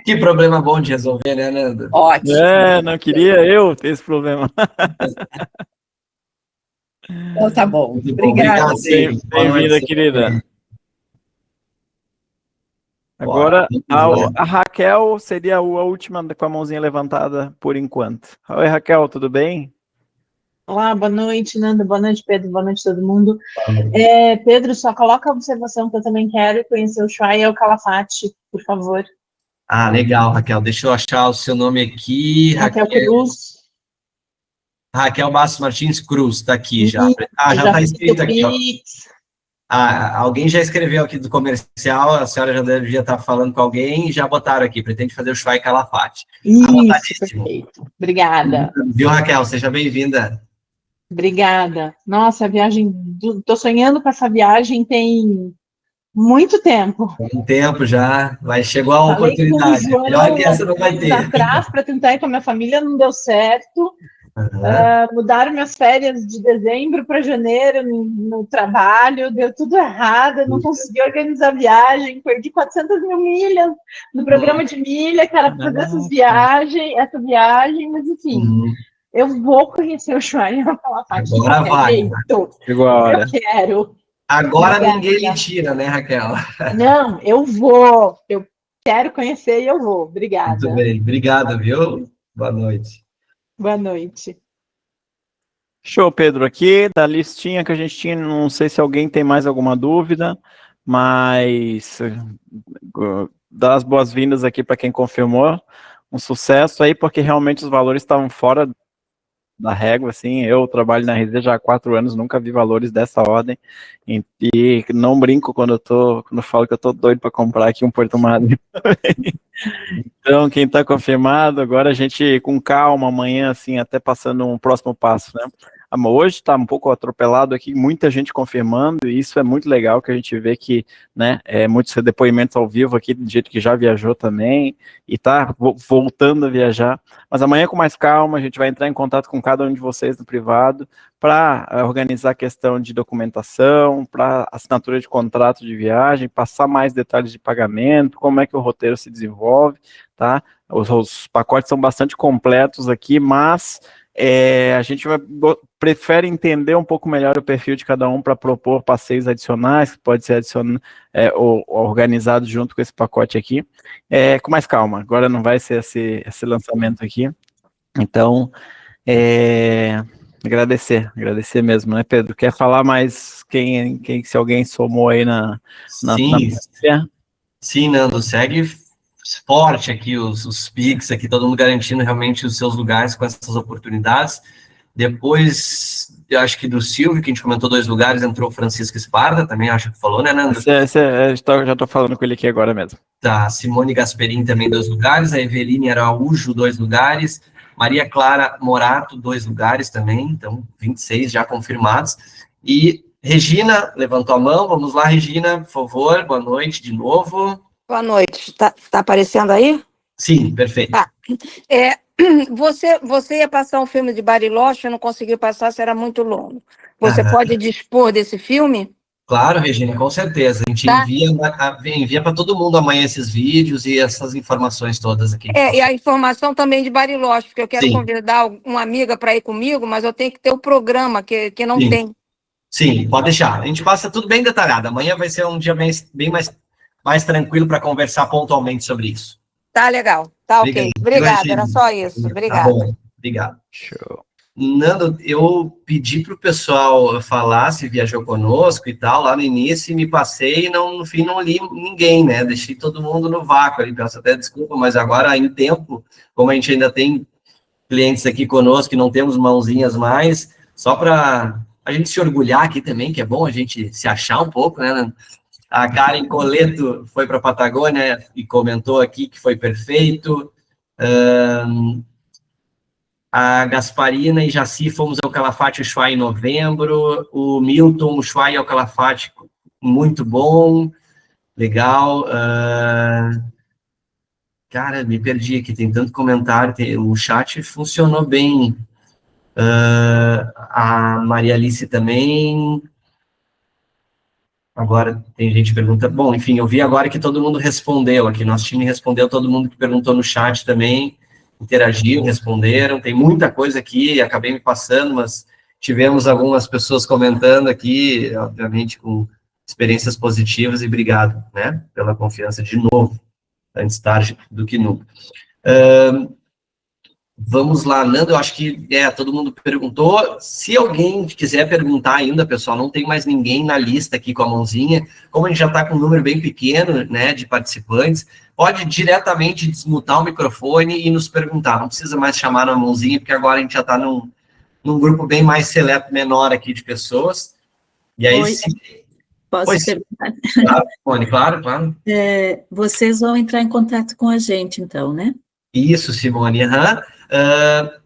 Que problema bom de resolver, né, Nando? Ótimo. Não queria eu ter esse problema. Então tá bom. Obrigada. Bem-vinda, querida. Agora, a Raquel seria a última com a mãozinha levantada por enquanto. Oi, Raquel, tudo bem? Olá, boa noite, Nando, boa noite, Pedro, boa noite todo mundo. Pedro, só coloca a observação que eu também quero conhecer o Ushuaia e o Calafate, por favor. Legal, Raquel, deixa eu achar o seu nome aqui. Raquel Cruz. Raquel Bastos Martins Cruz, está aqui já. Já está escrito aqui, ó. Alguém já escreveu aqui do comercial, a senhora já devia estar falando com alguém e já botaram aqui, pretende fazer o Ushuaia e Calafate. Isso, perfeito. Obrigada. Viu, Raquel? Seja bem-vinda. Obrigada. Nossa, a viagem, estou sonhando com essa viagem tem muito tempo. Um tempo já, mas chegou a oportunidade. Melhor que essa não vai ter. Atrás para tentar ir com a minha família, não deu certo. Mudaram minhas férias de dezembro para janeiro no trabalho, deu tudo errado, eu não consegui organizar a viagem, perdi 400 mil milhas no programa de milha, cara, para fazer essa viagem, mas enfim, eu vou conhecer o Ushuaia e o Calafate. Agora vai. Chegou a hora. Eu quero. Agora ninguém lhe tira, né, Raquel? Não, eu vou. Eu quero conhecer e eu vou. Obrigada. Muito bem, obrigado, viu? Boa noite. Boa noite. Show, Pedro. Aqui da listinha que a gente tinha, não sei se alguém tem mais alguma dúvida, mas dar as boas-vindas aqui para quem confirmou. Um sucesso aí, porque realmente os valores estavam fora da régua, assim. Eu trabalho na RZ já há 4 anos, nunca vi valores dessa ordem, e não brinco quando eu falo que eu tô doido para comprar aqui um porto-marinho. Então, quem está confirmado, agora a gente, com calma, amanhã, assim, até passando um próximo passo, né? Hoje está um pouco atropelado aqui, muita gente confirmando, e isso é muito legal, que a gente vê que, né, muitos depoimentos ao vivo aqui, do jeito que já viajou também, e está voltando a viajar. Mas amanhã, com mais calma, a gente vai entrar em contato com cada um de vocês no privado, para organizar a questão de documentação, para assinatura de contrato de viagem, passar mais detalhes de pagamento, como é que o roteiro se desenvolve, tá? Os pacotes são bastante completos aqui, mas a gente prefere entender um pouco melhor o perfil de cada um para propor passeios adicionais, que pode ser ou organizado junto com esse pacote aqui, com mais calma. Agora não vai ser esse lançamento aqui, então agradecer mesmo, né, Pedro? Quer falar mais se alguém somou aí na Sim. Sim, Nando, segue forte aqui os Pix, aqui todo mundo garantindo realmente os seus lugares com essas oportunidades. Depois, eu acho que do Silvio, que a gente comentou 2 lugares, entrou o Francisco Esparda, também acho que falou, né, Nando? Já estou falando com ele aqui agora mesmo. Tá, Simone Gasperin também 2 lugares, a Eveline Araújo 2 lugares, Maria Clara Morato 2 lugares também, então 26 já confirmados. E Regina levantou a mão, vamos lá, Regina, por favor, boa noite de novo. Boa noite, tá aparecendo aí? Sim, perfeito. Tá. Você ia passar um filme de Bariloche, não conseguiu passar, será muito longo. Você pode dispor desse filme? Claro, Regina, com certeza. A gente envia para todo mundo amanhã esses vídeos e essas informações todas aqui. E a informação também de Bariloche, porque eu quero convidar uma amiga para ir comigo, mas eu tenho que ter o programa, que não tem. Sim, pode deixar. A gente passa tudo bem detalhado. Amanhã vai ser um dia bem mais tranquilo para conversar pontualmente sobre isso. Tá legal, tá ok. Obrigada, era só isso. Obrigada. Tá bom, obrigado. Show. Nando, eu pedi para o pessoal falar se viajou conosco e tal, lá no início, e me passei e no fim não li ninguém, né? Deixei todo mundo no vácuo ali, peço até desculpa, mas agora em tempo, como a gente ainda tem clientes aqui conosco, que não temos mãozinhas mais, só para a gente se orgulhar aqui também, que é bom a gente se achar um pouco, né, Nando? A Karen Coleto foi para a Patagônia e comentou aqui que foi perfeito. A Gasparina e Jaci fomos ao Calafate Ushuaia em novembro. O Milton, Ushuaia e o Calafate, muito bom. Legal. Cara, me perdi aqui, tem tanto comentário. O chat funcionou bem. A Maria Alice também. Agora tem gente que pergunta, bom, enfim, eu vi agora que todo mundo respondeu aqui, nosso time respondeu, todo mundo que perguntou no chat também, interagiu, responderam, tem muita coisa aqui, acabei me passando, mas tivemos algumas pessoas comentando aqui, obviamente com experiências positivas, e obrigado, né, pela confiança de novo, antes tarde do que nunca. Vamos lá, Nando, eu acho que todo mundo perguntou. Se alguém quiser perguntar ainda, pessoal, não tem mais ninguém na lista aqui com a mãozinha. Como a gente já está com um número bem pequeno, né, de participantes, pode diretamente desmutar o microfone e nos perguntar. Não precisa mais chamar na mãozinha, porque agora a gente já está num grupo bem mais seleto, menor aqui de pessoas. E aí, Posso perguntar? Claro, Simone, claro. Vocês vão entrar em contato com a gente, então, né? Isso, Simone,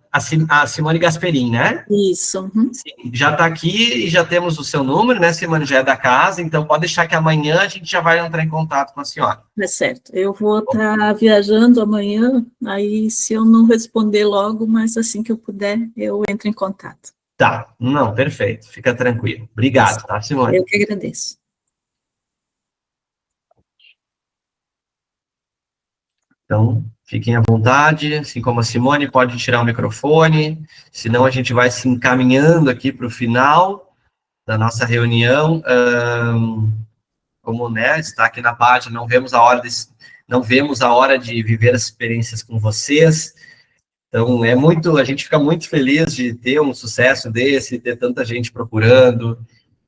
a Simone Gasperin, né? Isso. Sim, já está aqui e já temos o seu número, né, Simone? Já é da casa, então pode deixar que amanhã a gente já vai entrar em contato com a senhora. É certo. Eu vou estar viajando amanhã, aí se eu não responder logo, mas assim que eu puder, eu entro em contato. Tá, não, perfeito, fica tranquilo. Obrigado, tá, Simone? Eu que agradeço. Então, fiquem à vontade, assim como a Simone, pode tirar o microfone, senão a gente vai se encaminhando aqui para o final da nossa reunião. Como, né, está aqui na página, não vemos a hora de viver as experiências com vocês. Então, a gente fica muito feliz de ter um sucesso desse, ter tanta gente procurando,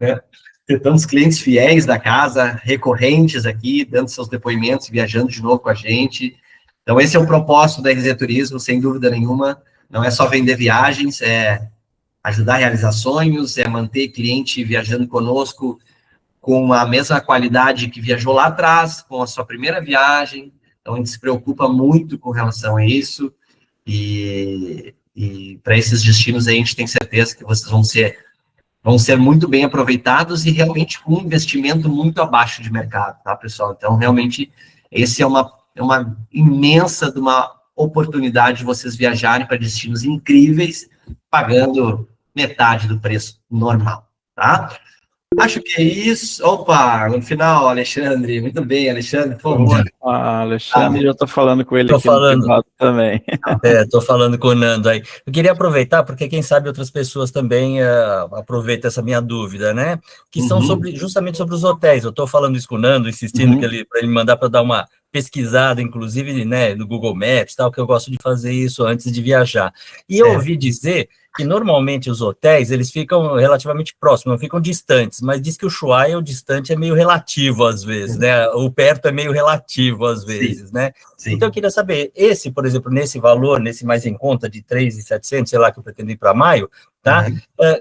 né? Ter tantos clientes fiéis da casa, recorrentes aqui, dando seus depoimentos, viajando de novo com a gente. Então, esse é o propósito da RZ Turismo, sem dúvida nenhuma. Não é só vender viagens, é ajudar a realizar sonhos, é manter cliente viajando conosco com a mesma qualidade que viajou lá atrás, com a sua primeira viagem. Então, a gente se preocupa muito com relação a isso. E para esses destinos, a gente tem certeza que vocês vão ser muito bem aproveitados e realmente com um investimento muito abaixo de mercado, tá, pessoal? Então, realmente, esse é uma imensa de uma oportunidade de vocês viajarem para destinos incríveis, pagando metade do preço normal, tá? Acho que é isso. Opa, no final, Alexandre. Muito bem, Alexandre, por favor. Alexandre, já estou falando com ele aqui no privado também. Estou falando com o Nando aí. Eu queria aproveitar, porque quem sabe outras pessoas também aproveitam essa minha dúvida, né? Que são justamente sobre os hotéis. Eu estou falando isso com o Nando, insistindo para ele mandar para dar uma pesquisado, inclusive, né, no Google Maps, tal, que eu gosto de fazer isso antes de viajar. E eu ouvi dizer que normalmente os hotéis, eles ficam relativamente próximos, não ficam distantes, mas diz que o Ushuaia, o distante é meio relativo às vezes, né? O perto é meio relativo às vezes, né? Então eu queria saber, esse, por exemplo, nesse valor, nesse mais em conta de 3.700, sei lá, que eu pretendo ir para maio, tá?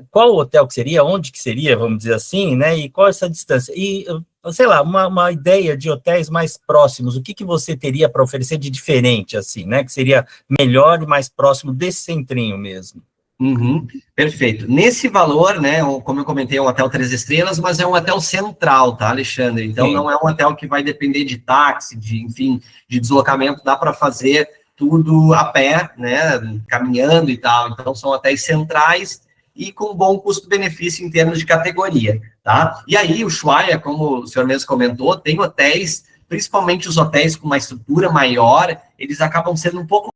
Qual hotel que seria, onde que seria, vamos dizer assim, né? E qual essa distância? E, sei lá, uma ideia de hotéis mais próximos, o que você teria para oferecer de diferente, assim, né? Que seria melhor e mais próximo desse centrinho mesmo. Perfeito. Nesse valor, né, como eu comentei, é um hotel 3 estrelas, mas é um hotel central, tá, Alexandre? Então, não é um hotel que vai depender de táxi, enfim, de deslocamento, dá para fazer tudo a pé, né, caminhando e tal. Então, são hotéis centrais e com bom custo-benefício em termos de categoria, tá? E aí, o Ushuaia, como o senhor mesmo comentou, tem hotéis, principalmente os hotéis com uma estrutura maior, eles acabam sendo um pouco